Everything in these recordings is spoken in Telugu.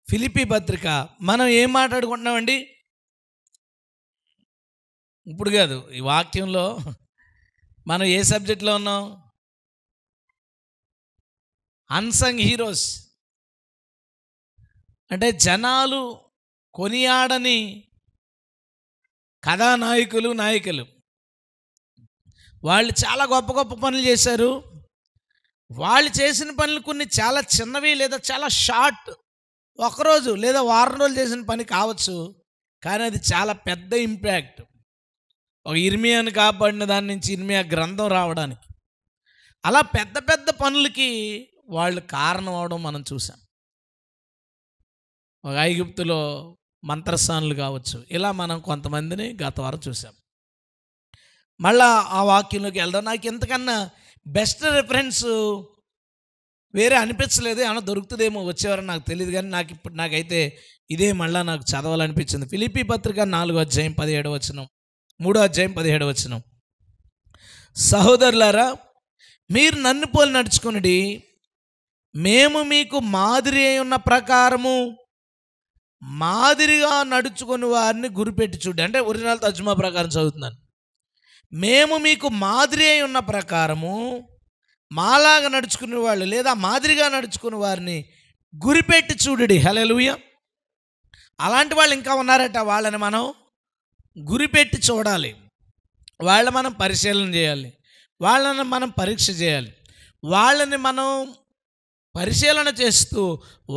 ఫిలిప్పీ పత్రిక మనం ఏం మాట్లాడుకుంటున్నామండి? ఇప్పుడు కాదు, ఈ వాక్యంలో మనం ఏ సబ్జెక్ట్లో ఉన్నాం? అన్సంగ్ హీరోస్ అంటే జనాలు కొనియాడని కథానాయకులు, నాయకులు. వాళ్ళు చాలా గొప్ప గొప్ప పనులు చేశారు. వాళ్ళు చేసిన పనులు కొన్ని చాలా చిన్నవి లేదా చాలా షార్ట్, ఒకరోజు లేదా వారం రోజులు చేసిన పని కావచ్చు, కానీ అది చాలా పెద్ద ఇంపాక్ట్. ఒక ఇర్మియాను కాపాడిన దాని నుంచి ఇర్మియా గ్రంథం రావడానికి అలా పెద్ద పెద్ద పనులకి వాళ్ళు కారణం అవడం మనం చూసాం. ఒక ఐగుప్తులో మంత్రస్థానులు కావచ్చు, ఇలా మనం కొంతమందిని గత వారం చూసాం. మళ్ళా ఆ వాక్యంలోకి వెళ్దాం. నాకు ఇంతకన్నా బెస్ట్ రిఫరెన్స్ వేరే అనిపించలేదు. ఏమన్నా దొరుకుతుందేమో వచ్చేవారని నాకు తెలియదు, కానీ నాకైతే ఇదే మళ్ళీ నాకు చదవాలనిపించింది. ఫిలిప్పీ పత్రిక 4వ అధ్యాయం 17వ వచనం, 3వ అధ్యాయం 17వ వచనం. సహోదరులారా, మీరు నన్ను పోలి నడుచుకునుడి, మేము మీకు మాదిరి అయి ఉన్న ప్రకారము మాదిరిగా నడుచుకుని వారిని గురిపెట్టి చూడండి. అంటే ఒరిజినల్ తర్జుమా ప్రకారం చదువుతున్నాను. మేము మీకు మాదిరి అయి ఉన్న ప్రకారము మాలాగా నడుచుకునే వాళ్ళు లేదా మాదిరిగా నడుచుకునే వారిని గురిపెట్టి చూడుడి. హల్లెలూయా. అలాంటి వాళ్ళు ఇంకా ఉన్నారట. వాళ్ళని మనం గురిపెట్టి చూడాలి, వాళ్ళని మనం పరిశీలన చేయాలి, వాళ్ళని మనం పరీక్ష చేయాలి, వాళ్ళని మనం పరిశీలన చేస్తూ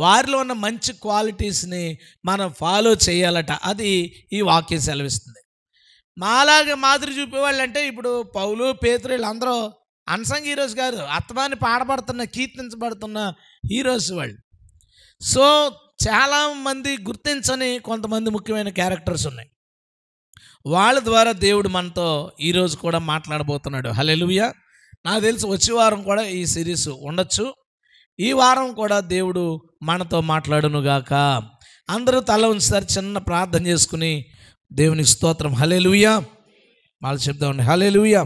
వారిలో ఉన్న మంచి క్వాలిటీస్ని మనం ఫాలో చేయాలట. అది ఈ వాక్యం సెలవిస్తుంది. మాలాగా మాదిరి చూపేవాళ్ళు అంటే ఇప్పుడు పౌలు, పేతురు వీళ్ళందరూ అన్సంగ్ హీరోస్ కాదు, అత్తమాని పాడబడుతున్న, కీర్తించబడుతున్న హీరోస్ వాళ్ళు. సో చాలామంది గుర్తించని కొంతమంది ముఖ్యమైన క్యారెక్టర్స్ ఉన్నాయి. వాళ్ళ ద్వారా దేవుడు మనతో ఈరోజు కూడా మాట్లాడబోతున్నాడు. హల్లెలూయా. నాకు తెలిసి వచ్చే వారం కూడా ఈ సిరీస్ ఉండొచ్చు. ఈ వారం కూడా దేవుడు మనతో మాట్లాడునుగాక. అందరూ తల ఉంచుతారు, చిన్న ప్రార్థన చేసుకుని దేవునికి స్తోత్రం. హల్లెలూయా. వాళ్ళు చెప్తామండి హల్లెలూయా.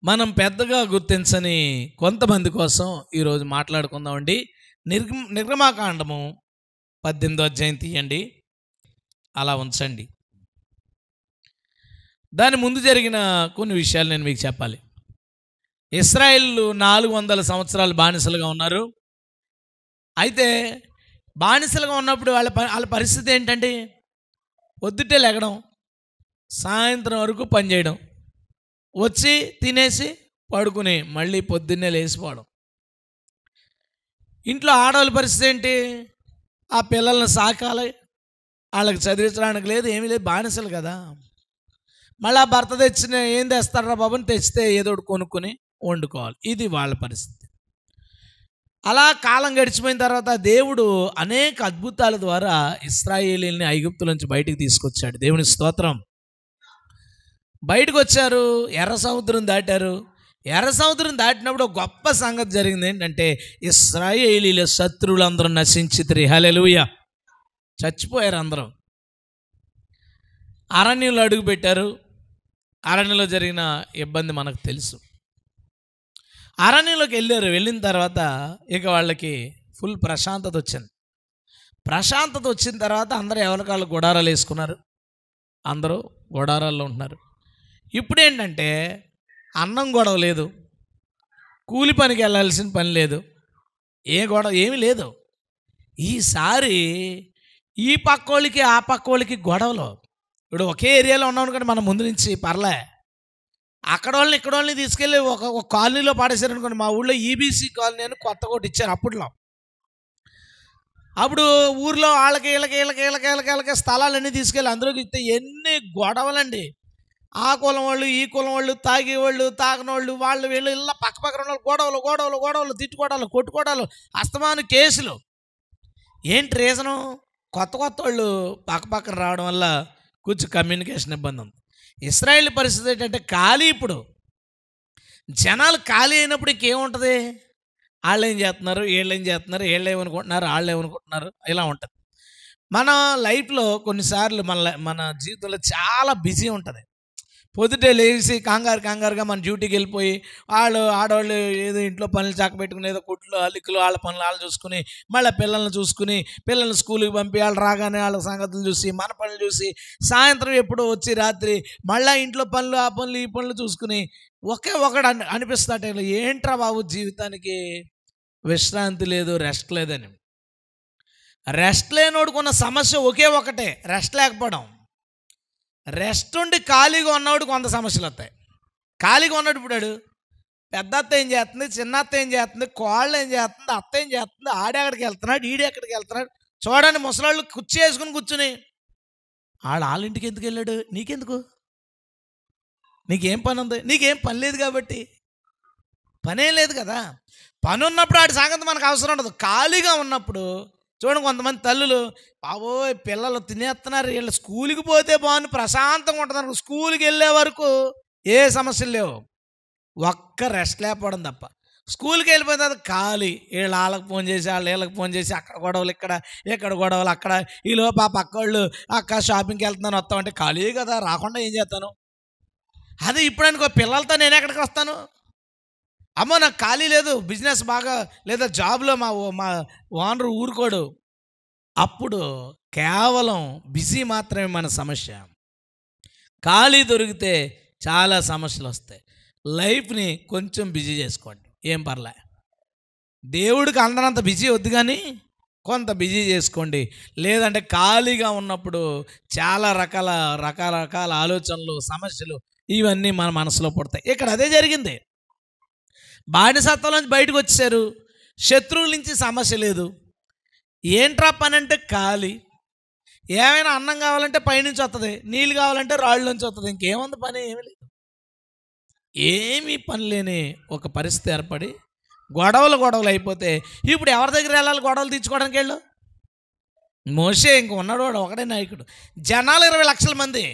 మనం పెద్దగా గుర్తించని కొంతమంది కోసం ఈరోజు మాట్లాడుకుందామండి. నిర్గమాకాండము 18వ అధ్యాయం తీయండి, అలా ఉంచండి. దాని ముందు జరిగిన కొన్ని విషయాలు నేను మీకు చెప్పాలి. ఇశ్రాయేలు 400 సంవత్సరాలు బానిసలుగా ఉన్నారు. అయితే బానిసలుగా ఉన్నప్పుడు వాళ్ళ పరిస్థితి ఏంటంటే పొద్దుటే లెగడం, సాయంత్రం వరకు పనిచేయడం, వచ్చి తినేసి పడుకుని మళ్ళీ పొద్దున్నే లేచిపోవడం. ఇంట్లో ఆడవాళ్ళ పరిస్థితి ఏంటి? ఆ పిల్లల్ని సాకాలి, వాళ్ళకి చదివించడానికి లేదు, ఏమీ లేదు, బానిసలు కదా. మళ్ళీ ఆ భర్త తెచ్చిన ఏం తెస్తారా బాబుని తెచ్చితే ఏదో ఒకటి కొనుక్కొని వండుకోవాలి. ఇది వాళ్ళ పరిస్థితి. అలా కాలం గడిచిపోయిన తర్వాత దేవుడు అనేక అద్భుతాల ద్వారా ఇశ్రాయేలీయుల్ని ఐగుప్తు నుంచి బయటికి తీసుకొచ్చాడు. దేవుని స్తోత్రం. బయటకు వచ్చారు, ఎర్ర సముద్రం దాటారు. ఎర్ర సముద్రం దాటినప్పుడు ఒక గొప్ప సంగతి జరిగింది. ఏంటంటే ఇశ్రాయేలీయుల శత్రువులందరూ నశించితిరి. హల్లెలూయా. చచ్చిపోయారు అందరూ. అరణ్యంలో అడుగు పెట్టారు. అరణ్యంలో జరిగిన ఇబ్బంది మనకు తెలుసు. అరణ్యంలోకి వెళ్ళారు. వెళ్ళిన తర్వాత ఇక వాళ్ళకి ఫుల్ ప్రశాంతత వచ్చింది. ప్రశాంతత వచ్చిన తర్వాత అందరూ ఎవరికాళ్ళు గుడారాలు వేసుకున్నారు. అందరూ గుడారాల్లో ఉంటున్నారు. ఇప్పుడు ఏంటంటే అన్నం గొడవ లేదు, కూలి పనికి వెళ్ళాల్సిన పని లేదు, ఏమీ లేదు. ఈసారి ఈ పక్కోళ్ళకి ఆ పక్కోళ్ళకి గొడవలు. ఇప్పుడు ఒకే ఏరియాలో ఉన్నాం అనుకోండి, మనం ముందు నుంచి పర్లే. అక్కడ వాళ్ళని ఇక్కడ వాళ్ళని తీసుకెళ్ళి ఒక కాలనీలో పాడేశారు అనుకోండి. మా ఊళ్ళో ఈబీసీ కాలనీ అని కొత్త కోటి ఇచ్చారు అప్పట్లో. అప్పుడు ఊర్లో వాళ్ళకి వీళ్ళకి స్థలాలన్నీ తీసుకెళ్ళి అందులోకి ఇస్తే ఎన్ని గొడవలండి. ఆ కులం వాళ్ళు, ఈ కులం వాళ్ళు, తాగేవాళ్ళు, తాగనోళ్ళు, వాళ్ళు వీళ్ళు ఇలా పక్కన వాళ్ళు గొడవలు, తిట్టుకోవడాలు, కొట్టుకోవడాలు, అస్తమాను కేసులు. ఏంటి రీజను? కొత్త వాళ్ళు పక్కన రావడం వల్ల కొంచెం కమ్యూనికేషన్ ఇబ్బంది ఉంది. ఇశ్రాయేల్ పరిస్థితి ఏంటంటే ఖాళీ. ఇప్పుడు జనాలు ఖాళీ అయినప్పుడు ఇంకేముంటుంది? వాళ్ళు ఏం చేస్తున్నారు, వీళ్ళు ఏం చేస్తున్నారు, వీళ్ళు ఏమనుకుంటున్నారు, వాళ్ళు ఏమనుకుంటున్నారు, ఇలా ఉంటుంది. మన లైఫ్లో కొన్నిసార్లు మన జీవితంలో చాలా బిజీ ఉంటుంది. పొద్దుటే లేచి కంగారుగా మన డ్యూటీకి వెళ్ళిపోయి ఆడవాళ్ళు ఏదో ఇంట్లో పనులు చాకబెట్టుకుని ఏదో కుట్లు అల్లికలు వాళ్ళ పనులు వాళ్ళు చూసుకుని మళ్ళీ పిల్లల్ని చూసుకుని పిల్లల్ని స్కూల్కి పంపి వాళ్ళు రాగానే వాళ్ళ సంగతులు చూసి మన పనులు చూసి సాయంత్రం ఎప్పుడో వచ్చి రాత్రి మళ్ళీ ఇంట్లో పనులు ఆ పనులు ఈ పనులు చూసుకుని ఒకడు అనిపిస్తాట ఏంట్రా బాబు జీవితానికి విశ్రాంతి లేదు, రెస్ట్ లేదని. రెస్ట్ లేనోడుకున్న సమస్య ఒకే ఒకటే, రెస్ట్ లేకపోవడం. రెస్ట్ ఉండి ఖాళీగా ఉన్నవాడు కొంత సమస్యలు వస్తాయి. ఖాళీగా ఉన్నాడు ఇప్పుడు పెద్ద అత్త ఏం చేస్తుంది, చిన్న అత్త ఏం చేస్తుంది, కోళ్ళు ఏం చేస్తుంది, అత్త ఏం చేస్తుంది, ఆడెక్కడికి వెళ్తున్నాడు, ఈడెక్కడికి వెళ్తున్నాడు. చూడండి ముసలాళ్ళు కుర్చీ వేసుకుని కూర్చుని వాళ్ళ ఇంటికి ఎందుకు వెళ్ళాడు, నీకెందుకు, నీకేం పని ఉంది, నీకేం పని లేదు కాబట్టి. పనేం లేదు కదా. పని ఉన్నప్పుడు ఆడి సంగతి మనకు అవసరం ఉండదు. ఖాళీగా ఉన్నప్పుడు చూడండి కొంతమంది తల్లులు బాబోయ్ పిల్లలు తినేస్తున్నారు, వీళ్ళు స్కూల్కి పోతే బాగుంది ప్రశాంతంగా ఉంటున్నారు, స్కూల్కి వెళ్ళే వరకు ఏ సమస్యలు లేవు, ఒక్క రెస్ట్ లేకపోవడం తప్ప. స్కూల్కి వెళ్ళిపోయిన తర్వాత ఖాళీ, వాళ్ళకి ఫోన్ చేసి వీళ్ళకి ఫోన్ చేసి అక్కడ గొడవలు ఇక్కడ గొడవలు అక్కడ, ఈలో పక్క వాళ్ళు అక్క షాపింగ్కి వెళ్తున్నాను వస్తామంటే ఖాళీ కదా, రాకుండా ఏం చేస్తాను. అదే ఇప్పుడు అనుకో పిల్లలతో నేను ఎక్కడికి వస్తాను, అమ్మో నాకు ఖాళీ లేదు, బిజినెస్ బాగా లేదా జాబ్లో మా ఓనర్ ఊరుకోడు. అప్పుడు కేవలం బిజీ మాత్రమే మన సమస్య. ఖాళీ దొరికితే చాలా సమస్యలు వస్తాయి. లైఫ్ని కొంచెం బిజీ చేసుకోండి, ఏం పర్లే. దేవుడికి అందరంత బిజీ వద్దు కానీ కొంత బిజీ చేసుకోండి. లేదంటే ఖాళీగా ఉన్నప్పుడు చాలా రకరకాల ఆలోచనలు, సమస్యలు ఇవన్నీ మన మనసులో పుడతాయి. ఇక్కడ అదే జరిగింది. బానిసత్వం నుంచి బయటకు వచ్చేసారు, శత్రువుల నుంచి సమస్య లేదు. ఏంట్రా పని అంటే ఖాళీ. ఏమైనా అన్నం కావాలంటే పైనుంచి వస్తుంది, నీళ్ళు కావాలంటే రాళ్ళ నుంచి వస్తుంది, ఇంకేముంది పని ఏమీ లేదు. ఏమీ పని లేని ఒక పరిస్థితి ఏర్పడి గొడవలు అయిపోతే ఇప్పుడు ఎవరి దగ్గర వెళ్ళాలి గొడవలు తీర్చుకోవడానికి? వెళ్ళు. మోషే ఇంక ఉన్నాడు, వాడు ఒకడే నాయకుడు. జనాలు 20 లక్షల మంది,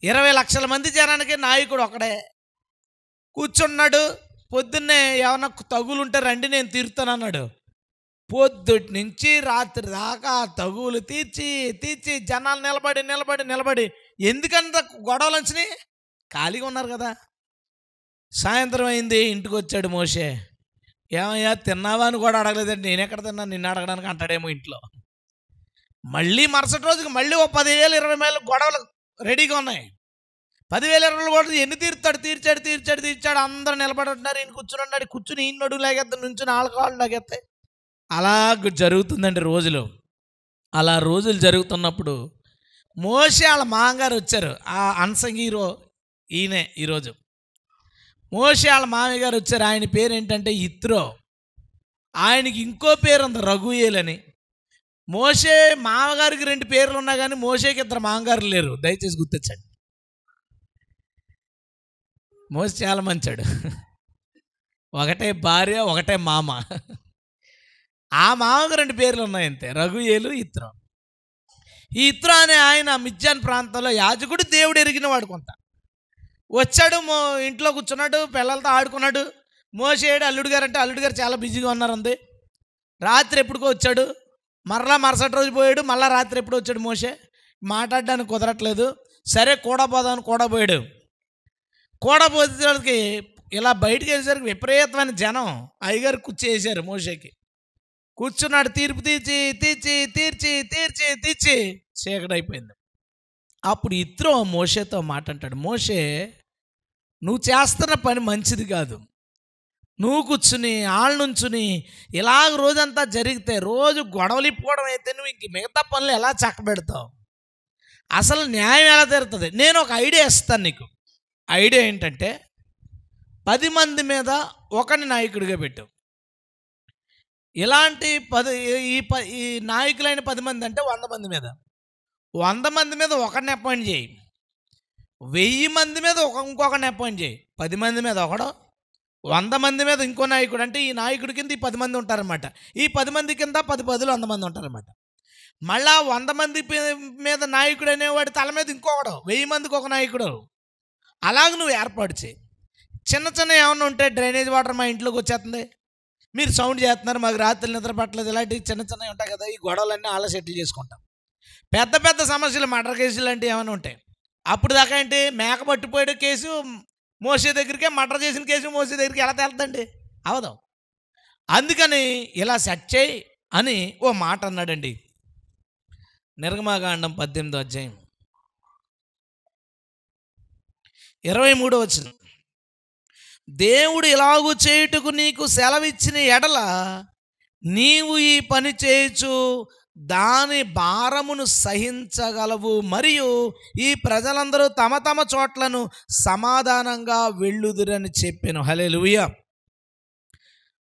20 లక్షల మంది జనానికి నాయకుడు ఒకడే కూర్చున్నాడు. పొద్దున్నే ఏమన్నా తగులుంటే రండి నేను తీరుతాను అన్నాడు. పొద్దుటి నుంచి రాత్రి దాకా తగులు తీర్చి జనాలు నిలబడి ఎందుకంత గొడవలు వచ్చినాయి? ఖాళీగా ఉన్నారు కదా. సాయంత్రం అయింది, ఇంటికి వచ్చాడు మోషే. ఏమయ్యా తిన్నావా అని కూడా అడగలేదండి, నేను ఎక్కడ తిన్నాను నిన్ను అడగడానికి అంటాడేమో ఇంట్లో. మళ్ళీ మరుసటి రోజుకి మళ్ళీ 10,000 20,000 గొడవలు రెడీగా ఉన్నాయి. 10,000 20,000 గొడవలు ఎన్ని తీర్చాడు. అందరూ నిలబడి ఉంటున్నారు, ఈయన కూర్చుని ఈయన నడుగు లాగేస్తాను, నుంచుని ఆల్కహాల్ లాగేస్తాయి. అలా జరుగుతుందండి రోజులు. అలా రోజులు జరుగుతున్నప్పుడు మోషే వాళ్ళ మామగారు వచ్చారు. ఆ అన్సంగ్ హీరో ఈయనే ఈరోజు. మోషే వాళ్ళ మామయ్య గారు వచ్చారు. ఆయన పేరు ఏంటంటే ఇత్రో. ఆయనకి ఇంకో పేరు ఉంది, రఘుయేల్ అని. మోషే మామగారికి 2 పేర్లు ఉన్నా కానీ మోషేకి 2 మామగారు లేరు. దయచేసి గుర్తించండి. మోషే చాలా మంచాడు, ఒకటే భార్య ఒకటే మామ. ఆ మామకు 2 పేర్లు ఉన్నాయి అంతే, రఘుయేలు ఇత్రో. ఈ ఇత్రో అనే ఆయన మిద్యాన్ ప్రాంతంలో యాజకుడు, దేవుడు ఎరిగిన వాడు. కొంత వచ్చాడు, ఇంట్లో కూర్చున్నాడు, పిల్లలతో ఆడుకున్నాడు. మోసేడు అల్లుడు గారు అంటే అల్లుడు గారు చాలా బిజీగా ఉన్నారు అంది. రాత్రి ఎప్పుడుకో వచ్చాడు, మరుసటి రోజు పోయాడు, మళ్ళీ రాత్రి ఎప్పుడు వచ్చాడు. మోసే మాట్లాడడానికి కుదరట్లేదు, సరే పోదామని పోయాడు. పోతే ఇలా బయటకు వెళ్ళేసరికి విపరీతమైన జనం అయ్యగారు కూర్చేసారు. మోషేకి కూర్చున్నాడు, తీర్పు తీర్చి చీకటైపోయింది. అప్పుడు ఇత్రో మోషేతో మాట అంటాడు, మోషే నువ్వు చేస్తున్న పని మంచిది కాదు. నువ్వు కూర్చుని ఆళ్ళ నుంచుని ఇలాగ రోజంతా జరిగితే, రోజు గొడవలు ఇప్పుకోవడం అయితే నువ్వు ఇంక మిగతా పనులు ఎలా చక్కబెడతావు? అసలు న్యాయం ఎలా తీరుతుంది? నేను ఒక ఐడియా ఇస్తాను నీకు. ఐడియా ఏంటంటే 10 మంది మీద ఒకని నాయకుడిగా పెట్టు. ఇలాంటి ఈ నాయకులైన 10 మంది అంటే 100 మంది మీద, 100 మంది మీద ఒకరిని అపాయింట్ చేయి. 1000 మంది మీద ఇంకొకరిని అపాయింట్ చేయి. 10 మంది మీద ఒకడు, 100 మంది మీద ఇంకో నాయకుడు. అంటే ఈ నాయకుడి కింద ఈ 10 మంది ఉంటారన్నమాట. ఈ 10 మంది కింద 10 పదులు 100 మంది ఉంటారన్నమాట. మళ్ళా 100 మంది మీద నాయకుడు అనేవాడి తల మీద ఇంకొకడు, 1000 మందికి ఒక నాయకుడు. అలాగ నువ్వు ఏర్పాటు చేయి. చిన్న ఏమన్నా ఉంటే డ్రైనేజ్ వాటర్ మా ఇంట్లోకి వచ్చేస్తుంది, మీరు సౌండ్ చేస్తున్నారు, మాకు రాత్రి నిద్ర పట్టలేదు, ఇలాంటివి చిన్నవి ఉంటాయి కదా, ఈ గొడవలన్నీ అలా సెటిల్ చేసుకుంటాం. పెద్ద సమస్యలు, మర్డర్ కేసులు లాంటివి ఏమైనా ఉంటాయి, అప్పుడు దాకా ఏంటి, మేక పట్టిపోయాడు కేసు మోసే దగ్గరికే, మర్డర్ చేసిన కేసు మోసే దగ్గరికి ఎలా తేలుతుందండి? అవదు. అందుకని ఇలా సెట్ చేయి అని ఓ మాట అన్నాడండి. నిర్గమాకాండం 18వ అధ్యాయం 23వ వచనం. దేవుడు ఇలాగూ చేయుటకు నీకు సెలవిచ్చిన ఎడల నీవు ఈ పని చేయొచ్చు, దాని భారమును సహించగలవు, మరియు ఈ ప్రజలందరూ తమ తమ చోట్లను సమాధానంగా వెళ్ళుదురని చెప్పాను. హల్లెలూయా.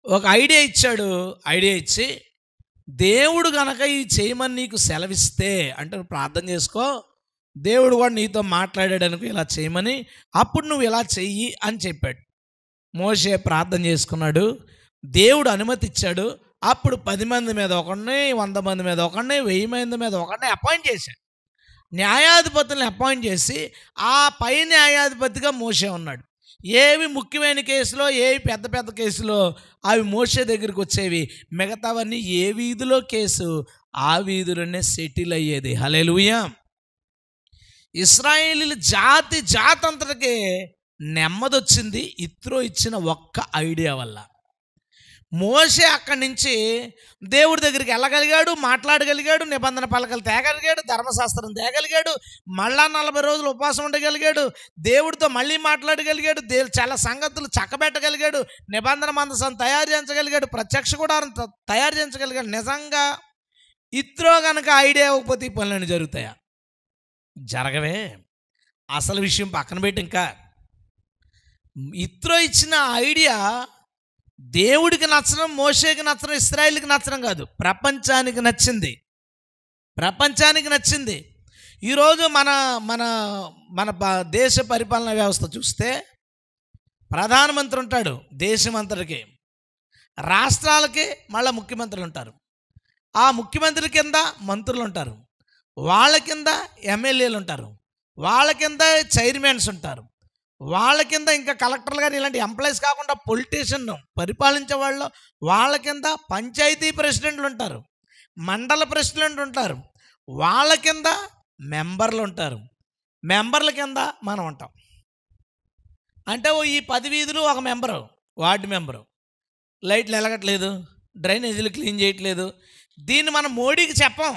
ఒక ఐడియా ఇచ్చాడు. ఐడియా ఇచ్చి, దేవుడు గనక ఈ చేయమని నీకు సెలవిస్తే అంటే ప్రార్థన చేసుకో, దేవుడు కూడా నీతో మాట్లాడాడు అనుకో ఇలా చేయమని, అప్పుడు నువ్వు ఇలా చెయ్యి అని చెప్పాడు. మోషే ప్రార్థన చేసుకున్నాడు, దేవుడు అనుమతి ఇచ్చాడు. అప్పుడు 10 మంది మీద ఒకడిని, 100 మంది మీద ఒకడిని, 1000 మంది మీద ఒకడిని అపాయింట్ చేశాడు. న్యాయాధిపతులను అపాయింట్ చేసి ఆ పై న్యాయాధిపతిగా మోషే ఉన్నాడు. ఏవి ముఖ్యమైన కేసులో, ఏవి పెద్ద పెద్ద కేసులో అవి మోషే దగ్గరికి వచ్చేవి. మిగతావన్నీ ఏ వీధిలో కేసు ఆ వీధిలోనే సెటిల్ అయ్యేది. హల్లెలూయా. ఇశ్రాయేలీయుల జాతి అంతటికే నెమ్మదొచ్చింది ఇత్రో ఇచ్చిన ఒక్క ఐడియా వల్ల. మోషే అక్కడి నుంచి దేవుడి దగ్గరికి వెళ్ళగలిగాడు, మాట్లాడగలిగాడు, నిబంధన పలకలు తేగలిగాడు, ధర్మశాస్త్రం తేగలిగాడు, మళ్ళా 40 రోజులు ఉపవాసం ఉండగలిగాడు, దేవుడితో మళ్ళీ మాట్లాడగలిగాడు, చాలా సంగతులు చక్కబెట్టగలిగాడు, నిబంధన మందసం తయారు చేయించగలిగాడు, ప్రత్యక్ష గుడారం తయారు చేయించగలిగాడు. నిజంగా ఇత్రో కనుక ఐడియా ఇవ్వకపోతే ఈ పనులన్నీ జరుగుతాయా? జరగవే. అసలు విషయం పక్కన పెట్టి, ఇంకా ఇత్రో ఇచ్చిన ఐడియా దేవుడికి నచ్చడం, మోషేకి నచ్చడం, ఇశ్రాయేలుకి నచ్చడం కాదు, ప్రపంచానికి నచ్చింది. ప్రపంచానికి నచ్చింది. ఈరోజు మన మన మన దేశ పరిపాలనా వ్యవస్థ చూస్తే ప్రధానమంత్రి ఉంటాడు దేశం అంతటికి, రాష్ట్రాలకి మళ్ళీ ముఖ్యమంత్రులు ఉంటారు, ఆ ముఖ్యమంత్రి కింద మంత్రులు ఉంటారు, వాళ్ళ కింద ఎమ్మెల్యేలు ఉంటారు, వాళ్ళ కింద చైర్మన్స్ ఉంటారు, వాళ్ళ కింద ఇంకా కలెక్టర్లు కానీ ఇలాంటి ఎంప్లాయీస్ కాకుండా పొలిటీషియన్ పరిపాలించే వాళ్ళు, వాళ్ళ కింద పంచాయతీ ప్రెసిడెంట్లు ఉంటారు, మండల ప్రెసిడెంట్ ఉంటారు, వాళ్ళ కింద మెంబర్లు ఉంటారు, మెంబర్ల కింద మనం ఉంటాం. అంటే ఈ 10 వీధులు ఒక మెంబరు, వార్డు మెంబరు, లైట్లు వెలగట్లేదు, డ్రైనేజీలు క్లీన్ చేయట్లేదు. దీన్ని మనం మోడీకి చెప్పం,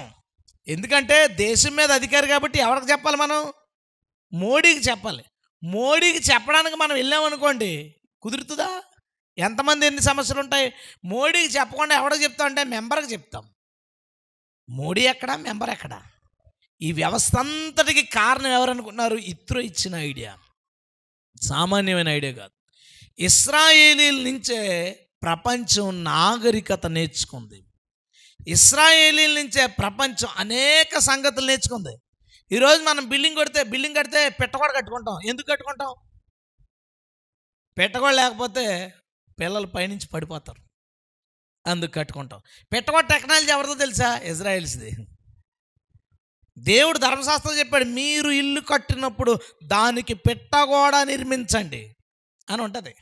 ఎందుకంటే దేశం మీద అధికారి కాబట్టి. ఎవరికి చెప్పాలి? మనం మోడీకి చెప్పాలి. మోడీకి చెప్పడానికి మనం వెళ్ళామనుకోండి, కుదురుతుందా? ఎంతమంది ఎన్ని సమస్యలు ఉంటాయి. మోడీకి చెప్పకుండా ఎవరికి చెప్తాం అంటే మెంబర్కి చెప్తాం. మోడీ ఎక్కడా, మెంబర్ ఎక్కడా? ఈ వ్యవస్థ అంతటికి కారణం ఎవరనుకున్నారు? ఇత్రో ఇచ్చిన ఐడియా. సామాన్యమైన ఐడియా కాదు. ఇశ్రాయేలీల నుంచే ప్రపంచం నాగరికత నేర్చుకుంది. ఇశ్రాయేలీల నుంచే ప్రపంచం అనేక సంగతులు నేర్చుకుంది. ఈరోజు మనం బిల్డింగ్ కడితే పెట్టగోడ కట్టుకుంటాం. ఎందుకు కట్టుకుంటాం? పెట్టగోడ లేకపోతే పిల్లలు పైనుంచి పడిపోతారు, అందుకు కట్టుకుంటాం. పెట్టగోడ టెక్నాలజీ ఎవరిదో తెలుసా? ఇజ్రాయెల్స్ది. దేవుడు ధర్మశాస్త్రం చెప్పాడు, మీరు ఇల్లు కట్టినప్పుడు దానికి పెట్టగోడ నిర్మించండి అని ఉంటుంది.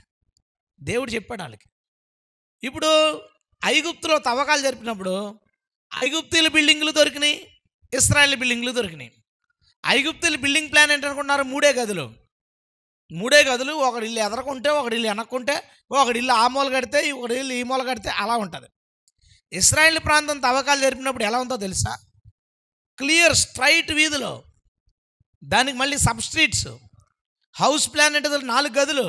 దేవుడు చెప్పాడు వాళ్ళకి. ఇప్పుడు ఐగుప్తులో తవ్వకాలు జరిపినప్పుడు ఐగుప్తీల బిల్డింగ్లు దొరికినాయి, ఇశ్రాయేల్ బిల్డింగ్లు దొరికినాయి. ఐగుప్తుల బిల్డింగ్ ప్లాన్ ఏంటనుకున్నారు? 3 గదులు. 3 గదులు, ఒకటి ఇల్లు ఎదరకుంటే, ఒకటి ఇల్లు వెనక్కుంటే, ఒకటి ఇల్లు ఆ మూల కడితే, ఒకటి ఇల్లు ఈ మూల కడితే, అలా ఉంటుంది. ఇశ్రాయేల్ ప్రాంతం తవ్వకాలు జరిపినప్పుడు ఎలా ఉందో తెలుసా? క్లియర్ స్ట్రైట్ వీధిలో, దానికి మళ్ళీ సబ్ స్ట్రీట్స్, హౌస్ ప్లాన్ అంటే 4 గదులు.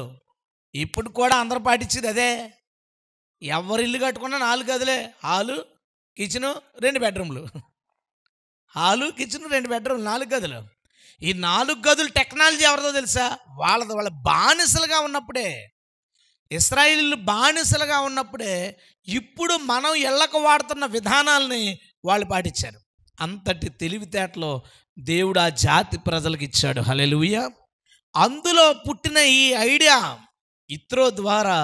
ఇప్పుడు కూడా అందరూ పాటించేది అదే. ఎవరు ఇల్లు కట్టుకున్నా 4 గదులే. హాలు, కిచెను, 2 బెడ్రూమ్లు. హాలు, కిచెన్, 2 బెడ్రూమ్లు, 4 గదులు. ఈ 4 గదులు టెక్నాలజీ ఎవరిదో తెలుసా? వాళ్ళ బానిసలుగా ఉన్నప్పుడే, ఇశ్రాయేలీయులు బానిసలుగా ఉన్నప్పుడే ఇప్పుడు మనం ఇళ్ళకు వాడుతున్న విధానాలని వాళ్ళు పాటించారు. అంతటి తెలివితేటలో దేవుడు ఆ జాతి ప్రజలకు ఇచ్చాడు. హల్లెలూయా. అందులో పుట్టిన ఈ ఐడియా, ఇత్రో ద్వారా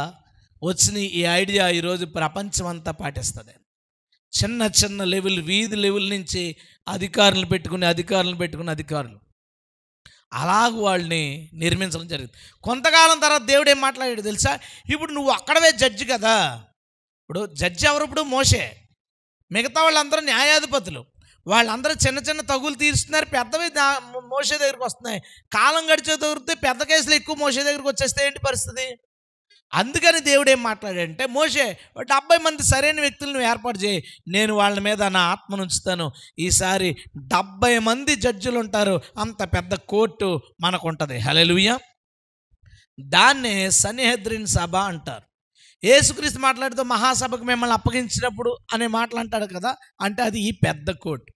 వచ్చిన ఈ ఐడియా ఈరోజు ప్రపంచం అంతా పాటిస్తుంది. చిన్న చిన్న లెవెల్, వీధి లెవెల్ నుంచి అధికారులు పెట్టుకుని అధికారులు అలాగ వాళ్ళని నిర్మించడం జరిగింది. కొంతకాలం తర్వాత దేవుడు ఏం మాట్లాడాడు తెలుసా? ఇప్పుడు నువ్వు అక్కడవే జడ్జి కదా. ఇప్పుడు జడ్జి ఎవరు? ఇప్పుడు మోషే. మిగతా వాళ్ళందరూ న్యాయాధిపతులు. వాళ్ళందరూ చిన్న చిన్న తగులు తీరుస్తున్నారు, పెద్దవి మోషే దగ్గరికి వస్తున్నాయి. కాలం గడిచే దొరికితే పెద్ద కేసులు ఎక్కువ మోషే దగ్గరికి వచ్చేస్తే ఏంటి పరిస్థితి? అందుకని దేవుడు ఏం మాట్లాడంటే, మోషే 70 మంది సరైన వ్యక్తులను ఏర్పాటు చేయి, నేను వాళ్ళ మీద నా ఆత్మను ఉంచుతాను. ఈసారి 70 మంది జడ్జిలు ఉంటారు, అంత పెద్ద కోర్టు మనకు ఉంటుంది. హల్లెలూయా. దాన్నే సన్హెద్రిన్ సభ అంటారు. యేసుక్రీస్తు మాట్లాడుతూ మహాసభకు మిమ్మల్ని అప్పగించినప్పుడు అనే మాటలు అంటాడు కదా, అంటే అది ఈ పెద్ద కోర్టు.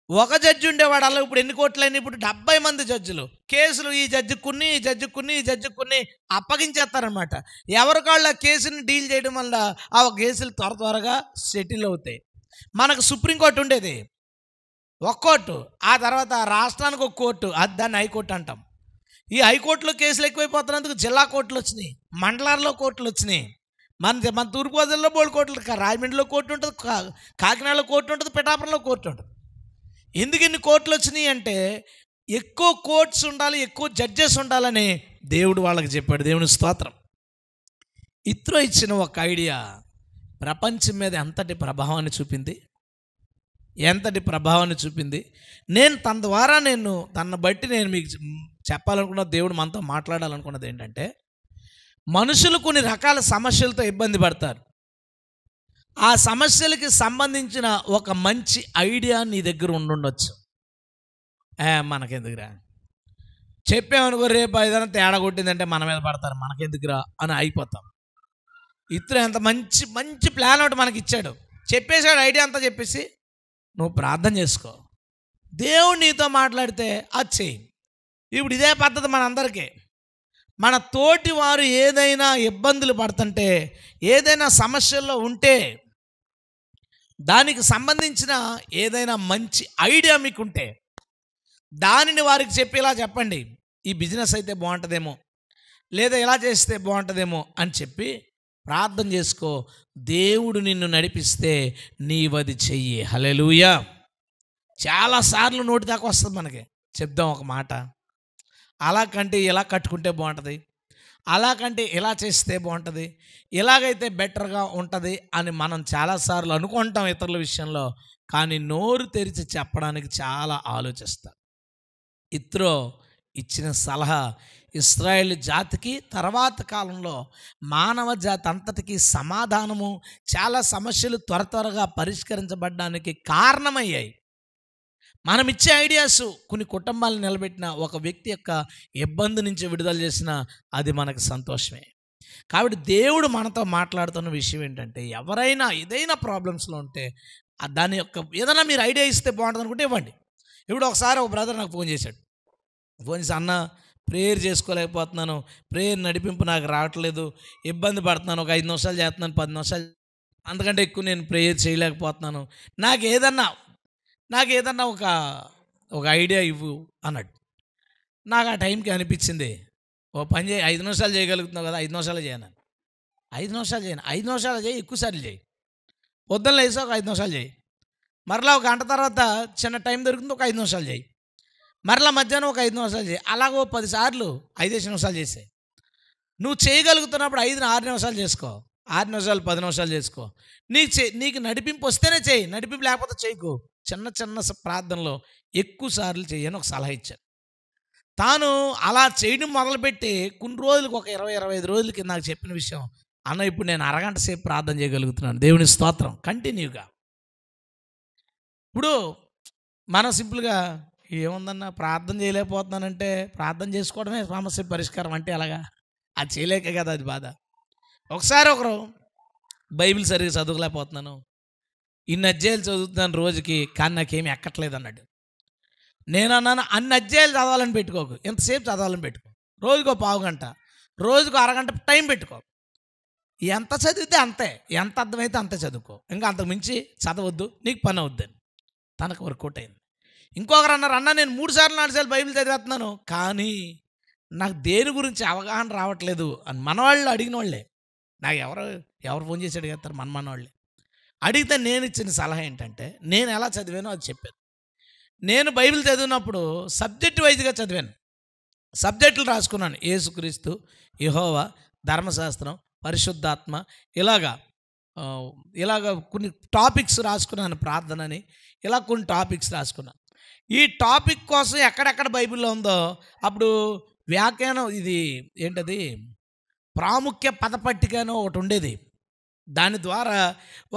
ఒక జడ్జి ఉండేవాడు, అలా ఇప్పుడు ఎన్ని కోట్లైనా ఇప్పుడు 70 మంది జడ్జిలు. కేసులు ఈ జడ్జికి కొన్ని, ఈ జడ్జికి కొన్ని, ఈ జడ్జికి కొన్ని అప్పగించేస్తారనమాట. ఎవరికాళ్ళు ఆ కేసుని డీల్ చేయడం వల్ల ఆ కేసులు త్వరగా సెటిల్ అవుతాయి. మనకు సుప్రీంకోర్టు ఉండేది ఒక కోర్టు, ఆ తర్వాత రాష్ట్రానికి ఒక కోర్టు, అది దాన్ని హైకోర్టు అంటాం. ఈ హైకోర్టులో కేసులు ఎక్కువైపోతున్నందుకు జిల్లా కోర్టులు వచ్చినాయి, మండలాల్లో కోర్టులు వచ్చినాయి. మన తూర్పుగోదావరిలో బోల్డ్ కోర్టులు, రాజమండ్రిలో కోర్టు ఉంటుంది, కాకినాడలో కోర్టు ఉంటుంది, పిఠాపురంలో కోర్టు ఉంటుంది. ఎందుకు ఇన్ని కోర్టులు వచ్చినాయి అంటే ఎక్కువ కోర్ట్స్ ఉండాలి, ఎక్కువ జడ్జెస్ ఉండాలని దేవుడు వాళ్ళకి చెప్పాడు. దేవుని స్తోత్రం. ఇత్రో ఇచ్చిన ఒక ఐడియా ప్రపంచం మీద ఎంతటి ప్రభావాన్ని చూపింది, ఎంతటి ప్రభావాన్ని చూపింది. తన బట్టి నేను మీకు చెప్పాలనుకున్న, దేవుడు మనతో మాట్లాడాలనుకున్నది ఏంటంటే, మనుషులు కొన్ని రకాల సమస్యలతో ఇబ్బంది పడతారు. ఆ సమస్యలకి సంబంధించిన ఒక మంచి ఐడియా నీ దగ్గర ఉండుండొచ్చు. మనకెందుకురా, చెప్పామనుకో రేపు ఏదైనా తేడా కొట్టిందంటే మన మీద పడతారు, మనకెందుకురా అని అయిపోతాం. ఇతను ఎంత మంచి మంచి ప్లాన్ ఒకటి మనకి ఇచ్చాడు, చెప్పేశాడు ఐడియా అంతా చెప్పేసి, నువ్వు ప్రార్థన చేసుకో, దేవుడు నీతో మాట్లాడితే అది చెయ్యి. ఇప్పుడు ఇదే పద్ధతి మనందరికీ. మన తోటి వారు ఏదైనా ఇబ్బందులు పడుతుంటే, ఏదైనా సమస్యల్లో ఉంటే, దానికి సంబంధించిన ఏదైనా మంచి ఐడియా మీకుంటే దానిని వారికి చెప్పి ఇలా చెప్పండి, ఈ బిజినెస్ అయితే బాగుంటుందేమో, లేదా ఇలా చేస్తే బాగుంటుందేమో అని చెప్పి ప్రార్థన చేసుకో. దేవుడు నిన్ను నడిపిస్తే నీవది చెయ్యి. హల్లెలూయా. చాలాసార్లు నోటి దాకా వస్తుంది మనకి, చెప్దాం ఒక మాట, అలా కంటే ఇలా కట్టుకుంటే బాగుంటుంది, అలా కంటే ఇలా చేస్తే బాగుంటుంది, ఇలాగైతే బెటర్గా ఉంటుంది అని మనం చాలాసార్లు అనుకుంటాం ఇతరుల విషయంలో. కానీ నోరు తెరిచి చెప్పడానికి చాలా ఆలోచిస్తాం. ఇత్రో ఇచ్చిన సలహా ఇశ్రాయేల్ జాతికి తర్వాత కాలంలో మానవ జాతి అంతటికి సమాధానము, చాలా సమస్యలు త్వరగా పరిష్కరించబడడానికి కారణమయ్యాయి. మనం ఇచ్చే ఐడియాస్ కొన్ని కుటుంబాలను నిలబెట్టిన, ఒక వ్యక్తి యొక్క ఇబ్బంది నుంచి విడుదల చేసిన, అది మనకు సంతోషమే. కాబట్టి దేవుడు మనతో మాట్లాడుతున్న విషయం ఏంటంటే, ఎవరైనా ఏదైనా ప్రాబ్లమ్స్లో ఉంటే దాని యొక్క ఏదైనా మీరు ఐడియా ఇస్తే బాగుంటుంది అనుకుంటే ఇవ్వండి. ఇప్పుడు ఒకసారి ఒక బ్రదర్ నాకు ఫోన్ చేశాడు. ఫోన్ చేసి, అన్న ప్రేయర్ చేసుకోలేకపోతున్నాను, ప్రేయర్ నడిపింపు నాకు రావట్లేదు, ఇబ్బంది పడుతున్నాను, ఒక 5 నిమిషాలు చేస్తున్నాను, 10 నిమిషాలు, అంతకంటే ఎక్కువ నేను ప్రేయర్ చేయలేకపోతున్నాను, నాకు ఏదన్నా ఒక ఐడియా ఇవ్వు అన్నాడు. నాకు ఆ టైంకి అనిపించింది, ఓ పని చేయి, 5 నిమిషాలు చేయగలుగుతున్నావు కదా, 5 నిమిషాలు చేయను. 5 నిమిషాలు చేయను, 5 నిమిషాలు చేయి, ఎక్కువసార్లు చేయి. పొద్దున్న లేసి ఒక 5 నిమిషాలు చేయి, మరలా ఒక గంట తర్వాత చిన్న టైం దొరుకుతుంది, ఒక 5 నిమిషాలు చేయి, మరలా మధ్యాహ్నం ఒక 5 నిమిషాలు చేయి. అలాగో 10 సార్లు 5 నిమిషాలు చేసాయి. నువ్వు చేయగలుగుతున్నప్పుడు 5ని 6 నిమిషాలు చేసుకో, 6 నిమిషాలు 10 నిమిషాలు చేసుకో. నీకు నడిపింపు వస్తేనే చేయి, నడిపింపు లేకపోతే చేయకు. చిన్న ప్రార్థనలో ఎక్కువ సార్లు చేయని ఒక సలహా ఇచ్చాను. తాను అలా చేయడం మొదలుపెట్టి కొన్ని రోజులకు, ఒక 20-25 రోజులకి నాకు చెప్పిన విషయం, అన్న ఇప్పుడు నేను అరగంట సేపు ప్రార్థన చేయగలుగుతున్నాను. దేవుని స్తోత్రం. కంటిన్యూగా. ఇప్పుడు మనం సింపుల్గా ఏముందన్న ప్రార్థన చేయలేకపోతున్నానంటే, ప్రార్థన చేసుకోవడమే సమస్య పరిష్కారం అంటే అలాగా, అది చేయలేక కదా అది బాధ. ఒకరు బైబిల్ సరిగ్గా చదువుకోలేకపోతున్నాను, ఇన్ని అధ్యాయాలు చదువుతున్నాను రోజుకి, కానీ నాకేమీ ఎక్కట్లేదు అన్నాడు. నేను అన్నాను, అన్ని అధ్యాయాలు చదవాలని పెట్టుకోకు, ఎంతసేపు చదవాలని పెట్టుకో, రోజుకో పావు గంట, రోజుకో అరగంట టైం పెట్టుకో. ఎంత చదివితే అంతే, ఎంత అర్థమైతే అంతే చదువుకో, ఇంకా అంతకు మించి చదవద్దు, నీకు పని అవుద్దని. తనకు వర్కౌట్ అయింది. ఇంకొకరు అన్నారు, అన్న నేను 3 సార్లు 4 సార్లు బైబిల్ చదివేస్తున్నాను, కానీ నాకు దేని గురించి అవగాహన రావట్లేదు అని మనవాళ్ళు అడిగిన వాళ్ళే. నాకు ఎవరు ఫోన్ చేసి అడిగేస్తారు, మనవాళ్ళే అడిగితే నేను ఇచ్చిన సలహా ఏంటంటే, నేను ఎలా చదివానో అది చెప్పాను. నేను బైబిల్ చదివినప్పుడు సబ్జెక్ట్ వైజ్గా చదివాను, సబ్జెక్టులు రాసుకున్నాను. యేసుక్రీస్తు, యెహోవా, ధర్మశాస్త్రం, పరిశుద్ధాత్మ, ఇలాగా ఇలాగ కొన్ని టాపిక్స్ రాసుకున్నాను, ప్రార్థనని ఇలా కొన్ని టాపిక్స్ రాసుకున్నాను. ఈ టాపిక్ కోసం ఎక్కడెక్కడ బైబిల్లో ఉందో అప్పుడు వ్యాఖ్యానం, ఇది ఏంటది, ప్రాముఖ్య పదపట్టికనో ఒకటి ఉండేది. దాని ద్వారా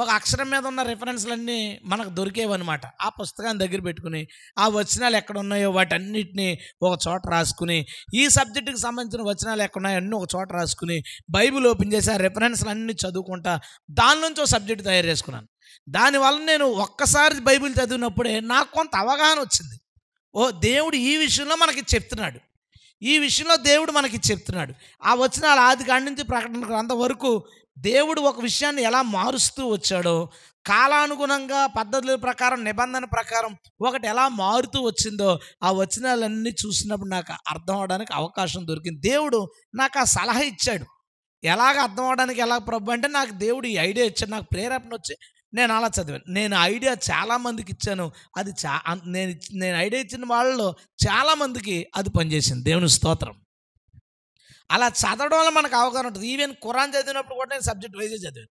ఒక అక్షరం మీద ఉన్న రిఫరెన్స్లన్నీ మనకు దొరికేవన్నమాట. ఆ పుస్తకాన్ని దగ్గర పెట్టుకుని ఆ వచనాలు ఎక్కడ ఉన్నాయో వాటన్నిటిని ఒక చోట రాసుకుని, ఈ సబ్జెక్టుకి సంబంధించిన వచనాలు ఎక్కడ ఉన్నాయో అన్నీ ఒక చోట రాసుకుని బైబిల్ ఓపెన్ చేసి ఆ రిఫరెన్స్లు అన్నీ చదువుకుంటా దాని నుంచి ఒక సబ్జెక్ట్ తయారు చేసుకున్నాను. దానివల్ల నేను ఒక్కసారి బైబిల్ చదివినప్పుడే నాకు కొంత అవగాహన వచ్చింది. ఓ, దేవుడు ఈ విషయంలో మనకి చెప్తున్నాడు, ఈ విషయంలో దేవుడు మనకి చెప్తున్నాడు. ఆ వచనాలు ఆది కాడి నుంచి ప్రకటన గ్రంథం వరకు దేవుడు ఒక విషయాన్ని ఎలా మారుస్తూ వచ్చాడో, కాలానుగుణంగా పద్ధతుల ప్రకారం నిబంధన ప్రకారం ఒకటి ఎలా మారుతూ వచ్చిందో ఆ వచనాలన్నీ చూసినప్పుడు నాకు అర్థం అవడానికి అవకాశం దొరికింది. దేవుడు నాకు ఆ సలహా ఇచ్చాడు, ఎలాగ అర్థం అవడానికి ఎలా ప్రభు అంటే నాకు దేవుడు ఈ ఐడియా ఇచ్చాడు, నాకు ప్రేరేపణ వచ్చి నేను అలా చదివాను. నేను ఐడియా చాలామందికి ఇచ్చాను, అది నేను ఐడియా ఇచ్చిన వాళ్ళలో చాలామందికి అది పనిచేసింది. దేవుని స్తోత్రం. అలా చదవడం వల్ల మనకు అవగాహన ఉంటుంది. ఈవెన్ ఖురాన్ చదివినప్పుడు కూడా నేను సబ్జెక్ట్ వైజే చదివాను.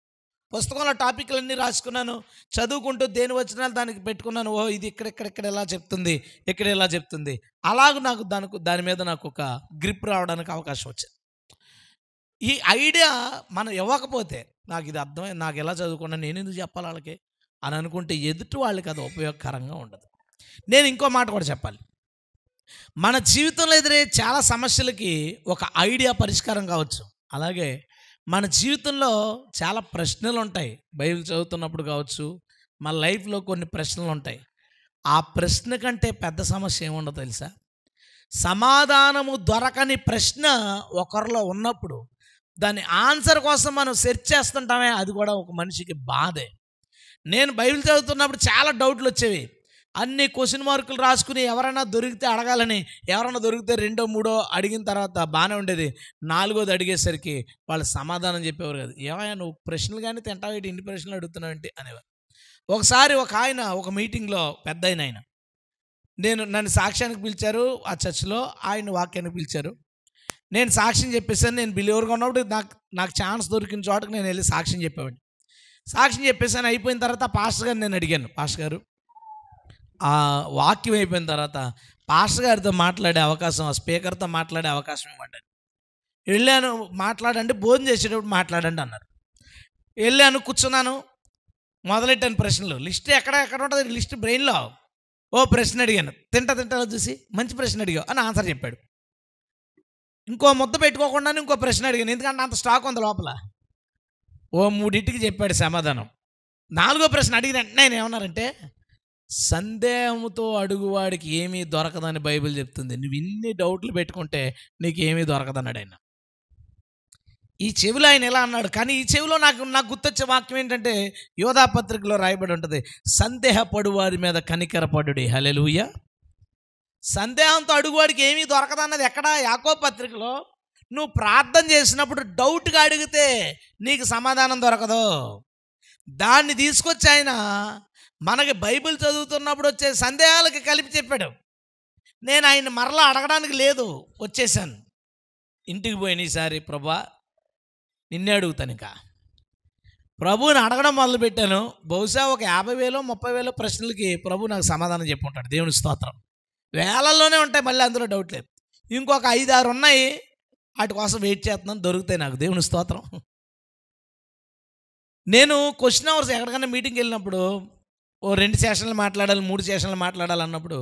పుస్తకంలో టాపిక్లు అన్నీ రాసుకున్నాను, చదువుకుంటూ దేని వచనాలు దానికి పెట్టుకున్నాను. ఓ, ఇది ఇక్కడ ఎలా చెప్తుంది, ఇక్కడ ఎలా చెప్తుంది, అలాగ నాకు దాని మీద నాకు ఒక గ్రిప్ రావడానికి అవకాశం వచ్చింది. ఈ ఐడియా మనం ఇవ్వకపోతే నాకు ఇది అర్థమై నాకు ఎలా చదువుకున్నా నేను ఎందుకు చెప్పాలి వాళ్ళకి అని అనుకుంటే ఎదుటి వాళ్ళకి అది ఉపయోగకరంగా ఉండదు. నేను ఇంకో మాట కూడా చెప్పాలి. మన జీవితంలో ఎదురే చాలా సమస్యలకి ఒక ఐడియా పరిష్కారం కావచ్చు. అలాగే మన జీవితంలో చాలా ప్రశ్నలు ఉంటాయి. బైబిల్ చదువుతున్నప్పుడు కావచ్చు, మన లైఫ్లో కొన్ని ప్రశ్నలు ఉంటాయి. ఆ ప్రశ్న కంటే పెద్ద సమస్య ఏముండదో తెలుసా? సమాధానము దొరకని ప్రశ్న ఒకరిలో ఉన్నప్పుడు దాని ఆన్సర్ కోసం మనం సెర్చ్ చేస్తుంటామే, అది కూడా ఒక మనిషికి బాధే. నేను బైబిల్ చదువుతున్నప్పుడు చాలా డౌట్లు వచ్చేవి. అన్ని క్వశ్చన్ మార్కులు రాసుకుని ఎవరైనా దొరికితే అడగాలని, ఎవరైనా దొరికితే రెండో మూడో అడిగిన తర్వాత బాగానే ఉండేది. నాలుగోది అడిగేసరికి వాళ్ళు సమాధానం చెప్పేవారు కాదు. ఏమైనా నువ్వు ప్రశ్నలు కానీ తింటావు, ఇన్ని ప్రశ్నలు అడుగుతున్నావు ఏంటి అనేవారు. ఒకసారి ఒక ఆయన ఒక మీటింగ్లో పెద్ద ఆయన నన్ను సాక్ష్యానికి పిలిచారు. ఆ చర్చిలో ఆయన వాక్యానికి పిలిచారు. నేను సాక్ష్యం చెప్పేసాను. నేను బిలీవర్గా ఉన్నప్పుడు నాకు ఛాన్స్ దొరికిన చోటకి నేను వెళ్ళి సాక్ష్యం చెప్పేవాడిని. సాక్ష్యం చెప్పేసాను. అయిపోయిన తర్వాత పాస్టర్ గారు నేను అడిగాను, పాస్టర్ గారు ఆ వాక్యం అయిపోయిన తర్వాత పాస్టర్ గారితో మాట్లాడే అవకాశం, ఆ స్పీకర్తో మాట్లాడే అవకాశం ఇవ్వండి. వెళ్ళాను, మాట్లాడండి, భోజనం చేసేటప్పుడు మాట్లాడండి అన్నారు. వెళ్ళాను, కూర్చున్నాను, మొదలెట్టాను ప్రశ్నలు. లిస్ట్ ఎక్కడ ఉంటుంది, లిస్ట్ బ్రెయిన్లో. ఓ ప్రశ్న అడిగాను, తింటా చూసి మంచి ప్రశ్న అడిగావు అని ఆన్సర్ చెప్పాడు. ఇంకో ముద్ద పెట్టుకోకుండా ఇంకో ప్రశ్న అడిగాను, ఎందుకంటే అంత స్టాక్ ఉంది లోపల. ఓ మూడింటికి చెప్పాడు సమాధానం. నాలుగో ప్రశ్న అడిగిన నేను ఏమన్నారంటే, సందేహంతో అడుగువాడికి ఏమీ దొరకదని బైబిల్ చెప్తుంది, నువ్వు ఇన్ని డౌట్లు పెట్టుకుంటే నీకు ఏమీ దొరకదన్నాడు ఆయన. ఈ చెవిలో ఆయన ఎలా అన్నాడు, కానీ ఈ చెవిలో నాకు గుర్తొచ్చే వాక్యం ఏంటంటే యోధా పత్రికలో రాయబడి ఉంటుంది, సందేహపడు వారి మీద కనికరపడుడి. హల్లెలూయా. సందేహంతో అడుగువాడికి ఏమీ దొరకదన్నది ఎక్కడ? యాకోబు పత్రికలో. నువ్వు ప్రార్థన చేసినప్పుడు డౌట్గా అడిగితే నీకు సమాధానం దొరకదు. దాన్ని తీసుకొచ్చి ఆయన మనకి బైబిల్ చదువుతున్నప్పుడు వచ్చే సందేహాలకి కలిపి చెప్పాడు. నేను ఆయన మరలా అడగడానికి లేదు, వచ్చేసాను. ఇంటికి పోయిన ఈసారి ప్రభా నిన్నే అడుగుతాను. ఇంకా ప్రభువుని అడగడం మొదలుపెట్టాను. బహుశా ఒక 50,000 30,000 ప్రశ్నలకి ప్రభు నాకు సమాధానం చెప్పుంటాడు. దేవుని స్తోత్రం. వేలల్లోనే ఉంటాయి, మళ్ళీ అందులో డౌట్ లేదు. ఇంకొక 5-6 ఉన్నాయి, వాటి కోసం వెయిట్ చేస్తున్నాను, దొరుకుతాయి నాకు. దేవుని స్తోత్రం. నేను క్వశ్చన్ అవర్స్ ఎక్కడికైనా మీటింగ్కి వెళ్ళినప్పుడు ఓ 2 సెషన్లు మాట్లాడాలి, 3 సెషన్లు మాట్లాడాలి అన్నప్పుడు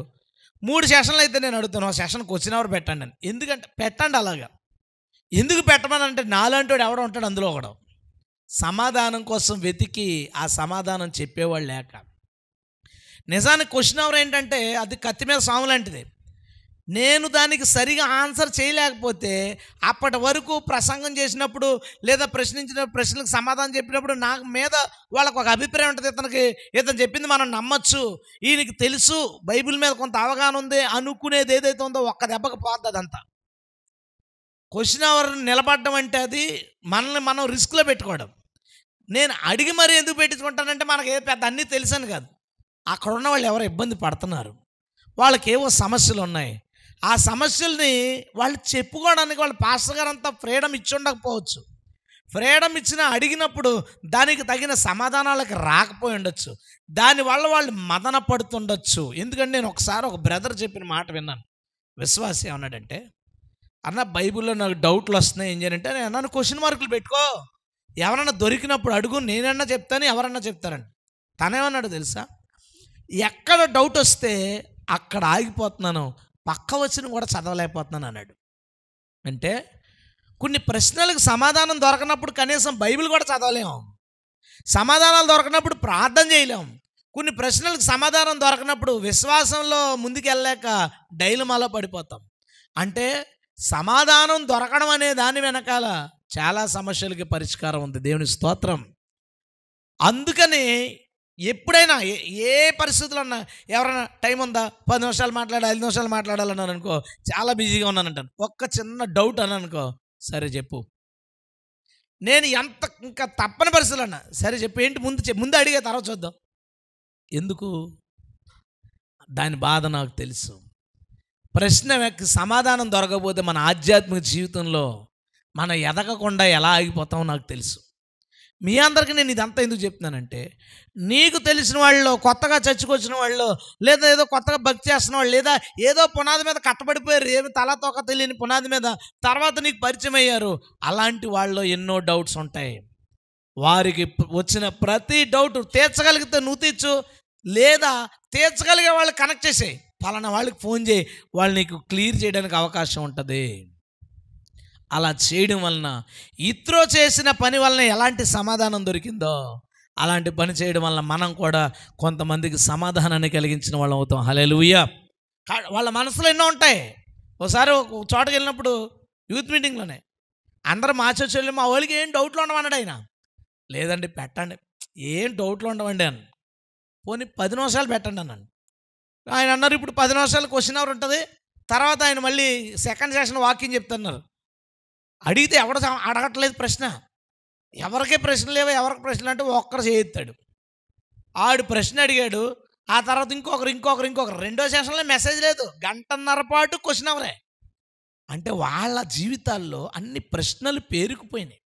3 సెషన్లు అయితే నేను అడుగుతాను, ఒక సెషన్ క్వశ్చన్ అవర్ పెట్టండి అని. ఎందుకంటే పెట్టండి అలాగా. ఎందుకు పెట్టమని అంటే నాలాంటి ఎవడో ఉంటాడు అందులో ఒకడు. సమాధానం కోసం వెతికి ఆ సమాధానం చెప్పేవాళ్ళు లేక. నిజానికి క్వశ్చన్ అవర్ ఏంటంటే అది కత్తి మీద సాము లాంటిది. నేను దానికి సరిగా ఆన్సర్ చేయలేకపోతే అప్పటి వరకు ప్రసంగం చేసినప్పుడు లేదా ప్రశ్నించిన ప్రశ్నలకు సమాధానం చెప్పినప్పుడు నాకు మీద వాళ్ళకు ఒక అభిప్రాయం ఉంటుంది, ఇతను చెప్పింది మనం నమ్మచ్చు, ఈయనకి తెలుసు, బైబిల్ మీద కొంత అవగాహన ఉంది అనుకునేది ఏదైతే ఉందో ఒక్క దెబ్బకి పోతుంది అదంతా. క్వశ్చన్ అవర్ నిలబడడం అంటే అది మనల్ని మనం రిస్క్లో పెట్టుకోవడం. నేను అడిగి మరీ ఎందుకు పెట్టించుకుంటానంటే మనకి ఏ పెద్ద అన్నీ తెలుసని కాదు, అక్కడ ఉన్న వాళ్ళు ఎవరో ఇబ్బంది పడుతున్నారు, వాళ్ళకి ఏవో సమస్యలు ఉన్నాయి. ఆ సమస్యల్ని వాళ్ళు చెప్పుకోవడానికి వాళ్ళ పాస్టర్ గారు అంతా ఫ్రీడమ్ ఇచ్చి ఉండకపోవచ్చు. ఫ్రీడమ్ ఇచ్చినా అడిగినప్పుడు దానికి తగిన సమాధానాలకు రాకపోయి ఉండొచ్చు. దానివల్ల వాళ్ళు మదన పడుతుండొచ్చు. ఎందుకంటే నేను ఒకసారి ఒక బ్రదర్ చెప్పిన మాట విన్నాను. విశ్వాసి ఏమన్నాడంటే, అన్న బైబిల్లో నాకు డౌట్లు వస్తున్నాయి, ఏం చేయాలంటే నేను అన్నాను క్వశ్చన్ మార్కులు పెట్టుకో, ఎవరన్నా దొరికినప్పుడు అడుగు, నేనన్నా చెప్తాను ఎవరన్నా చెప్తారండి. తనేమన్నాడు తెలుసా, ఎక్కడ డౌట్ వస్తే అక్కడ ఆగిపోతున్నాను, పక్క వచ్చిన కూడా చదవలేకపోతున్నాను అన్నాడు. అంటే కొన్ని ప్రశ్నలకు సమాధానం దొరకనప్పుడు కనీసం బైబిల్ కూడా చదవలేము, సమాధానాలు దొరకనప్పుడు ప్రార్థన చేయలేము, కొన్ని ప్రశ్నలకు సమాధానం దొరకనప్పుడు విశ్వాసంలో ముందుకెళ్ళలేక డైలమాలో పడిపోతాం. అంటే సమాధానం దొరకడం అనే దాని వెనకాల చాలా సమస్యలకి పరిష్కారం ఉంది. దేవుని స్తోత్రం. అందుకని ఎప్పుడైనా ఏ పరిస్థితుల్లో ఉన్నా ఎవరైనా టైం ఉందా, 10 నిమిషాలు మాట్లాడాలి, 5 నిమిషాలు మాట్లాడాలన్నాను అనుకో, చాలా బిజీగా ఉన్నానంటాను. ఒక్క చిన్న డౌట్ అని అనుకో, సరే చెప్పు. నేను ఎంత ఇంకా తప్పని పరిస్థితులు అన్నా, సరే చెప్పు, ఏంటి ముందు అడిగే తర్వాత చూద్దాం. ఎందుకు? దాని బాధ నాకు తెలుసు. ప్రశ్నకి సమాధానం దొరకకపోతే మన ఆధ్యాత్మిక జీవితంలో మనం ఎదగకుండా ఎలా ఆగిపోతామో నాకు తెలుసు. మీ అందరికీ నేను ఇదంతా ఎందుకు చెప్తున్నానంటే, నీకు తెలిసిన వాళ్ళు, కొత్తగా చర్చకొచ్చిన వాళ్ళు, లేదా ఏదో కొత్తగా భక్తి చేస్తున్న వాళ్ళు, లేదా ఏదో పునాది మీద కట్టబడిపోయారు, ఏమి తల తోక తెలియని పునాది మీద, తర్వాత నీకు పరిచయం అయ్యారు, అలాంటి వాళ్ళు ఎన్నో డౌట్స్ ఉంటాయి. వారికి వచ్చిన ప్రతి డౌట్ తీర్చగలిగితే నువ్వు తీర్చు, లేదా తీర్చగలిగే వాళ్ళు కనెక్ట్ చేసేయి, పలానా వాళ్ళకి ఫోన్ చేయి, వాళ్ళు నీకు క్లియర్ చేయడానికి అవకాశం ఉంటుంది. అలా చేయడం వలన ఇత్రో చేసిన పని వలన ఎలాంటి సమాధానం దొరికిందో అలాంటి పని చేయడం వలన మనం కూడా కొంతమందికి సమాధానాన్ని కలిగించిన వాళ్ళం అవుతాం. హల్లెలూయా. వాళ్ళ మనసులో ఎన్నో ఉంటాయి. ఒకసారి ఒక చోటకి వెళ్ళినప్పుడు యూత్ మీటింగ్లోనే అందరూ మా చర్చలు, మా వాళ్ళకి ఏం డౌట్లు ఉండమన్నాడు ఆయన. లేదండి పెట్టండి, ఏం డౌట్లు ఉండవండి అని. పోనీ 10 నిమిషాలు పెట్టండి అన్నాను. ఆయన అన్నారు, ఇప్పుడు 10 నిమిషాలు క్వశ్చన్ అవర్ ఉంటుంది, తర్వాత ఆయన మళ్ళీ సెకండ్ సెషన్ వాకింగ్ చెప్తున్నారు. అడిగితే ఎవడ అడగట్లేదు ప్రశ్న, ఎవరికే ప్రశ్న లేవో, ఎవరికి ప్రశ్నలు అంటే ఒక్కరు చేయిస్తాడు. ఆడు ప్రశ్న అడిగాడు, ఆ తర్వాత ఇంకొకరు రెండో సెషన్లో మెసేజ్ లేదు, 1.5 గంట పాటు క్వశ్చన్ అవరే. అంటే వాళ్ళ జీవితాల్లో అన్ని ప్రశ్నలు పేరుకుపోయినాయి.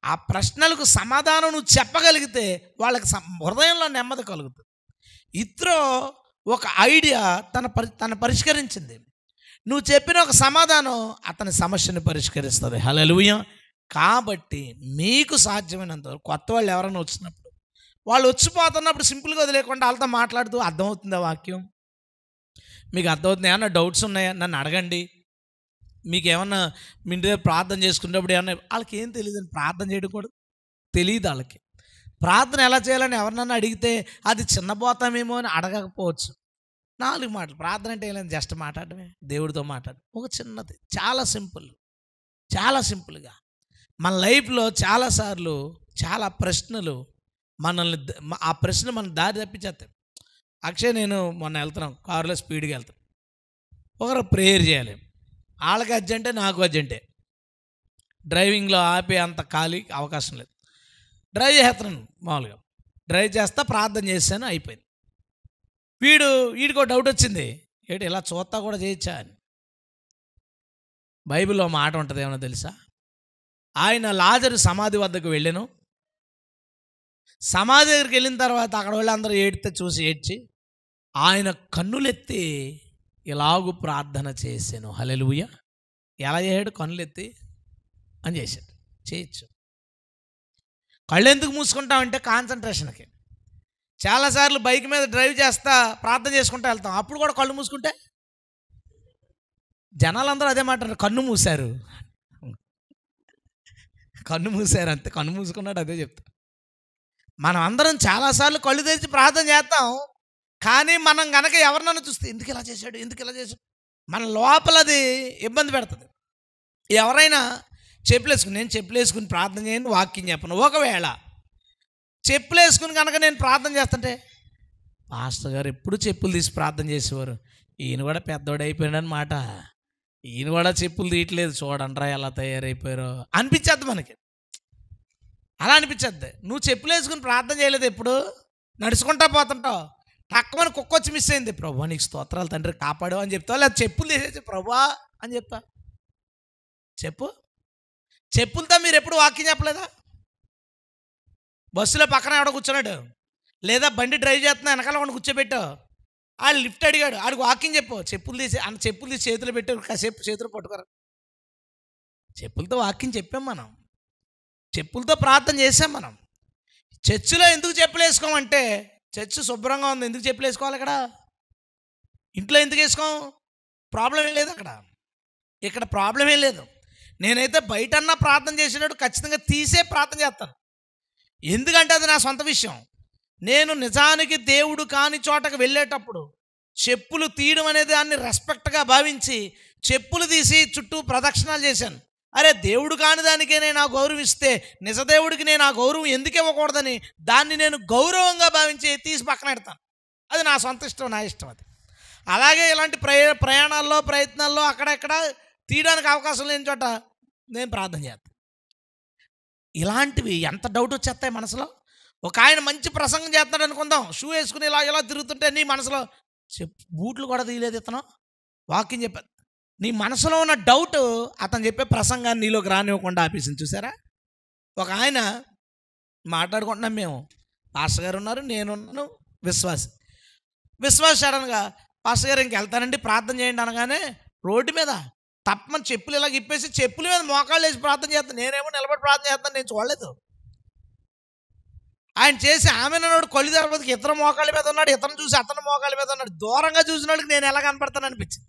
ఆ ప్రశ్నలకు సమాధానం నువ్వు చెప్పగలిగితే వాళ్ళకి హృదయంలో నెమ్మది కలుగుతుంది. ఇత్రో ఒక ఐడియా తన పరిష్కరించింది. నువ్వు చెప్పిన ఒక సమాధానం అతని సమస్యను పరిష్కరిస్తుంది. హల్లెలూయా. కాబట్టి మీకు సాధ్యమైనంత కొత్త వాళ్ళు ఎవరైనా వచ్చినప్పుడు, వాళ్ళు వచ్చిపోతున్నప్పుడు సింపుల్గా వదిలేకుండా వాళ్ళతో మాట్లాడుతూ, అర్థమవుతుందా వాక్యం, మీకు అర్థమవుతుంది, ఏమన్నా డౌట్స్ ఉన్నాయా నన్ను అడగండి, మీకు ఏమన్నా మీ ఇంటి దగ్గర ప్రార్థన చేసుకునేటప్పుడు ఏమన్నా, వాళ్ళకి ఏం తెలియదు, ప్రార్థన చేయడం కూడా తెలియదు వాళ్ళకి. ప్రార్థన ఎలా చేయాలని ఎవరినన్నా అడిగితే అది చిన్నపోతామేమో అని అడగకపోవచ్చు. 4 మాటలు ప్రార్థన అంటే ఏం లేదు, జస్ట్ మాట్లాడమే, దేవుడితో మాట్లాడడం, ఒక చిన్నది, చాలా సింపుల్గా. మన లైఫ్లో చాలాసార్లు చాలా ప్రశ్నలు మనల్ని, ఆ ప్రశ్న మన దారి తప్పించేస్తాయి. అక్షయ్ నేను మొన్న వెళ్తున్నాం, కారులో స్పీడ్గా వెళ్తాం, ఒకరు ప్రేయర్ చేయాలి, వాళ్ళకి అర్జెంటే నాకు అర్జెంటే, డ్రైవింగ్లో ఆపే అంత ఖాళీ అవకాశం లేదు. డ్రైవ్ చేస్తున్నాను, మామూలుగా డ్రైవ్ చేస్తా ప్రార్థన చేశాను, అయిపోయింది. వీడికో డౌట్ వచ్చింది, ఏంటి ఇలా చూస్తా కూడా చేయొచ్చా అని. బైబిల్లో మాట ఉంటుంది, ఏమన్నా తెలుసా, ఆయన లాజరు సమాధి వద్దకు వెళ్ళాను, సమాధి దగ్గరికి వెళ్ళిన తర్వాత అక్కడ వాళ్ళందరూ చూసి ఏడ్చి ఆయన కన్నులెత్తి ఇలాగూ ప్రార్థన చేశాను. హల్లెలూయా. ఎలా చేశాడు? కన్నులెత్తి అని చేశాడు. చేయొచ్చు. కళ్ళు ఎందుకు మూసుకుంటామంటే కాన్సన్ట్రేషన్కి. చాలాసార్లు బైక్ మీద డ్రైవ్ చేస్తా ప్రార్థన చేసుకుంటూ వెళ్తాం, అప్పుడు కూడా కళ్ళు మూసుకుంటే జనాలందరూ అదే మాట, కన్ను మూసారు అంతే, కన్ను మూసుకున్నాడు అదే చెప్తా. మనం అందరం చాలాసార్లు కళ్ళు తెరిచి ప్రార్థన చేస్తాం, కానీ మనం కనుక ఎవరినన్నా చూస్తే ఎందుకు ఇలా చేశాడు, మన లోపలది ఇబ్బంది పెడుతుంది. ఎవరైనా నేను చెప్పులేసుకుని ప్రార్థన చేయను, వాక్యం చెప్పను. ఒకవేళ చెప్పులేసుకుని కనుక నేను ప్రార్థన చేస్తుంటే, పాస్టర్ గారు ఎప్పుడు చెప్పులు తీసి ప్రార్థన చేసేవారు, ఈయన కూడా పెద్దోడు అయిపోయాడు మాట, ఈయన కూడా చెప్పులు తీయట్లేదు, చూడండిరా ఎలా తయారైపోయారో అనిపించద్దు మనకి. అలా అనిపించద్దు. నువ్వు చెప్పులు వేసుకుని ప్రార్థన చేయలేదు, ఎప్పుడు నడుచుకుంటా పోతుంటావు, టక్కుమని కుక్కొచ్చి మిస్ అయింది, ప్రభా నీకు స్తోత్రాలు తండ్రి కాపాడు అని చెప్తావు, లేదా చెప్పులు తీసేసి ప్రభా అని చెప్తా. చెప్పు, చెప్పులతో మీరు ఎప్పుడు వాక్యం చెప్పలేదా? బస్సులో పక్కన ఎవడో కూర్చున్నాడు, లేదా బండి డ్రైవ్ చేస్తున్నా వెనకాల వాడిని కూర్చోబెట్టావు, ఆడు లిఫ్ట్ అడిగాడు, ఆడికి వాక్యం చెప్పు, చెప్పులు తీసి చేతులు పెట్టారు, కాసేపు చేతులు పట్టుకోరు. చెప్పులతో వాక్యం చెప్పాం మనం, చెప్పులతో ప్రార్థన చేసాం మనం. చర్చిలో ఎందుకు చెప్పులు వేసుకోమంటే, చర్చ్ శుభ్రంగా ఉంది, ఎందుకు చెప్పులు వేసుకోవాలి? అక్కడ ఇంట్లో ఎందుకు వేసుకోం? ప్రాబ్లం ఏం లేదు అక్కడ, ఇక్కడ ప్రాబ్లం ఏం లేదు. నేనైతే బయటన్నా ప్రార్థన చేసేటప్పుడు ఖచ్చితంగా తీసే ప్రార్థన చేస్తాను. ఎందుకంటే అది నా సొంత విషయం. నేను నిజానికి దేవుడు కాని చోటకు వెళ్ళేటప్పుడు చెప్పులు తీయడం అనేది దాన్ని రెస్పెక్ట్గా భావించి చెప్పులు తీసి చుట్టూ ప్రదక్షిణాలు చేశాను. అరే, దేవుడు కాని దానికే నేను ఆ గౌరవం ఇస్తే నిజదేవుడికి నేను ఆ గౌరవం ఎందుకు ఇవ్వకూడదని దాన్ని నేను గౌరవంగా భావించి తీసి పక్కన పెడతాను. అది నా సొంత ఇష్టం, నా ఇష్టం అది. అలాగే ఇలాంటి ప్రయాణాల్లో ప్రయత్నాల్లో అక్కడెక్కడ తీయడానికి అవకాశం లేని చోట నేను ప్రార్థన చేస్తాను. ఇలాంటివి ఎంత డౌట్ వచ్చేస్తాయి మనసులో. ఒక ఆయన మంచి ప్రసంగం చేస్తున్నాడు అనుకుందాం, షూ వేసుకుని ఇలా తిరుగుతుంటే నీ మనసులో బూట్లు కూడా తీయలేదు, ఇతను వాక్యం చెప్పారు. నీ మనసులో ఉన్న డౌట్ అతను చెప్పే ప్రసంగాన్ని నీలోకి రానివ్వకుండా ఆపేసింది. చూసారా? ఒక ఆయన మాట్లాడుకుంటున్నాం మేము, పాస్టర్ గారు ఉన్నారు, నేనున్నాను, విశ్వాస్ సడన్గా పాస్టర్ గారు ఇంకెళ్తానండి ప్రార్థన చేయండి అనగానే రోడ్డు మీద తప్పమని చెప్పులు ఇలా ఇప్పేసి చెప్పుల మీద మోకాళ్ళు వేసి ప్రార్థన చేస్తాను. నేనేమో నిలబడి ప్రార్థన చేస్తాను, నేను చూడలేదు. ఆయన చేసి ఆమె నోడు కళ్ళు తెరపతికి ఇతర మోకాళ్ళ మీద ఉన్నాడు, ఇతను చూసి అతను మోకాళ్ళ మీద ఉన్నాడు. దూరంగా చూసిన వాళ్ళకి నేను ఎలా కనపడతాను అనిపించింది.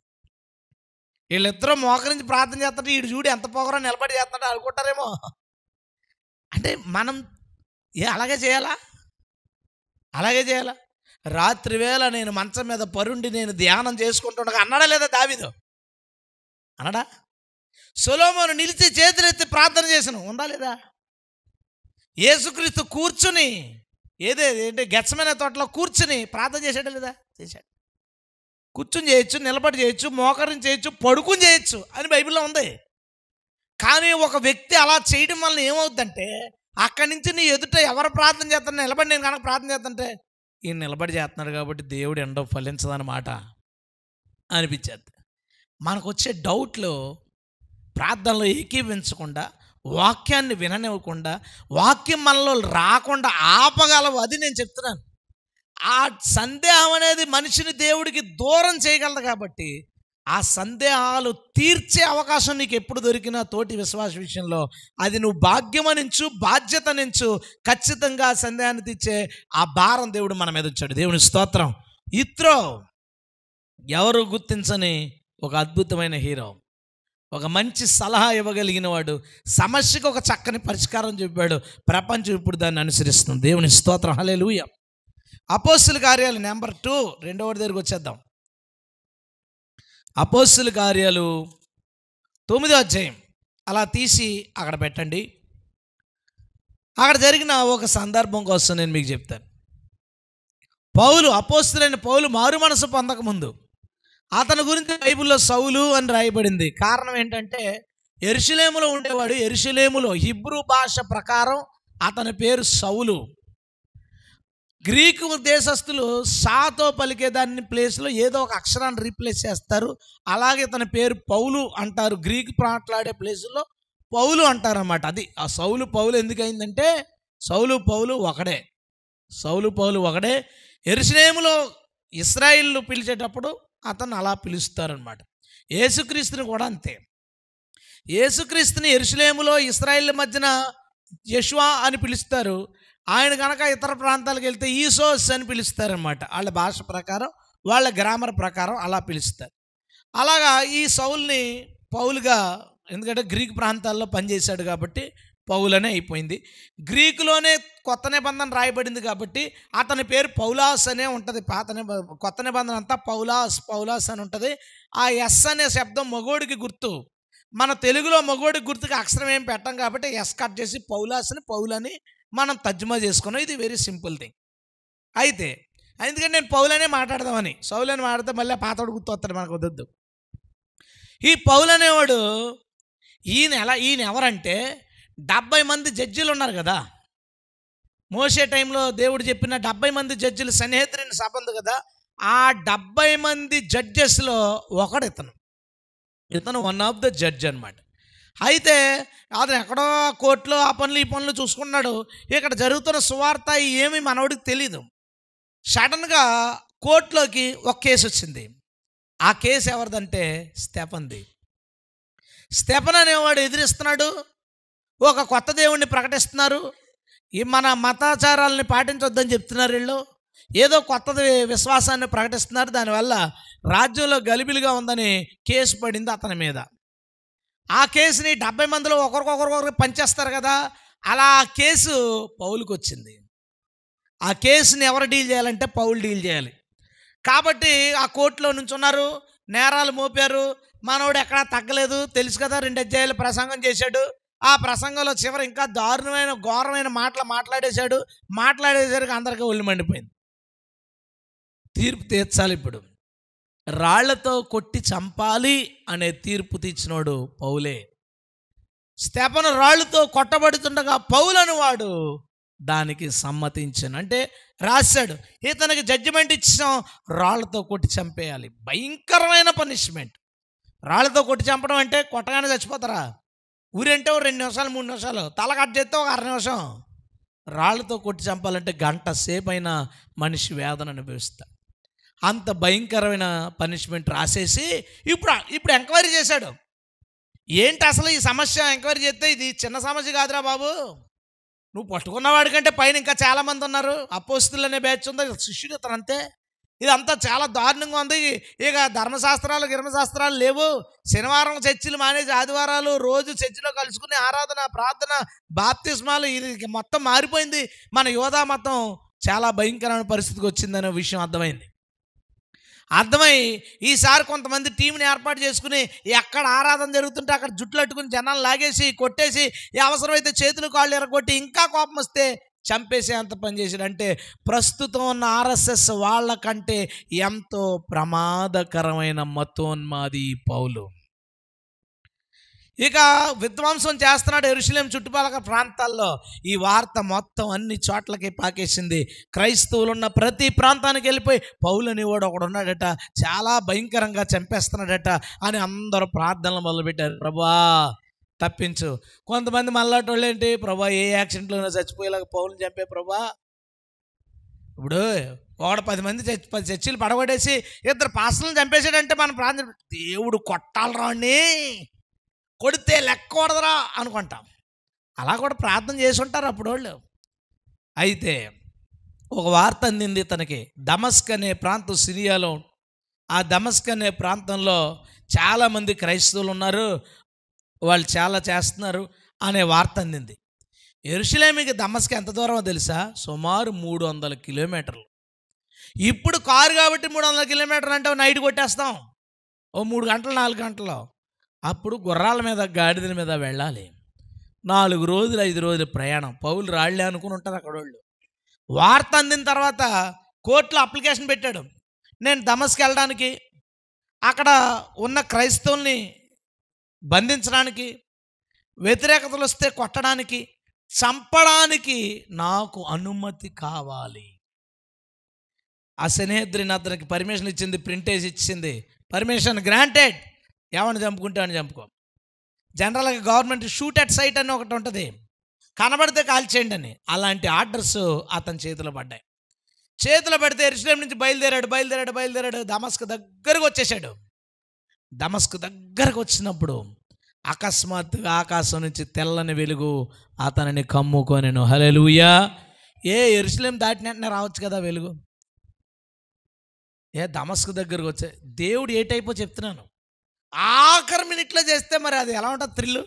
వీళ్ళిద్దరూ మోకరించి ప్రార్థన చేస్తుంటే వీడు చూడు ఎంత పోగరో నిలబడి చేస్తాడు అనుకుంటారేమో. అంటే మనం అలాగే చేయాలా? రాత్రి వేళ నేను మంచం మీద పరుండి నేను ధ్యానం చేసుకుంటుండగా అన్నాడా లేదా దావీదు? అన్నాడా? సొలొమోను నిలిచి చేతులెత్తి ప్రార్థన చేసాను, ఉందా లేదా? యేసుక్రీస్తు కూర్చుని ఏంటి గెత్సెమనే తోటలో కూర్చుని ప్రార్థన చేశాడా లేదా? చేశాడు. కూర్చుని చేయొచ్చు, నిలబడి చేయొచ్చు, మోకరిని చేయొచ్చు, పడుకుని చేయొచ్చు అని బైబిల్లో ఉంది. కానీ ఒక వ్యక్తి అలా చేయడం వల్ల ఏమవుతుందంటే అక్కడి నుంచి నీ ఎదుట ఎవరు ప్రార్థన చేస్తాను, నిలబడి నేను కనుక ప్రార్థన చేస్తుంటే ఈయన నిలబడి చేస్తున్నాడు కాబట్టి దేవుడు ఎండో ఫలించదన్నమాట అనిపించేది. మనకు వచ్చే డౌట్లు ప్రార్థనలో ఏకీవించకుండా, వాక్యాన్ని విననివ్వకుండా, వాక్యం మనలో రాకుండా ఆపగలవు. అది నేను చెప్తున్నాను. ఆ సందేహం అనేది మనిషిని దేవుడికి దూరం చేయగలదు. కాబట్టి ఆ సందేహాలు తీర్చే అవకాశం నీకు ఎప్పుడు దొరికినా తోటి విశ్వాస విషయంలో అది నువ్వు భాగ్యమనించు, బాధ్యత నించు. ఖచ్చితంగా సందేహాన్ని తీర్చే ఆ భారం దేవుడు మన మీద ఉంచాడు. దేవుని స్తోత్రం. ఇత్రో ఎవరు గుర్తించని ఒక అద్భుతమైన హీరో, ఒక మంచి సలహా ఇవ్వగలిగిన వాడు, సమస్యకు ఒక చక్కని పరిష్కారం చెప్పాడు. ప్రపంచం ఇప్పుడు దాన్ని అనుసరిస్తుంది. దేవుని స్తోత్రం. హల్లెలూయా. అపోస్తుల కార్యాలు నెంబర్ 2 రెండవ దగ్గరికి వచ్చేద్దాం. అపోస్తుల కార్యాలు 9వ అధ్యాయం అలా తీసి అక్కడ పెట్టండి. అక్కడ జరిగిన ఒక సందర్భం కోసం నేను మీకు చెప్తాను. అపోస్తులైన పౌలు మారు మనసు పొందకముందు అతని గురించి బైబిల్లో సౌలు అని రాయబడింది. కారణం ఏంటంటే యెరూషలేములో ఉండేవాడు. యెరూషలేములో హిబ్రూ భాష ప్రకారం అతని పేరు సౌలు. గ్రీకు దేశస్తులు సాతో పలికేదాన్ని ప్లేస్లో ఏదో ఒక అక్షరాన్ని రీప్లేస్ చేస్తారు. అలాగే తన పేరు పౌలు అంటారు. గ్రీకు మాట్లాడే ప్లేసుల్లో పౌలు అంటారన్నమాట. అది ఆ పౌలు ఎందుకయిందంటే పౌలు ఒకడే. యెరూషలేములో ఇశ్రాయేలు పిలిచేటప్పుడు అతను అలా పిలుస్తారనమాట. యేసుక్రీస్తుని కూడా అంతే. యేసుక్రీస్తుని యెరూషలేములో ఇశ్రాయేల్ మధ్యన యెషువా అని పిలుస్తారు. ఆయన కనుక ఇతర ప్రాంతాలకు వెళ్తే ఈసోస్ అని పిలుస్తారనమాట. వాళ్ళ భాష ప్రకారం, వాళ్ళ గ్రామర్ ప్రకారం అలా పిలుస్తారు. అలాగా ఈ సౌల్ని పౌలుగా, ఎందుకంటే గ్రీకు ప్రాంతాల్లో పనిచేశాడు కాబట్టి పౌలనే అయిపోయింది. గ్రీకులోనే కొత్త నిబంధన రాయబడింది కాబట్టి అతని పేరు పౌలాస్ అనే ఉంటుంది. కొత్త నిబంధన అంతా పౌలాస్ అని ఉంటుంది. ఆ ఎస్ అనే శబ్దం మగోడికి గుర్తు. మన తెలుగులో మగోడికి గుర్తుకి అక్షరం ఏం పెట్టం కాబట్టి ఎస్ కట్ చేసి పౌలని మనం తర్జుమా చేసుకున్నాం. ఇది వెరీ సింపుల్ థింగ్. అయితే ఎందుకంటే నేను పౌలనే మాట్లాడదామని, సౌలని మాట్లాడితే మళ్ళీ పాతోడు గుర్తు వస్తాడు, మనకు వద్దు. ఈ పౌలు అనేవాడు ఈయన ఎవరంటే 70 మంది జడ్జిలు ఉన్నారు కదా. మోషే టైంలో దేవుడు చెప్పిన 70 మంది జడ్జిలు సన్హెద్రిన్ సభ ఉంది కదా. ఆ 70 మంది జడ్జెస్లో ఒకడు ఇతను వన్ ఆఫ్ ద జడ్జ్ అనమాట. అయితే అతను ఎక్కడో కోర్టులో ఆ పనులు ఈ పనులు చూసుకున్నాడు. ఇక్కడ జరుగుతున్న సువార్త ఏమి మనోడికి తెలీదు. సడన్గా కోర్టులోకి ఒక కేసు వచ్చింది. ఆ కేసు ఎవరిదంటే స్టెఫన్ది. స్టెఫన్ అనేవాడు ఎదిరిస్తున్నాడు, ఒక కొత్త దేవుణ్ణి ప్రకటిస్తున్నారు, ఈ మన మతాచారాలని పాటించొద్దని చెప్తున్నారు వీళ్ళు, ఏదో కొత్తది విశ్వాసాన్ని ప్రకటిస్తున్నారు, దానివల్ల రాజ్యంలో గలిబిలిగా ఉందని కేసు పడింది అతని మీద. ఆ కేసుని 70 మందిలో ఒకరికొకరికి పంచేస్తారు కదా, అలా ఆ కేసు పౌలుకి వచ్చింది. ఆ కేసుని ఎవరు డీల్ చేయాలంటే పౌలు డీల్ చేయాలి. కాబట్టి ఆ కోర్టులో నుంచి ఉన్నారు, నేరాలు మోపారు. మనోడు ఎక్కడా తగ్గలేదు, తెలుసు కదా, 2 అధ్యాయాలు ప్రసంగం చేశాడు. ఆ ప్రసంగంలో చివరి ఇంకా దారుణమైన ఘోరమైన మాటలు మాట్లాడేసరికి అందరికీ ఒళ్ళు మండిపోయింది. తీర్పు తీర్చాలి. ఇప్పుడు రాళ్లతో కొట్టి చంపాలి అనే తీర్పు తీర్చినోడు పౌలే. స్టెఫను రాళ్లతో కొట్టబడుతుండగా పౌలను వాడు దానికి సమ్మతించాను, అంటే రాశాడు, ఇతనికి జడ్జిమెంట్ ఇచ్చాం, రాళ్లతో కొట్టి చంపేయాలి. భయంకరమైన పనిష్మెంట్. రాళ్లతో కొట్టి చంపడం అంటే కొట్టగానే చచ్చిపోతారా? ఊరంటే 2 నిమిషాలు 3 నిమిషాలు, తల కట్ చేస్తే ఒక 1/2 నిమిషం. రాళ్లతో కొట్టి చంపాలంటే గంట సేపు అయినా మనిషి వేదన అనుభవిస్తా. అంత భయంకరమైన పనిష్మెంట్ రాసేసి ఇప్పుడు ఎంక్వైరీ చేశాడు. ఏంటి అసలు ఈ సమస్య? ఎంక్వైరీ చేస్తే ఇది చిన్న సమస్య కాదురా బాబు, నువ్వు పట్టుకున్నవాడి కంటే పైన ఇంకా చాలామంది ఉన్నారు, అపోస్తులు అనే బ్యాచ్ ఉంది, శిష్యుడు ఇతను అంతే. ఇదంతా చాలా దారుణంగా ఉంది. ఇక గిర్మశాస్త్రాలు లేవు. శనివారం చర్చిలు మానేసి ఆదివారాలు రోజు చర్చిలో కలుసుకుని ఆరాధన, ప్రార్థన, బాప్తిస్మాలు, ఇది మొత్తం మారిపోయింది. మన యోధా మతం చాలా భయంకరమైన పరిస్థితికి వచ్చిందనే విషయం అర్థమై ఈసారి కొంతమంది టీంని ఏర్పాటు చేసుకుని ఎక్కడ ఆరాధన జరుగుతుంటే అక్కడ జుట్లు అట్టుకుని జనాలు లాగేసి కొట్టేసి, అవసరమైతే చేతులు కాళ్ళు ఎరగొట్టి ఇంకా కోపం వస్తే చంపేసే అంత పని చేశాడు. అంటే ప్రస్తుతం ఉన్న ఆర్ఎస్ఎస్ వాళ్ళకంటే ఎంతో ప్రమాదకరమైన మతోన్మాది పౌలు. ఇక విధ్వంసం చేస్తున్నాడు యెరూషలేము చుట్టుపక్కల ప్రాంతాల్లో. ఈ వార్త మొత్తం అన్ని చోట్లకి పాకేసింది. క్రైస్తవులు ఉన్న ప్రతి ప్రాంతానికి వెళ్ళిపోయి పౌలు అనేవాడు ఒకడు ఉన్నాడట, చాలా భయంకరంగా చంపేస్తున్నాడట అని అందరూ ప్రార్థనలు మొదలుపెట్టారు. ప్రభా తప్పించు. కొంతమంది మళ్ళాటోళ్ళు ఏంటి, ప్రభా ఏ యాక్సిడెంట్లోనే చచ్చిపోయేలాగా పౌలుని చంపే ప్రభా. ఇప్పుడు ఒకడు 10 మంది 10 చర్చిలు పడగొట్టేసి 2 పాస్టర్లను చంపేసాడంటే మన ప్రాంతం దేవుడు కొట్టాలరా అని, కొడితే లెక్కకూడదురా అనుకుంటాం. అలా కూడా ప్రార్థన చేసి ఉంటారు అప్పుడు వాళ్ళు. అయితే ఒక వార్త అందింది తనకి. దమస్క్ అనే ప్రాంతం సిరియాలో. ఆ దమస్క్ అనే ప్రాంతంలో చాలామంది క్రైస్తవులు ఉన్నారు, వాళ్ళు చాలా చేస్తున్నారు అనే వార్త అందింది. యెరూషలేముకి దమస్క్ ఎంత దూరమో తెలుసా? సుమారు 300 కిలోమీటర్లు. ఇప్పుడు కారు కాబట్టి 300 కిలోమీటర్లు అంటే నైట్ కొట్టేస్తాం, ఓ 3 గంటలు 4 గంటలు. అప్పుడు గుర్రాల మీద గాడిదల మీద వెళ్ళాలి. 4 రోజులు 5 రోజులు ప్రయాణం. పౌలు రాళ్లే అనుకుని ఉంటారు అక్కడ వాళ్ళు. వార్త అందిన తర్వాత కోర్టులో అప్లికేషన్ పెట్టాడు, నేను దమస్క్ వెళ్ళడానికి, అక్కడ ఉన్న క్రైస్తవుల్ని బంధించడానికి, వ్యతిరేకతలు వస్తే కొట్టడానికి, చంపడానికి నాకు అనుమతి కావాలి. ఆ సెనేహద్రిన్ అతనికి పర్మిషన్ ఇచ్చింది, ప్రింటేజ్ ఇచ్చింది. Permission granted. ఎవరిని చంపుకుంటే అని చంపుకో. జనరల్గా గవర్నమెంట్ షూట్ అట్ సైట్ అని ఒకటి ఉంటుంది, కనబడితే కాల్చేయండి అని. అలాంటి ఆర్డర్స్ అతని చేతిలో పడ్డాయి. చేతిలో పెడితే యెరూషలేము నుంచి బయలుదేరాడు. దమస్క్ దగ్గరకు వచ్చేసాడు. దమస్క్ దగ్గరకు వచ్చినప్పుడు అకస్మాత్తుగా ఆకాశం నుంచి తెల్లని వెలుగు అతనిని కమ్ముకొనెను. హల్లెలూయా. యెరూషలేము దాటిన వెంటనే రావచ్చు కదా వెలుగు. దమస్క్ దగ్గరకు వచ్చే దేవుడు ఏ టైపో చెప్తున్నాను. ఆఖరి మినిట్లో చేస్తే మరి అది ఎలా ఉంటుంది థ్రిల్లు.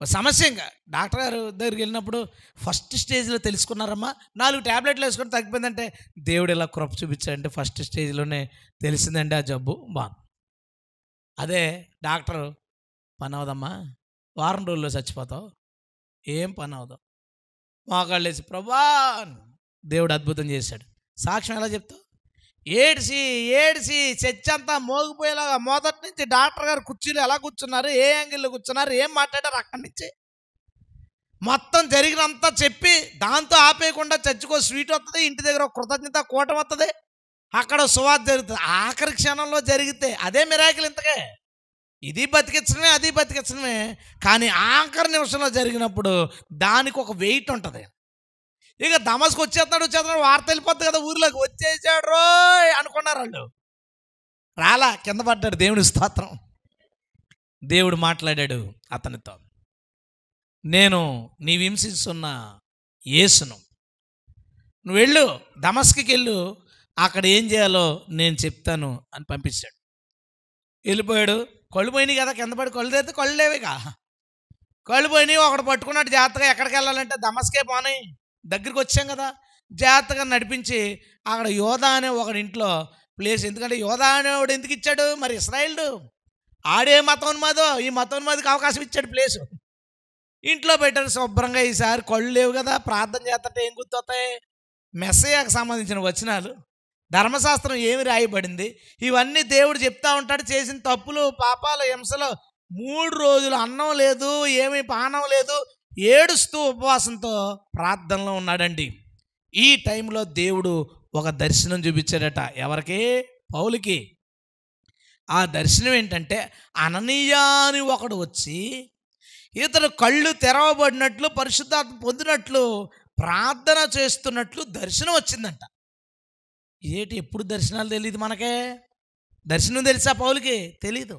సమస్య ఇంకా డాక్టర్ గారు దగ్గరికి వెళ్ళినప్పుడు ఫస్ట్ స్టేజ్లో తెలుసుకున్నారమ్మా, 4 ట్యాబ్లెట్లు వేసుకొని తగ్గిపోయిందంటే దేవుడు ఇలా కృప చూపించాడంటే ఫస్ట్ స్టేజ్లోనే తెలిసిందండి ఆ జబ్బు. బాగుంది. అదే డాక్టరు పని అవదమ్మా, వారం రోజుల్లో చచ్చిపోతావు, ఏం పని అవదు. మోకాళ్ళు వేసి ప్రభా దేవుడు అద్భుతం చేశాడు. సాక్ష్యం ఎలా చెప్తావు? ఏడ్చి చర్చ్ అంతా మోగిపోయేలాగా మొదటి నుంచి డాక్టర్ గారు కుర్చీలో ఎలా కూర్చున్నారు, ఏ యాంగిల్లో కూర్చున్నారు, ఏం మాట్లాడారు అక్కడి నుంచి మొత్తం జరిగినంతా చెప్పి, దాంతో ఆపేయకుండా చర్చికో స్వీట్ వస్తుంది, ఇంటి దగ్గర ఒక కృతజ్ఞత కూటం వస్తుంది, అక్కడ సువార్త జరుగుతుంది. ఆఖరి క్షణంలో జరిగితే అదే మిరాకిల్. ఇంతకే ఇది బతికించడమే, అది బతికించడమే. కానీ ఆఖరి నిమిషంలో జరిగినప్పుడు దానికి ఒక వెయిట్ ఉంటుంది. ఇక దమస్కు వచ్చేస్తున్నాడు వార్త వెళ్ళిపోద్ది కదా ఊర్లోకి. వచ్చేసాడు రోయ్ అనుకున్నారు వాళ్ళు. రాలా, కింద పడ్డాడు. దేవుని స్తోత్రం. దేవుడు మాట్లాడాడు అతనితో, నేను నీ హింసిస్తున్న యేసును, నువ్వు వెళ్ళు, దమస్కుకి వెళ్ళు, అక్కడ ఏం చేయాలో నేను చెప్తాను అని పంపించాడు. వెళ్ళిపోయాడు. కళ్ళు పోయినాయి కదా, కింద పడి కళ్ళు తెస్తే కళ్ళు లేవిగా. కళ్ళు పోయినాయి. ఒకడు పట్టుకున్నాడు జాగ్రత్తగా. ఎక్కడికి వెళ్ళాలంటే దమస్కే పోనీ, దగ్గరికి వచ్చాం కదా. జాగ్రత్తగా నడిపించి అక్కడ యోధా అనే ఒకడింట్లో ప్లేస్, ఎందుకంటే యోధా అనేవాడు ఎందుకు ఇచ్చాడు మరి, ఇశ్రాయేలు ఆడే మతోన్మాదో, ఈ మతోన్మాదికి అవకాశం ఇచ్చాడు ప్లేసు. ఇంట్లో పెట్టారు శుభ్రంగా. ఈసారి కళ్ళు లేవు కదా, ప్రార్థన చేస్తుంటే ఏం గుర్తొస్తాయి? మెస్సయ్యకు సంబంధించిన వచనాలు, ధర్మశాస్త్రం ఏమి రాయబడింది, ఇవన్నీ దేవుడు చెప్తా ఉంటాడు. చేసిన తప్పులు, పాపాలు, హింసలు. 3 రోజులు అన్నం లేదు, ఏమీ పానం లేదు, ఏడుస్తూ ఉపవాసంతో ప్రార్థనలో ఉన్నాడండి. ఈ టైంలో దేవుడు ఒక దర్శనం చూపించాడట. ఎవరికి? పౌలుకి. ఆ దర్శనం ఏంటంటే, అననీయా అని ఒకడు వచ్చి ఇతడు కళ్ళు తెరవబడినట్లు, పరిశుద్ధాత్మ పొందినట్లు, ప్రార్థన చేస్తున్నట్లు దర్శనం వచ్చిందంట. ఏటి, ఎప్పుడు దర్శనాలు తెలియదు మనకే? దర్శనం తెలుసా పౌలుకి? తెలీదు.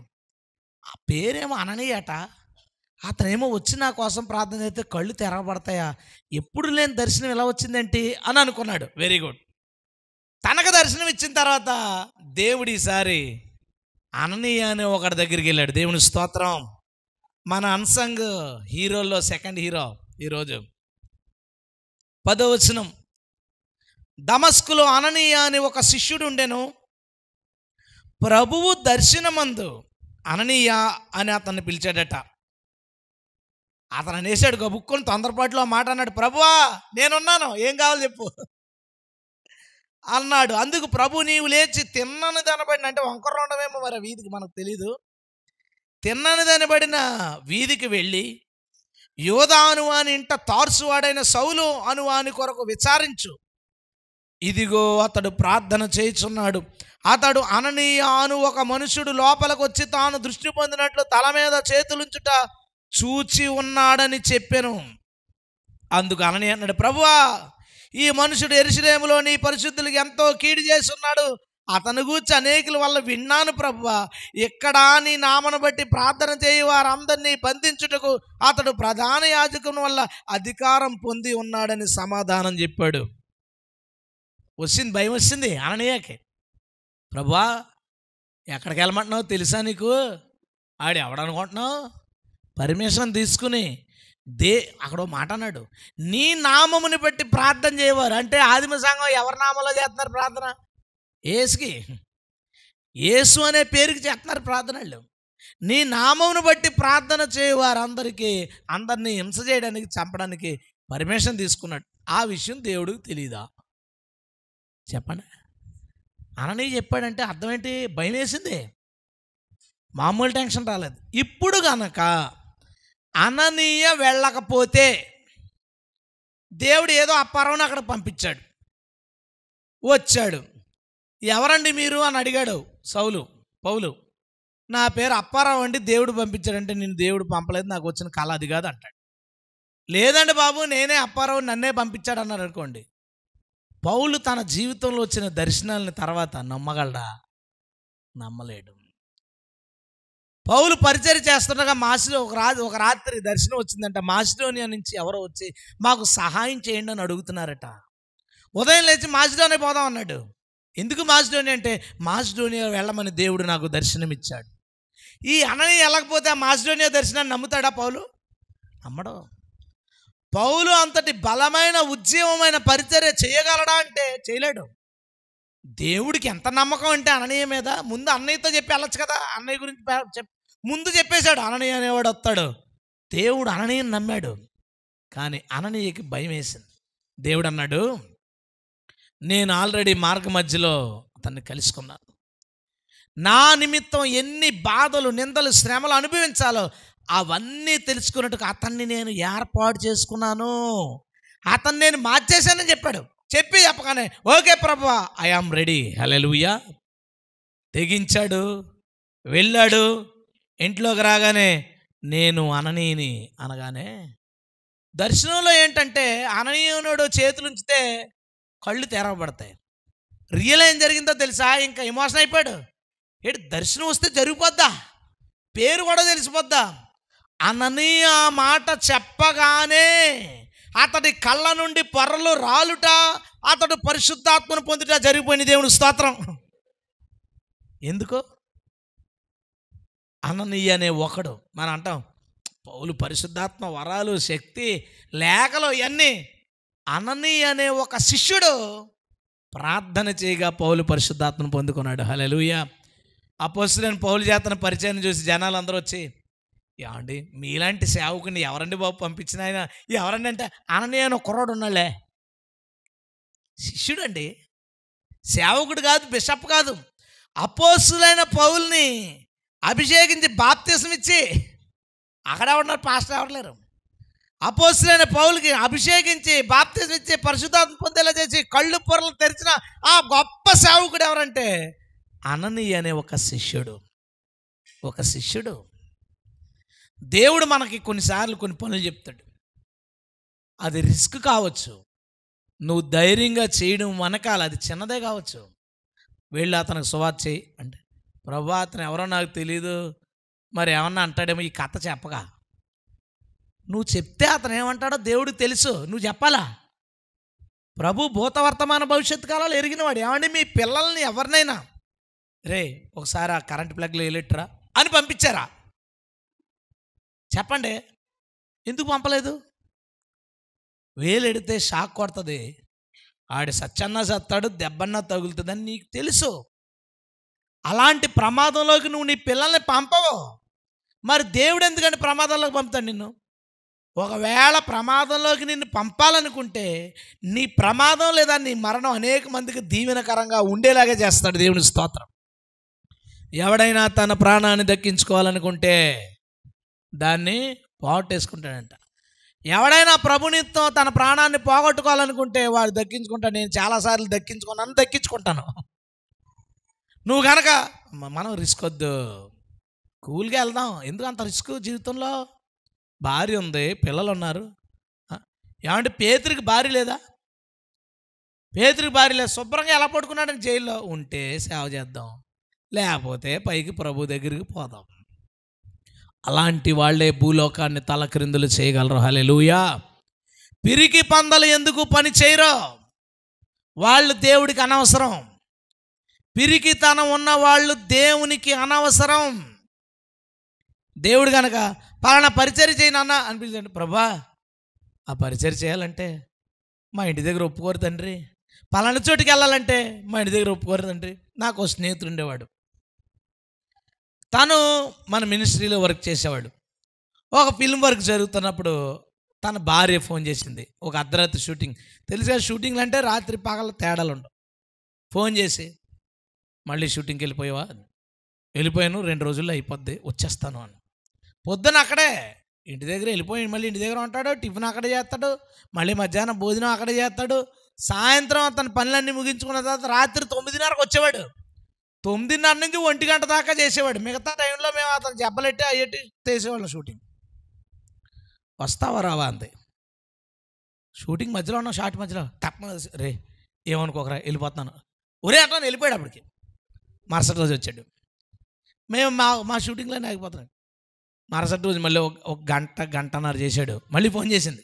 ఆ పేరేమో అననీయట. అతనేమో వచ్చి నా కోసం ప్రార్థన చేస్తే కళ్ళు తెరవబడతాయా, ఎప్పుడు లేని దర్శనం ఎలా వచ్చిందేంటి అని అనుకున్నాడు. Very good. తనకు దర్శనం ఇచ్చిన తర్వాత దేవుడు ఈసారి అననీయ అనే ఒకటి దగ్గరికి వెళ్ళాడు. దేవుని స్తోత్రం. మన అన్సంగ్ హీరోల్లో సెకండ్ హీరో ఈరోజు. 10వ వచనం. దమస్కులో అననీయ అని ఒక శిష్యుడు ఉండెను. ప్రభువు దర్శనమందు అననీయ అని అతన్ని పిలిచాడట. అతను అనేసాడు గబుక్కొని, తొందరపాటులో ఆ మాట అన్నాడు, ప్రభువా నేనున్నాను, ఏం కావాలి చెప్పు అన్నాడు. అందుకు ప్రభు, నీవు లేచి తిన్నని దనబడిన, అంటే వంకర ఉండమేమో మరి వీధికి, మనకు తెలీదు, తిన్నని దనబడిన వీధికి వెళ్ళి యోధా అనువాని ఇంట తార్సువాడైన సౌలు అనువాని కొరకు విచారించు. ఇదిగో అతడు ప్రార్థన చేయుచున్నాడు. అతడు అననీయ అను ఒక మనుషుడు లోపలికి వచ్చి తాను దృష్టి పొందినట్లు తల మీద చేతులుంచుట చూచి ఉన్నాడని చెప్పెను. అందుకు అననీయ అన్నాడు, ప్రభువా ఈ మనుషుడు యెరూషలేములో నీ పరిశుద్ధులకు ఎంతో కీడు చేసి ఉన్నాడు. అతను గూర్చి అనేకుల వల్ల విన్నాను ప్రభువా. ఇక్కడ నీ నామను బట్టి ప్రార్థన చేయి వారందరినీ బంధించుటకు అతడు ప్రధాన యాజకుని వల్ల అధికారం పొంది ఉన్నాడని సమాధానం చెప్పాడు. వచ్చింది, భయం వచ్చింది అననీయకి. ప్రభువా ఎక్కడికి వెళ్ళమంటున్నావు తెలుసా నీకు? ఆడు ఎవడనుకుంటున్నావు? పర్మిషన్ తీసుకుని అక్కడ మాట అన్నాడు, నీ నామముని బట్టి ప్రార్థన చేయవారు. అంటే ఆదిమ సంఘం ఎవరి నామంలో చేస్తున్నారు ప్రార్థన? యేసుకి, యేసు అనే పేరుకి చేస్తున్నారు ప్రార్థనలు. నీ నామమును బట్టి ప్రార్థన చేయవారు అందరినీ హింస చేయడానికి, చంపడానికి పర్మిషన్ తీసుకున్నాడు. ఆ విషయం దేవుడికి తెలీదా? చెప్పండి. అననీయ చెప్పాడంటే అర్థం ఏంటి? భయం వేసింది, మామూలు టెన్షన్ రాలేదు. ఇప్పుడు గనక అననీయ వెళ్ళకపోతే దేవుడు ఏదో అప్పారావుని అక్కడ పంపించాడు. వచ్చాడు. ఎవరండి మీరు అని అడిగాడు పౌలు. నా పేరు అప్పారావు అండి, దేవుడు పంపించాడంటే, నేను దేవుడు పంపలేదు, నాకు వచ్చిన కళ అది కాదు అంటాడు. లేదండి బాబు నేనే అప్పారావు, నన్నే పంపించాడు అన్నారు అనుకోండి. పౌలు తన జీవితంలో వచ్చిన దర్శనాలని తర్వాత నమ్మగలడా? నమ్మలేడు. పౌలు పరిచర్య చేస్తుండగా ఒక రాత్రి దర్శనం వచ్చిందంట. మాసిడోనియా నుంచి ఎవరో వచ్చి మాకు సహాయం చేయండి అని అడుగుతున్నారట. ఉదయం లేచి మాసిడోనియా పోదాం అన్నాడు. ఎందుకు మాసిడోనియా అంటే, మాసిడోనియా వెళ్ళమని దేవుడు నాకు దర్శనం ఇచ్చాడు. ఈ అననీయ వెళ్ళకపోతే ఆ మాసిడోనియా దర్శనాన్ని నమ్ముతాడా పౌలు? నమ్మడు. పౌలు అంతటి బలమైన ఉద్యమమైన పరిచర్య చేయగలడా అంటే చేయలేడు. దేవుడికి ఎంత నమ్మకం అంటే అననీయ మీద, ముందు అన్నయ్యతో చెప్పి వెళ్ళొచ్చు కదా. అన్నయ్య గురించి ముందు చెప్పేశాడు, అననీయ అనేవాడు వస్తాడు. దేవుడు అననీయని నమ్మాడు. కానీ అననీయకి భయం వేసింది. దేవుడు అన్నాడు, నేను ఆల్రెడీ మార్గ మధ్యలో అతన్ని కలుసుకున్నాను. నా నిమిత్తం ఎన్ని బాధలు, నిందలు, శ్రమలు అనుభవించాలో అవన్నీ తెలుసుకున్నట్టుగా అతన్ని నేను ఏర్పాటు చేసుకున్నాను, అతన్ని నేను మార్చేశానని చెప్పాడు. చెప్పగానే ఓకే ప్రభువా ఐ ఆమ్ రెడీ, హల్లెలూయా. తెగించాడు, వెళ్ళాడు. ఇంట్లోకి రాగానే నేను అననీయని అనగానే దర్శనంలో ఏంటంటే అననీయునుడు చేతులు ఉంచితే కళ్ళు తెరవబడతాయి. రియల్ ఏం జరిగిందో తెలుసా? ఇంకా ఎమోషన్ అయిపోయాడు. ఏంటి దర్శనం వస్తే జరిగిపోద్దా, పేరు కూడా తెలిసిపోద్దా. అననీయ ఆ మాట చెప్పగానే అతడి కళ్ళ నుండి పొరలు రాలుట, అతడు పరిశుద్ధాత్మను పొందుట జరిగిపోయింది. దేవుని స్తోత్రం. ఎందుకు? అననీయ అనే ఒకడు, మనం అంటాం పౌలు పరిశుద్ధాత్మ వరాలు, శక్తి, లేఖలు ఇవన్నీ. అననీయ అనే ఒక శిష్యుడు ప్రార్థన చేయగా పౌలు పరిశుద్ధాత్మను పొందుకున్నాడు. హల్లెలూయా. అపోస్తలుడైన పౌలు చేతన పరిచయం చూసి జనాలు అందరూ వచ్చి, ఏమండి మీలాంటి సేవకుని ఎవరండి బాబు పంపించిన ఆయన? ఎవరండి అంటే, అననీయ అని ఒక కుర్రాడు ఉన్నాళ్లే. శిష్యుడు అండి, సేవకుడు కాదు, బిషప్ కాదు. అపోస్తలుడైన పౌలుని అభిషేకించి బాప్తిసం ఇచ్చి, అక్కడ ఎవరున్నారు? పాస్టర్ ఎవరు లేరు. అపోస్తలుడైన పౌలుకి అభిషేకించి బాప్తిసం ఇచ్చి పరిశుద్ధాత్మ పొందేలా చేసి కళ్ళు పొరలు తెరిచిన ఆ గొప్ప సేవకుడు ఎవరంటే అననీయ అనే ఒక శిష్యుడు. ఒక శిష్యుడు. దేవుడు మనకి కొన్నిసార్లు కొన్ని పనులు చెప్తాడు. అది రిస్క్ కావచ్చు, నువ్వు ధైర్యంగా చేయడం వెనకాల అది చిన్నదే కావచ్చు. వెళ్ళి అతనికి సువార్త చేయి అంటే, ప్రభు అతను ఎవరో నాకు తెలీదు, మరి ఏమన్నా అంటాడేమో ఈ కథ చెప్పగా. నువ్వు చెప్తే అతను ఏమంటాడో దేవుడికి తెలుసు, నువ్వు చెప్పాలా. ప్రభు భూత వర్తమాన భవిష్యత్తు కాలాలు ఎరిగినవాడు. ఏమండి మీ పిల్లల్ని ఎవరినైనా రే ఒకసారి ఆ కరెంట్ ప్లగ్లో వెళ్ళిట్రా అని పంపించారా? చెప్పండి, ఎందుకు పంపలేదు? వేలెడితే షాక్ కొడుతుంది, ఆడి సచ్చన్నా సత్తాడు, దెబ్బన్నా తగులుతుందని నీకు తెలుసు. అలాంటి ప్రమాదంలోకి నువ్వు నీ పిల్లల్ని పంపవు. మరి దేవుడు ఎందుకంటే ప్రమాదంలోకి పంపుతాడు నిన్ను? ఒకవేళ ప్రమాదంలోకి నిన్ను పంపాలనుకుంటే నీ ప్రమాదం లేదా నీ మరణం అనేక మందికి దీవెనకరంగా ఉండేలాగే చేస్తాడు. దేవుని స్తోత్రం. ఎవడైనా తన ప్రాణాన్ని దక్కించుకోవాలనుకుంటే దాన్ని పోగొట్టేసుకుంటాడంట. ఎవడైనా ప్రభునితో తన ప్రాణాన్ని పోగొట్టుకోవాలనుకుంటే వాడు దక్కించుకుంటాడు. నేను చాలాసార్లు దక్కించుకుంటాను. నువ్వు కనుక మనం రిస్క్ వద్దు, కూల్గా వెళ్దాం. ఎందుకు అంత రిస్క్ జీవితంలో? భార్య ఉంది, పిల్లలు ఉన్నారు. ఏమంటే పేతురికి భార్య లేదా? పేతురికి భార్య లేదు. శుభ్రంగా ఎలా పడుకున్నాడని జైల్లో ఉంటే సేవ చేద్దాం, లేకపోతే పైకి ప్రభు దగ్గరికి పోదాం. అలాంటి వాళ్ళే భూలోకాన్ని తలక్రిందులు చేయగలరు. హల్లెలూయా. పిరికి పందలు ఎందుకు పని చేయరో? వాళ్ళు దేవుడికి అనవసరం. పిరికితనం ఉన్న వాళ్ళు దేవునికి అనవసరం. దేవుడు కనుక పలానా పరిచర్య చేయనన్నా అనిపించండి, ప్రభా ఆ పరిచర్య చేయాలంటే మా ఇంటి దగ్గర ఒప్పుకోరు తండ్రి, పలానా చోటుకి వెళ్ళాలంటే మా ఇంటి దగ్గర ఒప్పుకోరు తండ్రి. నాకు ఒక స్నేహితుడు ఉండేవాడు, తను మన మినిస్ట్రీలో వర్క్ చేసేవాడు. ఒక ఫిల్మ్ వర్క్ జరుగుతున్నప్పుడు తన భార్య ఫోన్ చేసింది. ఒక అర్ధరాత్రి షూటింగ్, తెలుసుగా షూటింగ్లు అంటే రాత్రి పగల తేడాలు ఉండవు. ఫోన్ చేసి, మళ్ళీ షూటింగ్కి వెళ్ళిపోయావా? వెళ్ళిపోయాను, 2 రోజుల్లో అయిపోద్ది, వచ్చేస్తాను అని. పొద్దున అక్కడే ఇంటి దగ్గర వెళ్ళిపోయి మళ్ళీ ఇంటి దగ్గర ఉంటాడు, టిఫిన్ అక్కడే చేస్తాడు, మళ్ళీ మధ్యాహ్నం భోజనం అక్కడే చేస్తాడు. సాయంత్రం తన పనులన్నీ ముగించుకున్న తర్వాత రాత్రి 9:30కి వచ్చేవాడు. 9:30 నుంచి 1 గంట దాకా చేసేవాడు. మిగతా టైంలో మేము అతను జబ్బలెట్టి అయ్యేటి చేసేవాళ్ళం. షూటింగ్ వస్తావా రావా అంతే. షూటింగ్ మధ్యలో ఉన్నాం, షార్ట్ మధ్యలో తప్ప రే ఏమనుకోకరా వెళ్ళిపోతున్నాను, ఒరే అట్లా వెళ్ళిపోయాడు. అప్పటికి మరుసటి రోజు వచ్చాడు. మేము మా షూటింగ్లోనే ఆగిపోతున్నాం. మరుసటి రోజు మళ్ళీ ఒక గంటన్నర చేశాడు. మళ్ళీ ఫోన్ చేసింది,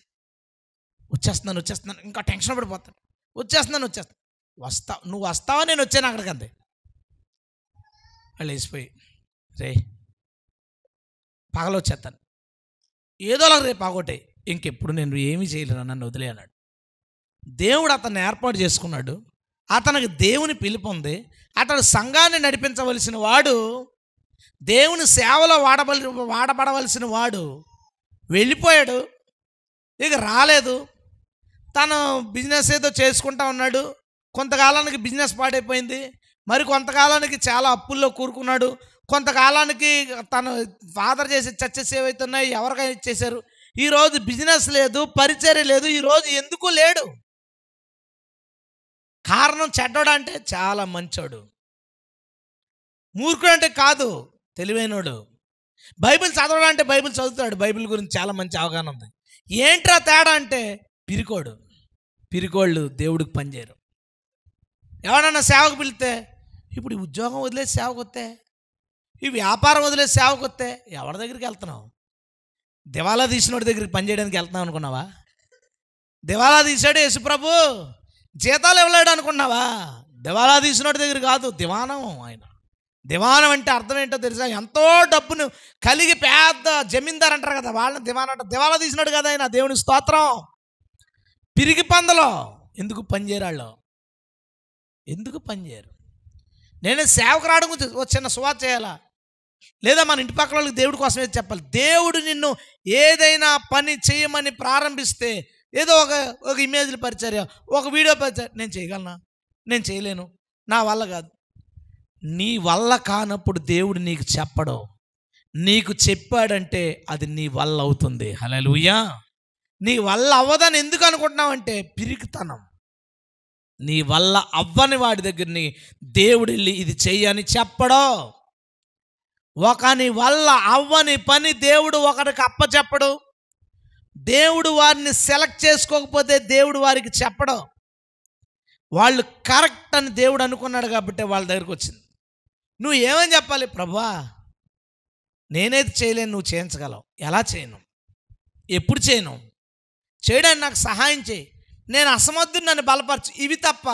వచ్చేస్తున్నాను, ఇంకా టెన్షన్ పడిపోతాను, వచ్చేస్తున్నాను. నువ్వు వస్తావా నేను వచ్చాను అక్కడికి అంతే. వాళ్ళు వేసిపోయి, రే పగలు వచ్చేస్తాను, ఏదోలా రేపు ఆగొట్టాయి, ఇంకెప్పుడు నేను ఏమీ చేయలేను, నన్ను వదిలే అన్నాడు. దేవుడు అతన్ని ఏర్పాటు చేసుకున్నాడు. అతనికి దేవుని పిలుపు ఉంది. అతడు సంఘాన్ని నడిపించవలసిన వాడు, దేవుని సేవలో వాడబడవలసిన వాడు వెళ్ళిపోయాడు. ఇక రాలేదు. తను బిజినెస్ ఏదో చేసుకుంటా ఉన్నాడు. కొంతకాలానికి బిజినెస్ పాడైపోయింది. మరి కొంతకాలానికి చాలా అప్పుల్లో కూరుకున్నాడు. కొంతకాలానికి తను ఫాదర్ చేసే చర్చెస్ ఏవైతున్నాయి ఎవరికైనా ఇచ్చేశారు. ఈరోజు బిజినెస్ లేదు, పరిచర్య లేదు. ఈరోజు ఎందుకు లేడు? కారణం చెడ్డోడు అంటే చాలా మంచోడు, మూర్ఖుడు అంటే కాదు తెలివైనోడు. బైబిల్ చదవడం అంటే బైబిల్ చదువుతాడు, బైబిల్ గురించి చాలా మంచి అవగాహన ఉంది. ఏంట్రా తేడా అంటే పిరికోళ్ళు దేవుడికి పనిచేయరు. ఎవడన్నా సేవకు పిలిస్తే, ఇప్పుడు ఈ ఉద్యోగం వదిలేసి సేవకు వస్తే, ఈ వ్యాపారం వదిలేసి సేవకు వస్తే ఎవరి దగ్గరికి వెళ్తున్నావు? దివాలా తీసినోడి దగ్గరికి పనిచేయడానికి వెళ్తున్నావు అనుకున్నావా? దివాలా తీసాడు యేసుప్రభు, జీతాలు ఇవ్వలేడు అనుకున్నావా? దివాలా తీసినోడి దగ్గర కాదు, దివానం ఆయన. దివానం అంటే అర్థం ఏంటో తెలుసా? ఎంతో డబ్బును కలిగి పెద్ద జమీందారు అంటారు కదా, వాళ్ళని దివానం అంటారు. దివాలా తీసినాడు కదా ఆయన, దేవుని స్తోత్రం. పిరిగి పందలో ఎందుకు పనిచేయరాళ్ళు? ఎందుకు పనిచేయరు? నేనే సేవకు రావడం గురించి ఒక చిన్న సువార్త చేయాలా, లేదా మన ఇంటి పక్కల వాళ్ళకి దేవుడి కోసమే చెప్పాలి. దేవుడు నిన్ను ఏదైనా పని చేయమని ప్రారంభిస్తే, ఏదో ఒక ఇమేజ్లు పరిచర్య, ఒక వీడియో పరిచర్య, నేను చేయగలనా? నేను చేయలేను, నా వల్ల కాదు. నీ వల్ల కానప్పుడు దేవుడు నీకు చెప్పడం, నీకు చెప్పాడంటే అది నీ వల్ల అవుతుంది. హల్లెలూయా. నీ వల్ల అవ్వదని ఎందుకు అనుకుంటున్నావంటే పిరికితనం. నీ వల్ల అవ్వని వాడి దగ్గరని దేవుడు వెళ్ళి ఇది చెయ్యని చెప్పడం. ఒకని వల్ల అవ్వని పని దేవుడు ఒకరికి అప్పచెప్పడు. దేవుడు వారిని సెలెక్ట్ చేసుకోకపోతే దేవుడు వారికి చెప్పడం. వాళ్ళు కరెక్ట్ అని దేవుడు అనుకున్నాడు కాబట్టి వాళ్ళ దగ్గరికి వచ్చింది. నువ్వు ఏమని చెప్పాలి? ప్రభువా, నేనేది చేయలేను, నువ్వు చేయించగలవు. ఎలా చేయను? ఎప్పుడు చేయను? చేయడానికి నాకు సహాయం చేయి. నేను అసమర్థుని, నన్ను బలపరచు. ఇవి తప్ప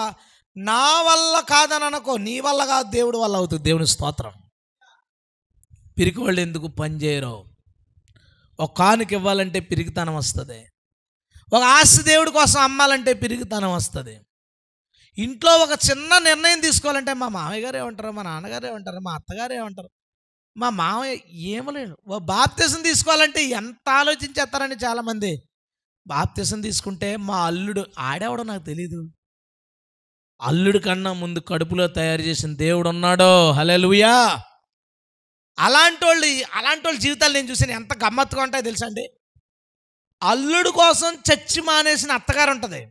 నా వల్ల కాదని అనుకో. నీ వల్ల కాదు, దేవుడి వల్ల అవుతుంది. దేవుని స్తోత్రం. పిరికి వాళ్ళు ఎందుకు పని చేయరు? ఒక కానుక ఇవ్వాలంటే పిరికితనం వస్తుంది. ఒక ఆస్తి దేవుడి కోసం అమ్మాలంటే పిరికితనం వస్తుంది. ఇంట్లో ఒక చిన్న నిర్ణయం తీసుకోవాలంటే మా మామయ్య గారు ఏమంటారు, మా నాన్నగారు ఏమంటారు, మా అత్తగారు ఏమంటారు, మా మామయ్య ఏమలేడు. ఓ బాప్తిసం తీసుకోవాలంటే ఎంత ఆలోచించేస్తారని చాలామంది. బాప్తిసం తీసుకుంటే మా అల్లుడు ఆడేవాడో నాకు తెలీదు. అల్లుడు కన్నా ముందు కడుపులో తయారు చేసిన దేవుడు ఉన్నాడో. హల్లెలూయా. అలాంటి వాళ్ళ జీవితాలు నేను చూసాను, ఎంత గమ్మత్తుగా ఉంటాయో తెలుసా అండి. అల్లుడు కోసం చచ్చి మానేసిన అత్తగారు ఉంటుంది.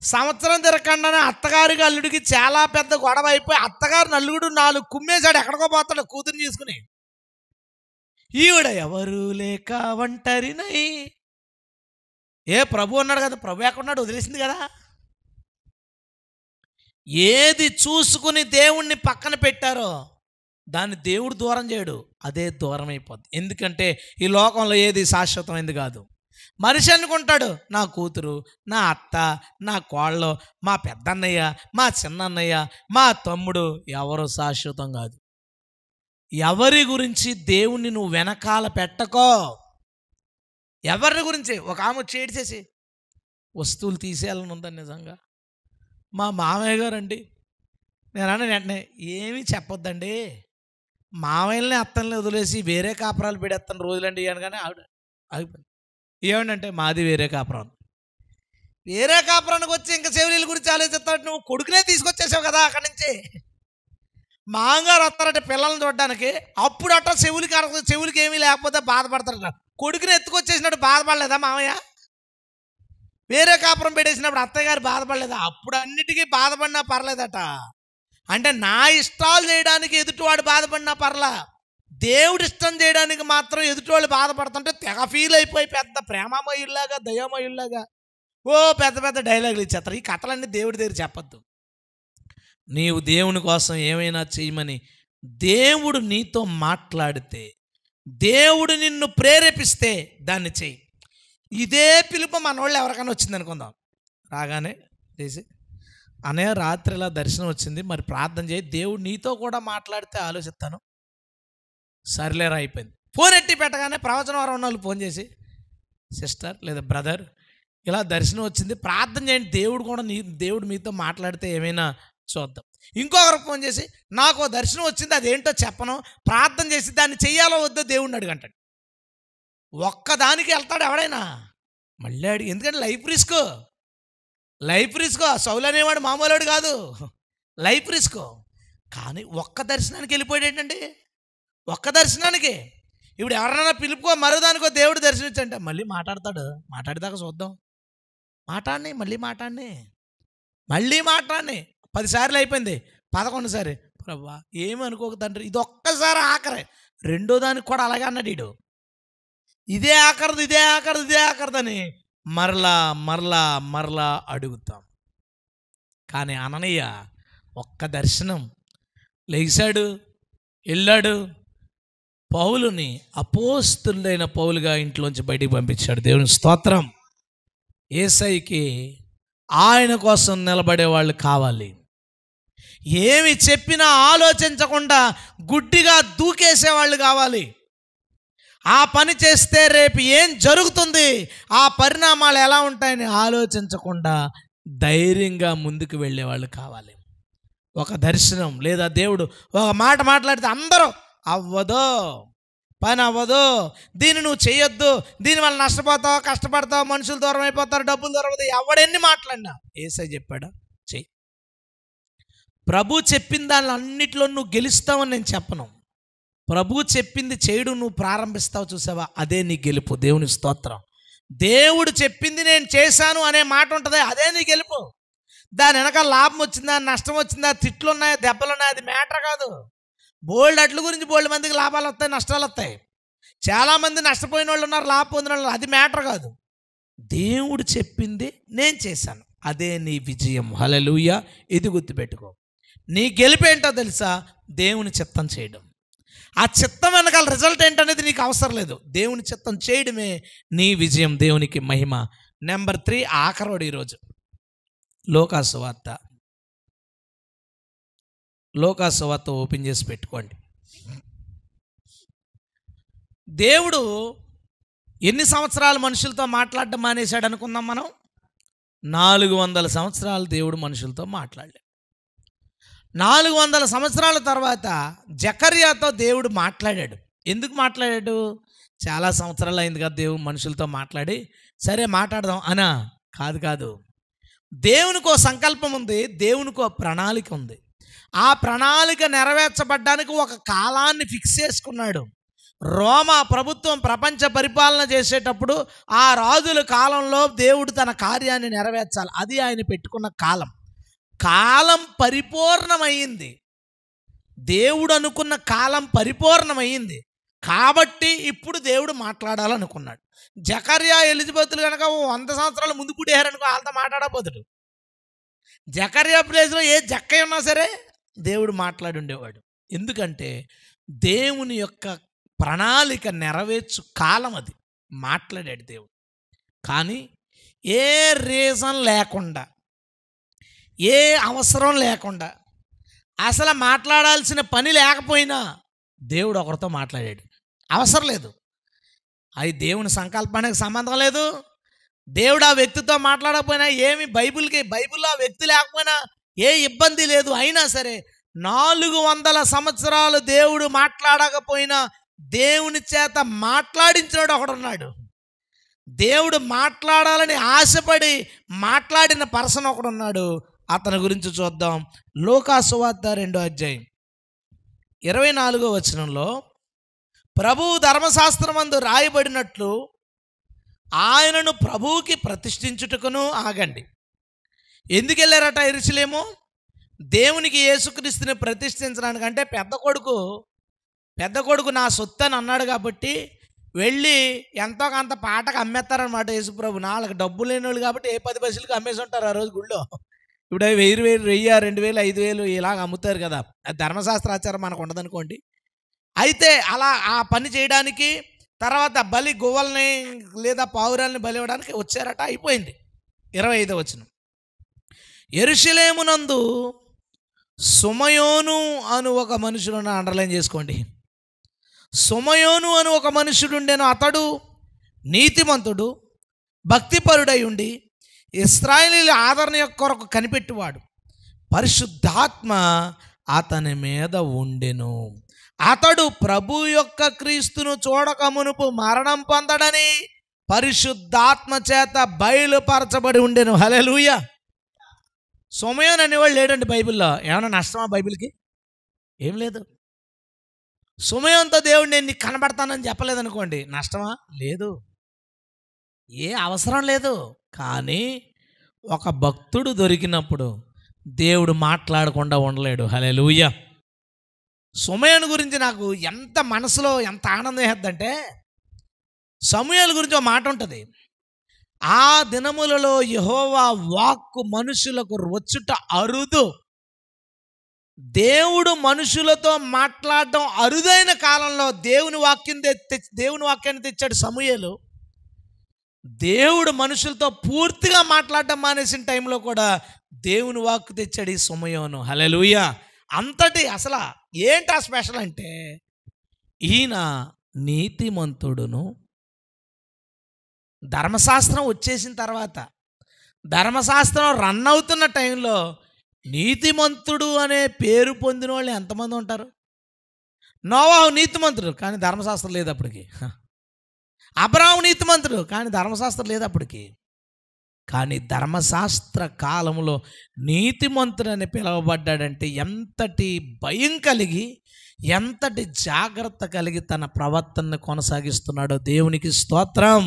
సంవత్సరం తిరగకుండానే అత్తగారికి అల్లుడికి చాలా పెద్ద గొడవ అయిపోయి అత్తగారు నల్లుడు 4 కుమ్మేశాడు, ఎక్కడికో పోతాడు కూతురుని చేసుకుని. ఈవిడ ఎవరు లేక ఒంటరినై. ప్రభు అన్నాడు కదా, ప్రభు ఎక్కడున్నాడు? వదిలేసింది కదా. ఏది చూసుకుని దేవుణ్ణి పక్కన పెట్టారో దాన్ని దేవుడు దూరం చేయడు, అదే దూరం అయిపోద్ది. ఎందుకంటే ఈ లోకంలో ఏది శాశ్వతమైంది కాదు. మనిషి అనుకుంటాడు, నా కూతురు, నా అత్త, నా కోళ్ళు, మా పెద్దన్నయ్య, మా చిన్నన్నయ్య, మా తమ్ముడు ఎవరు శాశ్వతం కాదు. ఎవరి గురించి దేవుణ్ణి నువ్వు వెనకాల పెట్టకో. ఎవరి గురించి? ఒక ఆమె వచ్చి ఏడ్చేసి వస్తువులు తీసేయాలని ఉందని నిజంగా మా మామయ్య గారు అండి. నేను అన్న వెంటనే ఏమీ చెప్పొద్దండి, మామయ్యని అత్తల్ని వదిలేసి వేరే కాపురాలు పెడేస్తాను రోజులండి అనగానే ఆవిడ ఆగిపోయింది. ఏమంటే మాది వేరే కాపురం. వేరే కాపురానికి వచ్చి ఇంకా చెవులీల గురించి ఆలోచిస్తాడు. నువ్వు కొడుకునే తీసుకొచ్చేసావు కదా అక్కడి నుంచి. మామగారు వస్తారంటే పిల్లల్ని చూడడానికి, అప్పుడు అట్ట చెవులకి ఏమీ లేకపోతే బాధపడతారట. కొడుకుని ఎత్తుకొచ్చేసినట్టు బాధపడలేదా మామయ్య? వేరే కాపురం పెట్టేసినప్పుడు అత్తయ్య గారు బాధపడలేదా? అప్పుడు అన్నిటికీ బాధపడినా పర్లేదట. అంటే నా ఇష్టాలు చేయడానికి ఎదుటివాడు బాధపడినా పర్లా, దేవుడి ఇష్టం చేయడానికి మాత్రం ఎదుటివాళ్ళు బాధపడుతుంటే తెగ ఫీల్ అయిపోయి పెద్ద ప్రేమమయుల్లాగా దయామయుల్లాగా పెద్ద పెద్ద డైలాగులు ఇచ్చేస్తారు. ఈ కథలన్నీ దేవుడి దగ్గర చెప్పద్దు. నీవు దేవుని కోసం ఏమైనా చేయమని దేవుడు నీతో మాట్లాడితే, దేవుడు నిన్ను ప్రేరేపిస్తే దాన్ని చెయ్యి. ఇదే పిలుపు మన వాళ్ళు ఎవరికైనా వచ్చింది అనుకుందాం, రాగానే చేసి అనే రాత్రి ఇలా దర్శనం వచ్చింది, మరి ప్రార్థన చేయి, దేవుడు నీతో కూడా మాట్లాడితే ఆలోచిస్తాను. సర్లేరా అయిపోయింది. ఫోన్ ఎట్టి పెట్టగానే ప్రవచన వారం ఉన్న వాళ్ళు ఫోన్ చేసి, సిస్టర్ లేదా బ్రదర్ ఇలా దర్శనం వచ్చింది, ప్రార్థన చేయండి, దేవుడు మీతో మాట్లాడితే ఏమైనా చూద్దాం. ఇంకొకరికి ఫోన్ చేసి, నాకు దర్శనం వచ్చింది, అదేంటో చెప్పను, ప్రార్థన చేసి దాన్ని చెయ్యాలో వద్దో దేవుడిని అడుగంటాడు. ఒక్కదానికి వెళ్తాడు ఎవడైనా? మళ్ళీ అడిగి, ఎందుకంటే లైఫ్ రిస్క్. సౌలు అనేవాడు మామూలుడు కాదు, లైఫ్ రిస్క్. కానీ ఒక్క దర్శనానికి వెళ్ళిపోయాడు ఏంటండి? ఒక్క దర్శనానికి. ఇప్పుడు ఎవరైనా పిలుపుకో మరోదానికో దేవుడు దర్శనించంటే మళ్ళీ మాట్లాడతాడు. మాట్లాడేదాకా చూద్దాం, మళ్ళీ మాట్లాడి 10 సార్లు అయిపోయింది, 11 సారి ప్రభువా ఏమి అనుకోక తండ్రి, ఇది ఒక్కసారి ఆఖరే, రెండో దానికి కూడా అలాగే అన్నాడు వీడు. ఇదే ఆఖరిది, ఇదే ఆఖరిది, ఇదే ఆఖరిదని మరలా మరలా మరలా అడుగుతాం. కానీ అననీయ ఒక్క దర్శనం, లేచాడు, వెళ్ళాడు, పౌలుని అపోస్తులైన పౌలుగా ఇంట్లోంచి బయటికి పంపించాడు. దేవుని స్తోత్రం. యేసయ్యకి ఆయన కోసం నిలబడే వాళ్ళు కావాలి. ఏమి చెప్పినా ఆలోచించకుండా గుడ్డిగా దూకేసేవాళ్ళు కావాలి. ఆ పని చేస్తే రేపు ఏం జరుగుతుంది, ఆ పరిణామాలు ఎలా ఉంటాయని ఆలోచించకుండా ధైర్యంగా ముందుకు వెళ్ళేవాళ్ళు కావాలి. ఒక దర్శనం లేదా దేవుడు ఒక మాట మాట్లాడితే అందరూ అవ్వదు, పని అవ్వదు, దీన్ని నువ్వు చేయొద్దు, దీనివల్ల నష్టపోతావు, కష్టపడతావు, మనుషులు దూరం అయిపోతారు, డబ్బులు దూరం అవుతాయి, ఎవడెన్ని మాట్లాడినా యేసయ్య చెప్పాడా చెయ్యి. ప్రభు చెప్పిన దానిలో అన్నిట్లో నువ్వు గెలుస్తావని నేను చెప్పను. ప్రభు చెప్పింది చేయడం నువ్వు ప్రారంభిస్తావు, చూసావా, అదే నీ గెలుపు. దేవుని స్తోత్రం. దేవుడు చెప్పింది నేను చేశాను అనే మాట ఉంటుంది, అదే నీ గెలుపు. దాని వెనక లాభం వచ్చిందా, నష్టం వచ్చిందా, తిట్లు ఉన్నాయా, దెబ్బలు ఉన్నాయా, అది మ్యాటర్ కాదు. బోల్డ్ అట్ల గురించి బోల్డ్ మందికి లాభాలు వస్తాయి, నష్టాలు వస్తాయి. చాలామంది నష్టపోయిన వాళ్ళు ఉన్నారు, లాభం పొందిన వాళ్ళు, అది మ్యాటర్ కాదు. దేవుడు చెప్పింది నేను చేశాను, అదే నీ విజయం. హల్లెలూయా. ఇది గుర్తుపెట్టుకో. నీ గెలుపేంటో తెలుసా? దేవుని చిత్తం చేయడం. ఆ చిత్తం వెనకాల రిజల్ట్ ఏంటనేది నీకు అవసరం లేదు. దేవుని చిత్తం చేయడమే నీ విజయం. దేవునికి మహిమ. నెంబర్ 3, ఆఖరోడు ఈరోజు లోకాసు వార్త. లోకాసు వార్త ఓపెన్ చేసి పెట్టుకోండి. దేవుడు ఎన్ని సంవత్సరాలు మనుషులతో మాట్లాడడం మానేశాడు అనుకుందాం మనం? 400 సంవత్సరాలు దేవుడు మనుషులతో మాట్లాడలేదు. 400 సంవత్సరాల తర్వాత జకర్యాతో దేవుడు మాట్లాడాడు. ఎందుకు మాట్లాడాడు? చాలా సంవత్సరాలు అయింది కదా దేవుడు మనుషులతో మాట్లాడి, సరే మాట్లాడదాం అనా? కాదు. దేవునికో సంకల్పం ఉంది, దేవునికో ప్రణాళిక ఉంది. ఆ ప్రణాళిక నెరవేర్చబడ్డానికి ఒక కాలాన్ని ఫిక్స్ చేసుకున్నాడు. రోమా ప్రభుత్వం ప్రపంచ పరిపాలన చేసేటప్పుడు ఆ రాజుల కాలంలో దేవుడు తన కార్యాన్ని నెరవేర్చాలి. అది ఆయన పెట్టుకున్న కాలం. కాలం పరిపూర్ణమైంది. దేవుడు అనుకున్న కాలం పరిపూర్ణమైంది కాబట్టి ఇప్పుడు దేవుడు మాట్లాడాలనుకున్నాడు. జకర్యా ఎలిజబెత్లు కనుక 100 సంవత్సరాల ముందు పుట్టారనుకో, వాళ్ళతో మాట్లాడబోతుడు. జకర్యా ప్లేస్లో ఏ జక్కయ్య ఉన్నా సరే దేవుడు మాట్లాడి ఉండేవాడు. ఎందుకంటే దేవుని యొక్క ప్రణాళిక నెరవేర్చు కాలం అది. మాట్లాడాడు దేవుడు. కానీ ఏ రీజన్ లేకుండా, ఏ అవసరం లేకుండా, అసలు మాట్లాడాల్సిన పని లేకపోయినా దేవుడు ఒకరితో మాట్లాడాడు. అవసరం లేదు, అది దేవుని సంకల్పానికి సంబంధం లేదు. దేవుడు ఆ వ్యక్తితో మాట్లాడకపోయినా ఏమి, బైబిల్లో ఆ వ్యక్తి లేకపోయినా ఏ ఇబ్బంది లేదు. అయినా సరే 400 సంవత్సరాలు దేవుడు మాట్లాడకపోయినా దేవుని చేత మాట్లాడించినాడు ఒకడున్నాడు. దేవుడు మాట్లాడాలని ఆశపడి మాట్లాడిన పర్సన్ ఒకడున్నాడు. అతని గురించి చూద్దాం. లోకాసు వార్త 2వ అధ్యాయం 24వ వచనంలో, ప్రభువు ధర్మశాస్త్రమందు రాయబడినట్లు ఆయనను ప్రభువుకి ప్రతిష్ఠించుటకును. ఆగండి. ఎందుకు వెళ్ళారట యెరూషలేము? దేవునికి యేసుక్రీస్తుని ప్రతిష్ఠించడానికంటే పెద్ద కొడుకు నా సొత్తు అని అన్నాడు కాబట్టి వెళ్ళి ఎంతో కొంత పాటకు అమ్మేస్తారనమాట. యేసుప్రభు 4 డబ్బు లేని వాళ్ళు కాబట్టి ఏ 10 పైసలకి అమ్మేసి ఉంటారు ఆ రోజు గుళ్ళో. ఇప్పుడు 1000, 2000, 5000 ఇలాగ అమ్ముతారు కదా. అది ధర్మశాస్త్రాచారం మనకు ఉండదనుకోండి. అయితే అలా ఆ పని చేయడానికి, తర్వాత బలి గువ్వల్ని లేదా పావురాల్ని బలి ఇవ్వడానికి వచ్చారట. అయిపోయింది. 25వ వచనం, యెరూషలేమునందు సుమయోను అను ఒక మనుషుడు, అండర్లైన్ చేసుకోండి, సుమయోను అను ఒక మనుషుడు ఉండెను. అతడు నీతిమంతుడు, భక్తిపరుడై ఉండి ఇశ్రాయేలీయుల ఆదరణ కొరకు కనిపెట్టువాడు. పరిశుద్ధాత్మ అతని మీద ఉండెను. అతడు ప్రభు యొక్క క్రీస్తును చూడక మునుపు మరణం పొందడని పరిశుద్ధాత్మ చేత బయలుపరచబడి ఉండెను. హల్లెలూయా. సుమయోను అనేవాళ్ళు లేడండి బైబిల్లో. ఏమైనా నష్టమా బైబిల్కి? ఏం లేదు. సుమయోనుతో దేవుడు నేను నీకు కనబడతానని చెప్పలేదనుకోండి, నష్టమా? లేదు, ఏ అవసరం లేదు. కానీ ఒక భక్తుడు దొరికినప్పుడు దేవుడు మాట్లాడకుండా ఉండలేడు. హల్లెలూయా. సమూయేలు గురించి నాకు ఎంత మనసులో ఎంత ఆనందం వేద్దంటే, సమూయేలు గురించి ఒక మాట ఉంటుంది. ఆ దినములలో యెహోవా వాక్కు మనుషులకు వచ్చుట అరుదు. దేవుడు మనుషులతో మాట్లాడడం అరుదైన కాలంలో దేవుని వాక్యాన్ని తెచ్చాడు సమూయేలు. దేవుడు మనుషులతో పూర్తిగా మాట్లాడడం మానేసిన టైంలో కూడా దేవుని వాక్కు తెచ్చాడు ఈ సమూయేలు. హల్లెలూయా. అంతటి అసలు ఏంటి ఆ స్పెషల్ అంటే, ఈయన నీతిమంతుడును. ధర్మశాస్త్రం వచ్చేసిన తర్వాత, ధర్మశాస్త్రం రన్ అవుతున్న టైంలో నీతిమంతుడు అనే పేరు పొందిన వాళ్ళు ఎంతమంది ఉంటారు? నోవాహు నీతిమంతుడు, కానీ ధర్మశాస్త్రం లేదు అప్పటికి. అబ్రాహాము నీతిమంతుడు, కానీ ధర్మశాస్త్రం లేదు అప్పటికి. కానీ ధర్మశాస్త్ర కాలంలో నీతిమంతుడు అని పిలువబడ్డాడంటే ఎంతటి భయం కలిగి, ఎంతటి జాగ్రత్త కలిగి తన ప్రవర్తనను కొనసాగిస్తున్నాడో దేవునికి స్తోత్రం.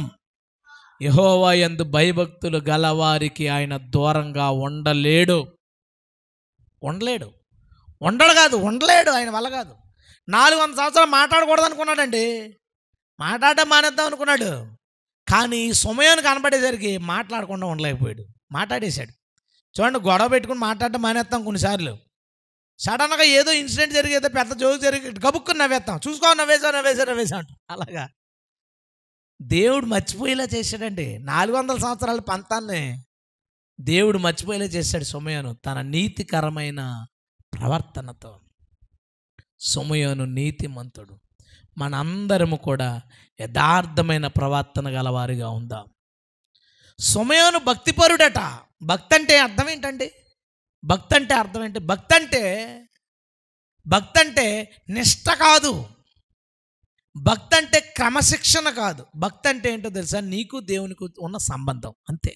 యెహోవా యందు భయభక్తులు గలవారికి ఆయన దూరంగా ఉండలేడు. ఉండలేడు. ఆయన వల్ల కాదు. 400 సంవత్సరాలు మాట్లాడకూడదు అనుకున్నాడండి. మాట్లాడడం మానేద్దాం అనుకున్నాడు. కానీ ఈ సమయాన్ని కనబడేసరికి మాట్లాడకుండా ఉండలేకపోయాడు. మాట్లాడేశాడు. చూడండి, గొడవ పెట్టుకుని మాట్లాడడం మానేస్తాం కొన్నిసార్లు. సడన్గా ఏదో ఇన్సిడెంట్ జరిగేదో పెద్ద జోక్ జరిగి గబుక్కుని నవ్వేస్తాం. చూసుకో, నవ్వేసా అంటాం. అలాగా దేవుడు మర్చిపోయేలా చేశాడండి. 400 సంవత్సరాల పంతాన్ని దేవుడు మర్చిపోయేలా చేశాడు సమూయేలు తన నీతికరమైన ప్రవర్తనతో. సమూయేలు నీతిమంతుడు. మనందరము కూడా యథార్థమైన ప్రవర్తన గలవారిగా ఉందాం. సమూయేలు భక్తిపరుడట. భక్తి అంటే అర్థం ఏంటండి? భక్తి అంటే నిష్ట కాదు. భక్తి అంటే క్రమశిక్షణ కాదు. భక్తి అంటే ఏంటో తెలుసా? నీకు దేవునికి ఉన్న సంబంధం అంతే.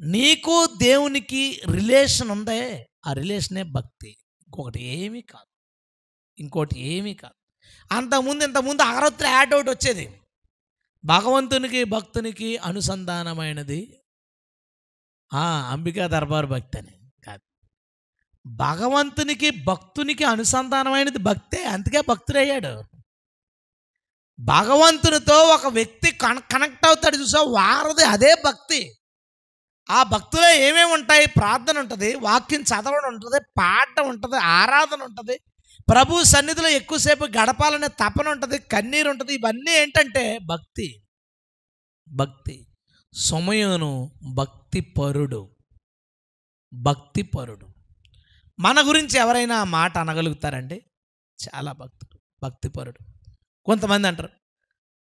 నీకు దేవునికి రిలేషన్ ఉందే, ఆ రిలేషనే భక్తి. ఇంకొకటి ఏమీ కాదు. ఇంతకుముందు అగరొత్తులు యాడ్ ఒకటి వచ్చేది. భగవంతునికి భక్తునికి అనుసంధానమైనది అంబికా దర్బార్ భక్తి అని కాదు. భగవంతునికి భక్తునికి అనుసంధానమైనది భక్తే. అందుకే భక్తుడయ్యాడు. భగవంతునితో ఒక వ్యక్తి కనెక్ట్ అవుతాడు చూసా, వారది అదే భక్తి. ఆ భక్తిలో ఏమేమి ఉంటాయి? ప్రార్థన ఉంటుంది, వాక్యం చదవడం ఉంటుంది, పాడటం ఉంటుంది, ఆరాధన ఉంటుంది, ప్రభు సన్నిధిలో ఎక్కువసేపు గడపాలనే తపన ఉంటుంది, కన్నీరు ఉంటుంది. ఇవన్నీ ఏంటంటే భక్తి. సమూయేలు భక్తిపరుడు. మన గురించి ఎవరైనా ఆ మాట అనగలుగుతారండి? చాలా భక్తిపరుడు. కొంతమంది అంటారు,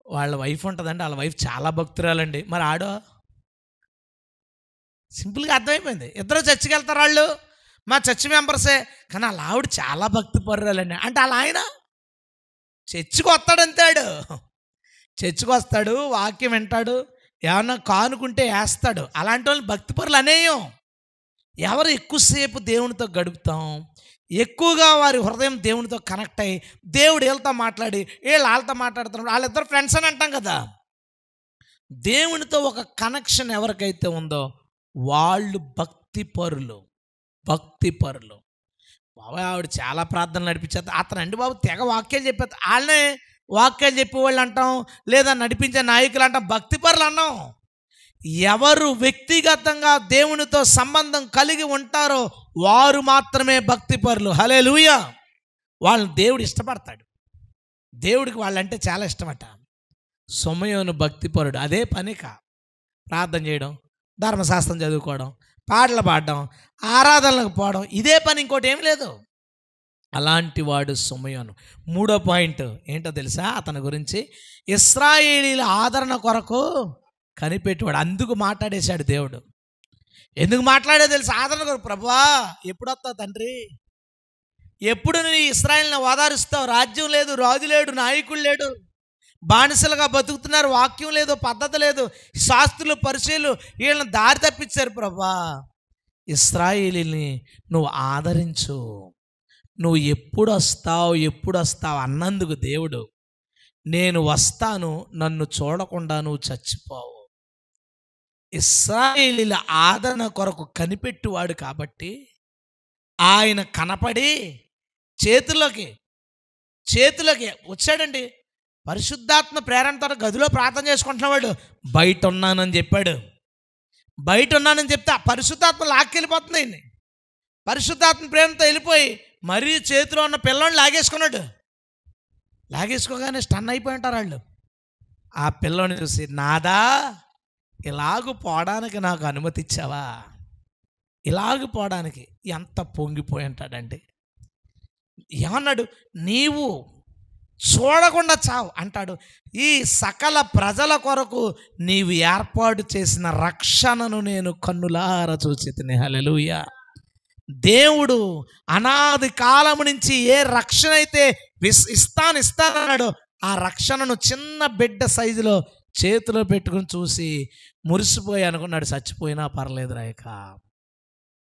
వాళ్ళ వైఫ్ ఉంటుందండి, వాళ్ళ వైఫ్ చాలా భక్తురాలండి. మరి ఆడో? సింపుల్గా అర్థమైపోయింది. ఇద్దరు చర్చికి వెళ్తారు వాళ్ళు, మా చర్చ్ మెంబర్సే, కానీ వాళ్ళ ఆవిడ చాలా భక్తిపరురాలండి. అంటే వాళ్ళ ఆయన చర్చికి వస్తాడంతాడు. చర్చికి వస్తాడు, వాక్యం వింటాడు, ఏమన్నా కానుకుంటే వేస్తాడు. అలాంటి వాళ్ళు భక్తిపరులు అనేయం. ఎవరు ఎక్కువసేపు దేవునితో గడుపుతాం, ఎక్కువగా వారి హృదయం దేవునితో కనెక్ట్ అయ్యి, దేవుడు వీళ్ళతో మాట్లాడి వాళ్ళతో మాట్లాడుతున్నారు, వాళ్ళిద్దరు ఫ్రెండ్స్ అని అంటాం కదా. దేవునితో ఒక కనెక్షన్ ఎవరికైతే ఉందో వాళ్ళు భక్తిపరులు. బాబా ఆవిడ చాలా ప్రార్థనలు నడిపించేది, అతనండి బాబు తెగ వాక్యాలు చెప్పేది. వాళ్ళనే వాక్యాలు చెప్పేవాళ్ళు అంటాం, లేదా నడిపించే నాయకులు అంటాం, భక్తిపరులు అన్నాం. ఎవరు వ్యక్తిగతంగా దేవునితో సంబంధం కలిగి ఉంటారో వారు మాత్రమే భక్తిపరులు. హల్లెలూయా. వాళ్ళని దేవుడు ఇష్టపడతాడు. దేవుడికి వాళ్ళంటే చాలా ఇష్టమట. సమూయేలు భక్తిపరుడు. అదే పనికా ప్రార్థన చేయడం, ధర్మశాస్త్రం చదువుకోవడం, పాటలు పాడడం, ఆరాధనలకు పోవడం, ఇదే పని, ఇంకోటి ఏం లేదు. అలాంటి వాడు సమూయేలు. 3వ పాయింట్ ఏంటో తెలుసా అతని గురించి? ఇశ్రాయేలీల ఆదరణ కొరకు కనిపెట్టేవాడు. అందుకు మాట్లాడేశాడు దేవుడు. ఎందుకు మాట్లాడే తెలుసు? ఆదరణ కొరకు. ప్రభువా ఎప్పుడు వస్తావు తండ్రి? ఎప్పుడు నీ ఇశ్రాయేలుని ఓదారుస్తావు? రాజ్యం లేదు, రాజు లేడు, నాయకుడు లేడు, బానిసలుగా బతుకుతున్నారు, వాక్యం లేదు, పద్ధతి లేదు, శాస్త్రులు పరిచయులు వీళ్ళని దారి తప్పించారు. ప్రభువా ఇశ్రాయేలీని నువ్వు ఆదరించు, నువ్వు ఎప్పుడు వస్తావు అన్నందుకు దేవుడు, నేను వస్తాను, నన్ను చూడకుండా నువ్వు చచ్చిపోవు. ఇశ్రాయేలీల ఆదరణ కొరకు కనిపెట్టువాడు కాబట్టి ఆయన కనపడి చేతుల్లోకి చేతులకి వచ్చాడండి. పరిశుద్ధాత్మ ప్రేరణతో గదిలో ప్రార్థన చేసుకుంటున్నవాడు బయట ఉన్నానని చెప్పాడు. బయట ఉన్నానని చెప్తే ఆ పరిశుద్ధాత్మ లాక్కెళ్ళిపోతుంది ఆయన్ని. పరిశుద్ధాత్మ ప్రేమతో వెళ్ళిపోయి మరీ చేతిలో ఉన్న పిల్లోని లాగేసుకున్నాడు. లాగేసుకోగానే స్టన్ అయిపోయి ఉంటారు వాళ్ళు. ఆ పిల్లోని చూసి, నాదా ఇలాగు పోవడానికి నాకు అనుమతి ఇచ్చావా? ఇలాగు పోవడానికి ఎంత పొంగిపోయి ఉంటాడండి. ఏమన్నాడు? నీవు చూడకుండా చావు అంటాడు. ఈ సకల ప్రజల కొరకు నీవు ఏర్పాటు చేసిన రక్షణను నేను కన్నులారా చూచితిని. హల్లెలూయా. దేవుడు అనాది కాలము నుంచి ఏ రక్షణ అయితే ఇస్తానన్నాడో ఆ రక్షణను చిన్న బిడ్డ సైజులో చేతిలో పెట్టుకుని చూసి మురిసిపోయి అనుకున్నాడు, చచ్చిపోయినా పర్లేదు రాయక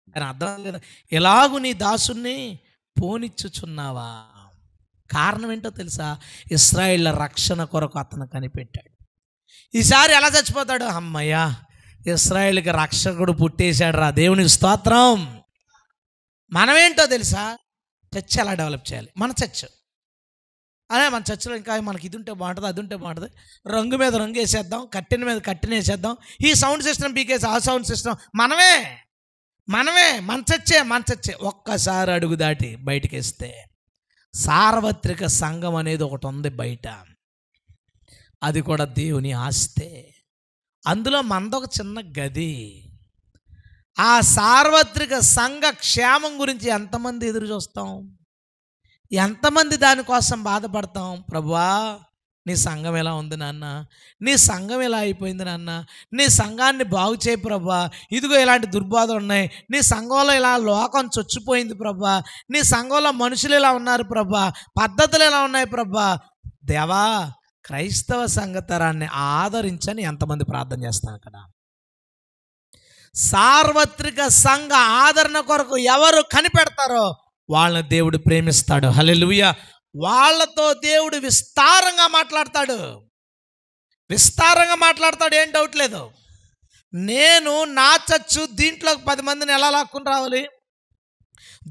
అని. అర్థం లేదా? ఎలాగూ నీ దాసుని పోనిచ్చుచున్నావా? కారణం ఏంటో తెలుసా? ఇశ్రాయేళ్ల రక్షణ కొరకు అతను కనిపెట్టాడు. ఈసారి ఎలా చచ్చిపోతాడు? అమ్మయ్యా, ఇశ్రాయేలుకి రక్షకుడు పుట్టేశాడు రా, దేవునికి స్తోత్రం. మనమేంటో తెలుసా? చర్చ్ ఎలా డెవలప్ చేయాలి? మన చర్చ్ అదే, మన చర్చిలో ఇంకా మనకి ఇది ఉంటే బాగుంటుంది, అది ఉంటే బాగుంటుంది, రంగు మీద రంగు వేసేద్దాం, కట్టిన మీద కట్టిన వేసేద్దాం, ఈ సౌండ్ సిస్టమ్ పీకేసి ఆ సౌండ్ సిస్టమ్ మనమే మన చర్చే. ఒక్కసారి అడుగు దాటి బయటికి వేస్తే సార్వత్రిక సంఘం అనేది ఒకటి ఉంది బయట. అది కూడా దేవుని ఆస్తే. అందులో మనదొక చిన్న గది. ఆ సార్వత్రిక సంఘ క్షేమం గురించి ఎంతమంది ఎదురు చూస్తాం? ఎంతమంది దానికోసం బాధపడతాం? ప్రభువా, నీ సంఘం ఎలా ఉంది నాన్న, నీ సంఘం ఎలా అయిపోయింది నాన్న, నీ సంఘాన్ని బాగు చేయి ప్రభువా, ఇదిగో ఇలాంటి దుర్బోధలు ఉన్నాయి, నీ సంఘంలో ఇలా లోకం చొచ్చిపోయింది ప్రభువా, నీ సంఘంలో మనుషులు ఇలా ఉన్నారు ప్రభువా, పద్ధతులు ఎలా ఉన్నాయి ప్రభువా. దేవా, క్రైస్తవ సంఘతరాన్ని ఆదరించని ఎంతమంది ప్రార్థన చేస్తాం అక్కడ? సార్వత్రిక సంఘ ఆదరణ కొరకు ఎవరు కనిపెడతారో వాళ్ళని దేవుడు ప్రేమిస్తాడు. హల్లెలూయా. వాళ్ళతో దేవుడు విస్తారంగా మాట్లాడతాడు. ఏం డౌట్ లేదు. నేను నా చర్చు దీంట్లోకి 10 మందిని ఎలా లాక్కుని రావాలి,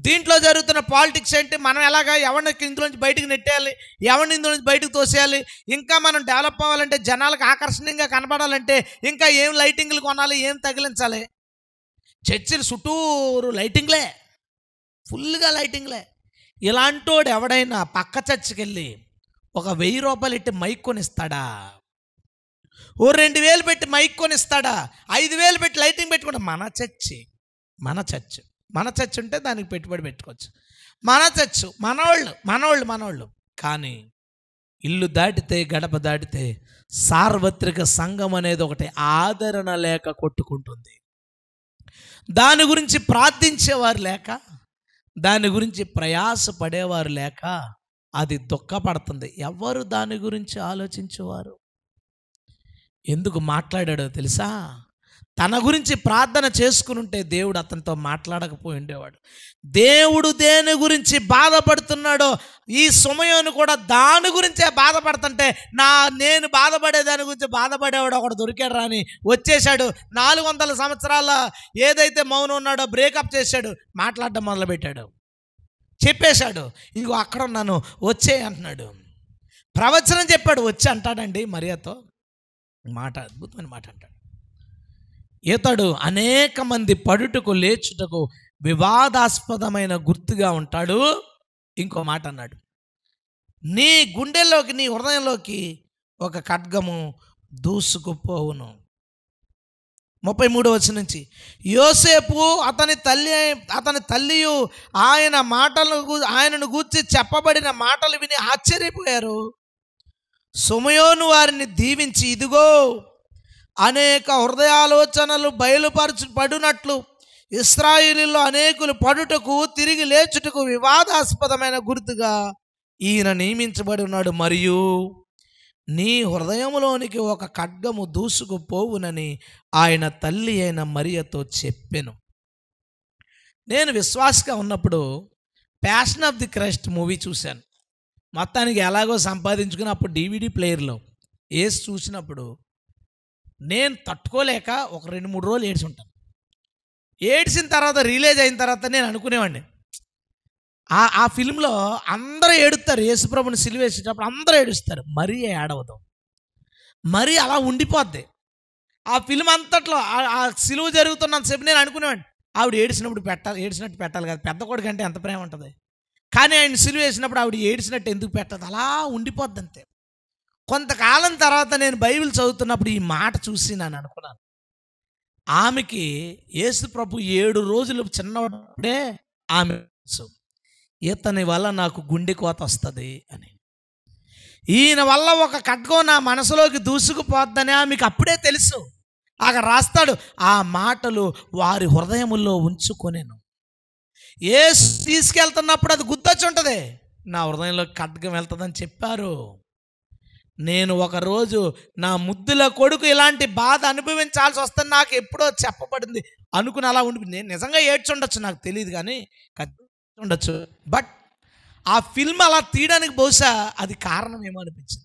దీంట్లో జరుగుతున్న పాలిటిక్స్ ఏంటి, మనం ఎలాగా ఎవరిని ఇందులోంచి బయటకు నెట్టేయాలి, ఎవరిని ఇందులోంచి బయటకు తోసేయాలి, ఇంకా మనం డెవలప్ అవ్వాలంటే, జనాలకు ఆకర్షణీయంగా కనపడాలంటే ఇంకా ఏం లైటింగ్లు కొనాలి, ఏం తగిలించాలి. చర్చిలు చుట్టూరు లైటింగ్లే, ఫుల్గా లైటింగ్లే. ఇలాంటోడు ఎవడైనా పక్క చర్చికి వెళ్ళి ఒక 1000 రూపాయలు పెట్టి మైక్ కొనిస్తాడా? ఓ 2000 పెట్టి మైక్ కొనిస్తాడా? 5000 పెట్టి లైటింగ్ పెట్టుకుంటా. మన చర్చ్ ఉంటే దానికి పెట్టుబడి పెట్టుకోవచ్చు. మన చర్చ్ మనోళ్ళు. కానీ ఇల్లు దాటితే, గడప దాటితే సార్వత్రిక సంఘం అనేది ఒకటి ఆదరణ లేక కొట్టుకుంటుంది. దాని గురించి ప్రార్థించేవారు లేక, దాని గురించి ప్రయాసపడేవారు లేక అది దుఃఖపడుతుంది. ఎవరు దాని గురించి ఆలోచించేవారు? ఎందుకు మాట్లాడాడో తెలుసా? తన గురించి ప్రార్థన చేసుకుని ఉంటే దేవుడు అతనితో మాట్లాడకపోయి ఉండేవాడు. దేవుడు దేని గురించి బాధపడుతున్నాడో ఈ సమయాన్ని కూడా దాని గురించే బాధపడుతుంటే, నేను బాధపడే దాని గురించి బాధపడేవాడు ఒకడు దొరికాడు రాని వచ్చేసాడు. 400 సంవత్సరాల ఏదైతే మౌనం ఉన్నాడో బ్రేకప్ చేశాడు, మాట్లాడడం మొదలుపెట్టాడు, చెప్పేశాడు, ఇదిగో అక్కడ ఉన్నాను వచ్చే అంటున్నాడు. ప్రవచనం చెప్పాడు, వచ్చి అంటాడండి మరియతో మాట, అద్భుతమైన మాట అంటాడు. ఇతడు అనేక మంది పడుటకు లేచుటకు వివాదాస్పదమైన గుర్తుగా ఉంటాడు. ఇంకో మాట అన్నాడు, నీ గుండెల్లోకి, నీ హృదయంలోకి ఒక ఖడ్గము దూసుకుపోవును. 33వ వచనం నుంచి, యోసేపు అతని తల్లియు ఆయనను గూర్చి చెప్పబడిన మాటలు విని ఆశ్చర్యపోయారు. సిమెయోను వారిని దీవించి, ఇదిగో అనేక హృదయాలోచనలు బయలుపరచబడినట్లు ఇశ్రాయేలీయుల్లో అనేకులు పడుటకు తిరిగి లేచుటకు వివాదాస్పదమైన గుర్తుగా ఈయన నియమించబడి ఉన్నాడు. మరియు నీ హృదయంలోనికి ఒక ఖడ్గము దూసుకుపోవునని ఆయన తల్లి అయిన మరియతో చెప్పెను. నేను విశ్వాసగా ఉన్నప్పుడు passion of the Christ movie చూశాను. మొత్తానికి ఎలాగో సంపాదించుకుని అప్పుడు DVD ప్లేయర్లో వేసి చూసినప్పుడు నేను తట్టుకోలేక ఒక 2-3 రోజులు ఏడ్చి ఉంటాను. ఏడ్చిన తర్వాత రిలీజ్ అయిన తర్వాత నేను అనుకునేవాడిని, ఆ ఫిల్మ్లో అందరూ ఏడుస్తారు, యేసుప్రభుని సిలువేసేటప్పుడు అందరూ ఏడుస్తారు, మరీ ఏడవదు. మరీ అలా ఉండిపోద్ది ఆ ఫిల్మ్ అంతట్లో. ఆ సిలువ జరుగుతున్నంతసేపు నేను అనుకునేవాడిని, ఆవిడ ఏడ్చినట్టు పెట్టాలి కదా, పెద్ద కొడుకు అంటే ఎంత ప్రేమ ఉంటుంది. కానీ ఆయన సిలువ వేసినప్పుడు ఆవిడ ఏడ్చినట్టు ఎందుకు పెట్టదు, అలా ఉండిపోద్ది అంతే. కొంతకాలం తర్వాత నేను బైబిల్ చదువుతున్నప్పుడు ఈ మాట చూసి నేను అనుకున్నాను, ఆమెకి యేసు ప్రభు 7 రోజులు చిన్నప్పుడే ఆమె ఇతని వల్ల నాకు గుండె కోత వస్తుంది అని, ఈయన వల్ల ఒక ఖడ్గం నా మనసులోకి దూసుకుపోద్దని ఆమెకు అప్పుడే తెలుసు. అక్కడ రాస్తాడు, ఆ మాటలు వారి హృదయముల్లో ఉంచుకొనేను. యేసు తీసుకెళ్తున్నప్పుడు అది గుర్తొచ్చి ఉంటుంది, నా హృదయంలో ఖడ్గం వెళ్తుందని చెప్పారు. నేను ఒకరోజు నా ముద్దుల కొడుకు ఇలాంటి బాధ అనుభవించాల్సి వస్తుంది నాకు ఎప్పుడో చెప్పబడింది అనుకుని అలా ఉండి, నేను నిజంగా ఏడ్చుండొచ్చు, నాకు తెలియదు కానీ ఉండొచ్చు. బట్ ఆ ఫిల్మ్ అలా తీయడానికి బహుశా అది కారణం ఏమో అనిపించింది.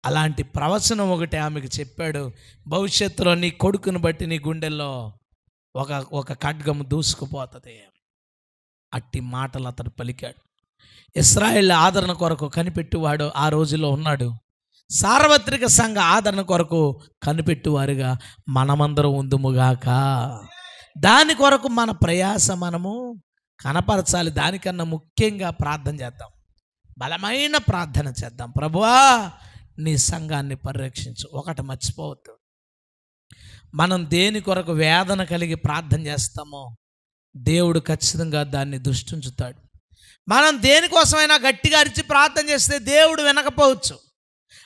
అలాంటి ప్రవచనం ఒకటి ఆమెకు చెప్పాడు, భవిష్యత్తులో నీ కొడుకుని బట్టి నీ గుండెల్లో ఒక ఖడ్గము దూసుకుపోతుంది. అట్టి మాటలు అతడు పలికాడు. ఇశ్రాయేల్ ఆదరణ కొరకు కనిపెట్టువాడు ఆ రోజుల్లో ఉన్నాడు. సార్వత్రిక సంఘ ఆదరణ కొరకు కనిపెట్టువారుగా మనమందరం ఉందుముగాక. దాని కొరకు మన ప్రయాస మనము కనపరచాలి. దానికన్నా ముఖ్యంగా ప్రార్థన చేద్దాం, బలమైన ప్రార్థన చేద్దాం. ప్రభువా నీ సంఘాన్ని పరిరక్షించు. ఒకటి మర్చిపోవద్దు, మనం దేని కొరకు వేదన కలిగి ప్రార్థన చేస్తామో దేవుడు ఖచ్చితంగా దాన్ని దృష్టించుతాడు. మనం దేనికోసమైనా గట్టిగా అరిచి ప్రార్థన చేస్తే దేవుడు వినకపోవచ్చు.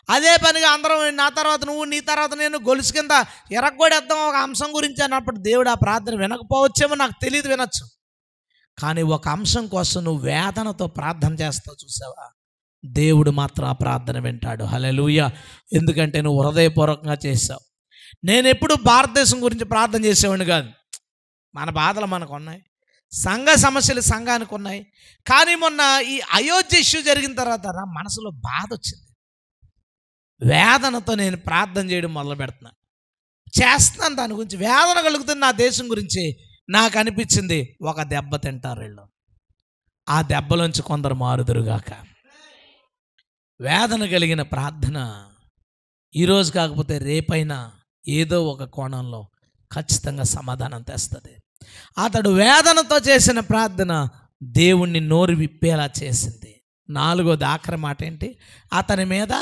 అదే పనిగా అందరం నా తర్వాత నువ్వు, నీ తర్వాత నేను గొలుసు కింద ఎరగొడేద్దాం ఒక అంశం గురించి అన్నప్పుడు దేవుడు ఆ ప్రార్థన వినకపోవచ్చేమో, నాకు తెలియదు, వినొచ్చు. కానీ ఒక అంశం కోసం నువ్వు వేదనతో ప్రార్థన చేస్తావు చూసావా, దేవుడు మాత్రం ఆ ప్రార్థన వింటాడు. హల్లెలూయా. ఎందుకంటే నువ్వు హృదయపూర్వకంగా చేసావు. నేను ఎప్పుడు భారతదేశం గురించి ప్రార్థన చేసేవాడిని కాదు. మన బాధలు మనకు ఉన్నాయి, సంఘ సమస్యలు సంఘానికి ఉన్నాయి. కానీ మొన్న ఈ అయోధ్య ఇష్యూ జరిగిన తర్వాత నా మనసులో బాధ వచ్చింది. వేదనతో నేను ప్రార్థన చేయడం మొదలు పెడుతున్నాను, చేస్తున్నాను. దాని గురించి వేదన కలుగుతుంది. నా దేశం గురించి నాకు అనిపించింది, ఒక దెబ్బ తింటారు వీళ్ళు, ఆ దెబ్బలోంచి కొందరు మారుదురుగాక. వేదన కలిగిన ప్రార్థన ఈరోజు కాకపోతే రేపైనా ఏదో ఒక కోణంలో ఖచ్చితంగా సమాధానం తెస్తుంది. అతడు వేదనతో చేసిన ప్రార్థన దేవుణ్ణి నోరు విప్పేలా చేసింది. 4వ ఆఖరి మాట ఏంటి, అతని మీద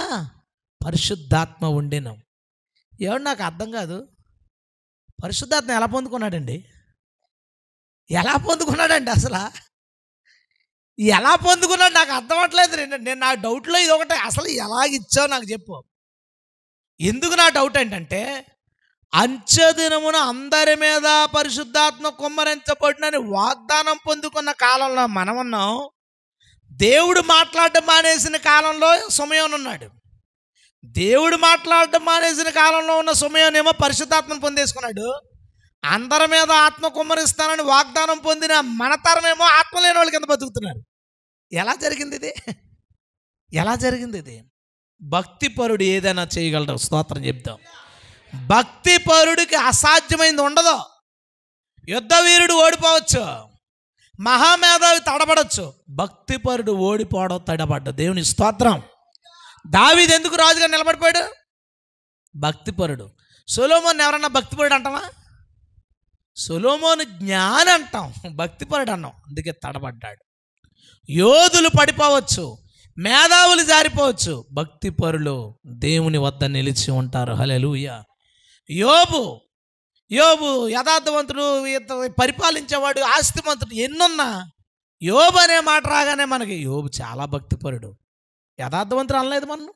పరిశుద్ధాత్మ ఉండెను. ఎవడు నాకు అర్థం కాదు, పరిశుద్ధాత్మ ఎలా పొందుకున్నాడండి? ఎలా పొందుకున్నాడండి? అసలు ఎలా పొందుకున్నాడు నాకు అర్థం అవ్వట్లేదు. నేను నా డౌట్లో ఇది ఒకటే, అసలు ఎలా ఇచ్చావు నాకు చెప్పు. ఎందుకు నా డౌట్ ఏంటంటే, అంచెదినమున అందరి మీద పరిశుద్ధాత్మ కుమ్మరించబడినని వాగ్దానం పొందుకున్న కాలంలో మనం ఉన్నాం. దేవుడు మాట్లాడడం మానేసిన కాలంలో సమయం ఉన్నాడు. దేవుడు మాట్లాడడం మానేసిన కాలంలో ఉన్న సమయాన్నేమో పరిశుద్ధాత్మను పొందేసుకున్నాడు. అందరి మీద ఆత్మ కుమ్మరిస్తానని వాగ్దానం పొందిన మన తరమేమో ఆత్మ లేని వాళ్ళ కింద బతుకుతున్నారు. ఎలా జరిగింది ఇది? ఎలా జరిగింది ఇది? భక్తిపరుడు ఏదైనా చేయగలరు, స్తోత్రం చెప్తాం. భక్తిపరుడికి అసాధ్యమైంది ఉండదు. యుద్ధ వీరుడు ఓడిపోవచ్చు, మహామేధావి తడబడచ్చు, భక్తిపరుడు ఓడిపోవడం తడబడ్డ దేవుని స్తోత్రం. దావీదు ఎందుకు రాజుగా నిలబడిపోయాడు? భక్తిపరుడు. సొలొమోన్ ఎవరన్నా భక్తిపరుడు అంటావా? సొలొమోను జ్ఞాని అంటాం, భక్తిపరుడు అన్నాం, అందుకే తడబడ్డాడు. యోధులు పడిపోవచ్చు, మేధావులు జారిపోవచ్చు, భక్తిపరులు దేవుని వద్ద నిలిచి ఉంటారు. హల్లెలూయా. యోబు యథార్థవంతుడు, పరిపాలించేవాడు, ఆస్తిమంతుడు, ఎన్నున్నా యోబు అనే మాట రాగానే మనకి యోబు చాలా భక్తిపరుడు, యథార్థవంతుడు అనలేదు మనం.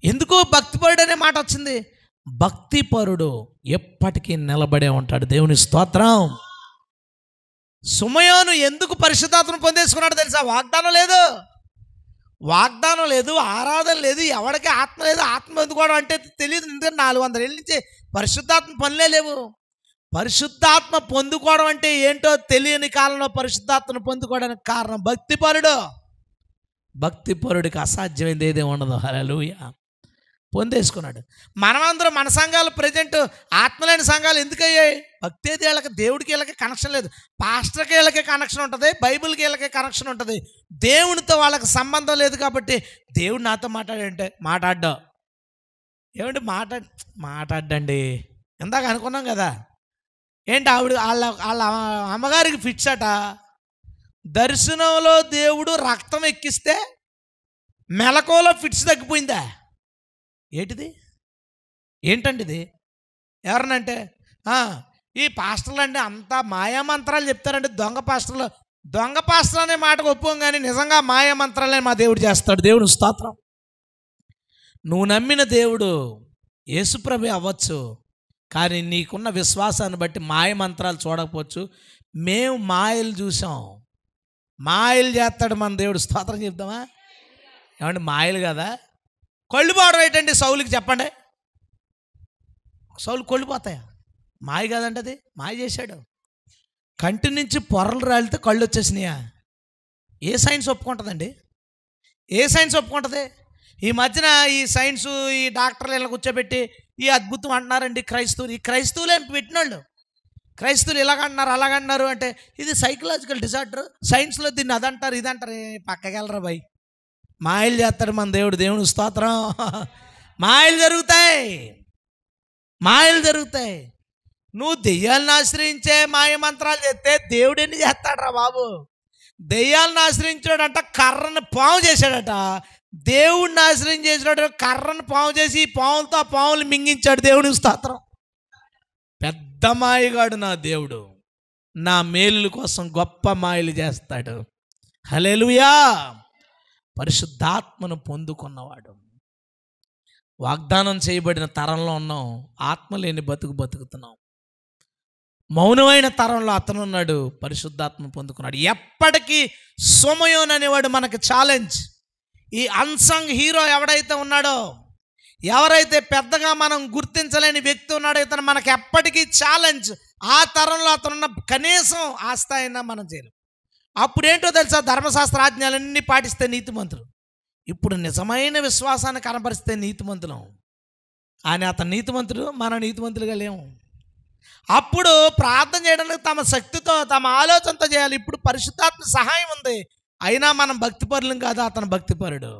ఎందుకు భక్తిపరుడు అనే మాట వచ్చింది? భక్తిపరుడు ఎప్పటికీ నిలబడే ఉంటాడు. దేవుని స్తోత్రం. సుమయోను ఎందుకు పరిశుద్ధాత్మను పొందేసుకున్నాడు తెలుసా? వాగ్దానం లేదు, ఆరాధన లేదు, ఎవరికి ఆత్మ లేదు. ఆత్మ పొందుకోవడం అంటే తెలియదు, ఎందుకంటే 400 ఏళ్ళ నుంచి పరిశుద్ధాత్మ పనులే లేవు. పరిశుద్ధాత్మ పొందుకోవడం అంటే ఏంటో తెలియని కాలంలో పరిశుద్ధాత్మను పొందుకోవడానికి కారణం భక్తిపరుడు. భక్తిపరుడికి అసాధ్యమైంది ఏదే ఉండదు. హల్లెలూయా. పొందేసుకున్నాడు. మనమందరం మన సంఘాలు ప్రజెంట్ ఆత్మలేని సంఘాలు ఎందుకు అయ్యాయి? భక్తేది వీళ్ళకి, దేవుడికి వీళ్ళకి కనెక్షన్ లేదు. పాస్టర్కి వీళ్ళకి కనెక్షన్ ఉంటుంది, బైబిల్కి వీళ్ళకి కనెక్షన్ ఉంటుంది, దేవునితో వాళ్ళకి సంబంధం లేదు. కాబట్టి దేవుడు నాతో మాట్లాడంటే మాట్లాడ్డా ఏమంటే మాట్లాడండి. ఇందాక అనుకున్నాం కదా, ఏంటి ఆవిడ వాళ్ళ అమ్మగారికి ఫిట్స్ అట. దర్శనంలో దేవుడు రక్తం ఎక్కిస్తే మెలకువలో ఫిట్స్ తగ్గిపోయిందా? ఏంటండి ఇది? ఎవరనంటే ఈ పాస్టర్లు అంటే అంతా మాయామంత్రాలు చెప్తారంటే దొంగ పాస్టర్లు అనే మాటకు ఒప్పుకోం, కానీ నిజంగా మాయామంత్రాలే మా దేవుడు చేస్తాడు. దేవుడు స్తోత్రం. నువ్వు నమ్మిన దేవుడు యేసుప్రభు అవ్వచ్చు, కానీ నీకున్న విశ్వాసాన్ని బట్టి మాయమంత్రాలు చూడకపోవచ్చు. మేము మాయలు చూసాం, మాయలు చేస్తాడు మన దేవుడు. స్తోత్రం చెప్తామా? ఏమంటే మాయలు కదా. కళ్ళు పోవడం ఏంటండి సౌలుకి? చెప్పండి, సౌలు కళ్ళు పోతాయా? మాయ కాదండి అది, మాయ చేశాడు. కంటి నుంచి పొరలు రాలితే కళ్ళు వచ్చేసినాయా? ఏ సైన్స్ ఒప్పుకుంటుందండి? ఏ సైన్స్ ఒప్పుకుంటుంది? ఈ మధ్యన ఈ సైన్సు, ఈ డాక్టర్లు ఇలా కూర్చోబెట్టి ఈ అద్భుతం అంటున్నారండి క్రైస్తవులు. ఈ క్రైస్తవులే పెట్టినాళ్ళు. క్రైస్తవులు ఇలాగంటున్నారు అలాగంటున్నారు అంటే ఇది సైకలాజికల్ డిజార్డర్, సైన్స్లో దీన్ని అదంటారు ఇదంటారు. పక్కకి వెళ్ళరా భయ్, మాయలు చేస్తాడు మన దేవుడు. దేవుని స్తోత్రం. మాయలు జరుగుతాయి. నువ్వు దెయ్యాలను ఆశ్రయించే మాయమంత్రాలు చేస్తే దేవుడు ఎన్ని చేస్తాడరా బాబు? దెయ్యాలను ఆశ్రయించాడంట, కర్రను పాము చేశాడట. దేవుడిని ఆశ్రయం చేసినాడు, కర్రను పాము చేసి ఈ పాములతో ఆ పాములు మింగించాడు. దేవుని స్తోత్రం. పెద్ద మాయగాడు నా దేవుడు. నా మేలుల కోసం గొప్ప మాయలు చేస్తాడు. హల్లెలూయా. పరిశుద్ధాత్మను పొందుకున్నవాడు. వాగ్దానం చేయబడిన తరంలో ఉన్నాం, ఆత్మ లేని బతుకుతున్నాం. మౌనమైన తరంలో అతను ఉన్నాడు, పరిశుద్ధాత్మ పొందుకున్నాడు. ఎప్పటికీ సోమయోన్ అనేవాడు మనకి ఛాలెంజ్. ఈ అన్సంగ్ హీరో ఎవడైతే ఉన్నాడో, ఎవరైతే పెద్దగా మనం గుర్తించలేని వ్యక్తి ఉన్నాడో, ఇతను మనకి ఎప్పటికీ ఛాలెంజ్. ఆ తరంలో అతనున్న కనీసం ఆ స్థాయినా మనం చేయలేం. అప్పుడేంటో తెలుసా? ధర్మశాస్త్ర ఆజ్ఞలన్నీ పాటిస్తే నీతిమంతులు. ఇప్పుడు నిజమైన విశ్వాసాన్ని కనపరిస్తే నీతిమంతులం. కానీ అతను నీతిమంతుడు, మన నీతిమంతులుగా లేము. అప్పుడు ప్రార్థన చేయడానికి తమ శక్తితో, తమ ఆలోచనతో చేయాలి. ఇప్పుడు పరిశుద్ధాత్మ సహాయం ఉంది, అయినా మనం భక్తిపరులం కాదు, అతను భక్తిపరుడు.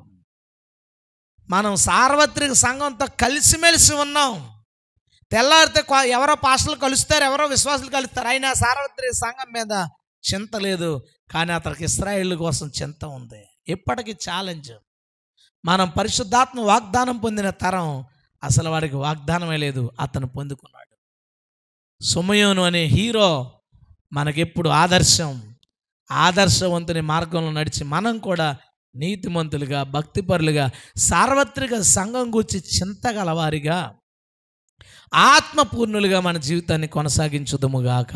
మనం సార్వత్రిక సంఘంతో కలిసిమెలిసి ఉన్నాం. తెల్లారితే ఎవరో పాస్టర్లు కలుస్తారు, ఎవరో విశ్వాసులు కలుస్తారు, అయినా సార్వత్రిక సంఘం మీద చింత లేదు. కానీ అతనికి ఇశ్రాయేలు కోసం చింత ఉంది. ఇప్పటికీ ఛాలెంజ్. మనం పరిశుద్ధాత్మ వాగ్దానం పొందిన తరం అసలు వారికి వాగ్దానమే లేదు, అతను పొందుకున్నాడు. సోమయోను అనే హీరో మనకెప్పుడు ఆదర్శవంతుని మార్గంలో నడిచి మనం కూడా నీతిమంతులుగా, భక్తిపరులుగా, సార్వత్రిక సంఘం గురించి చింతగలవారిగా, ఆత్మపూర్ణులుగా మన జీవితాన్ని కొనసాగించుదుముగాక.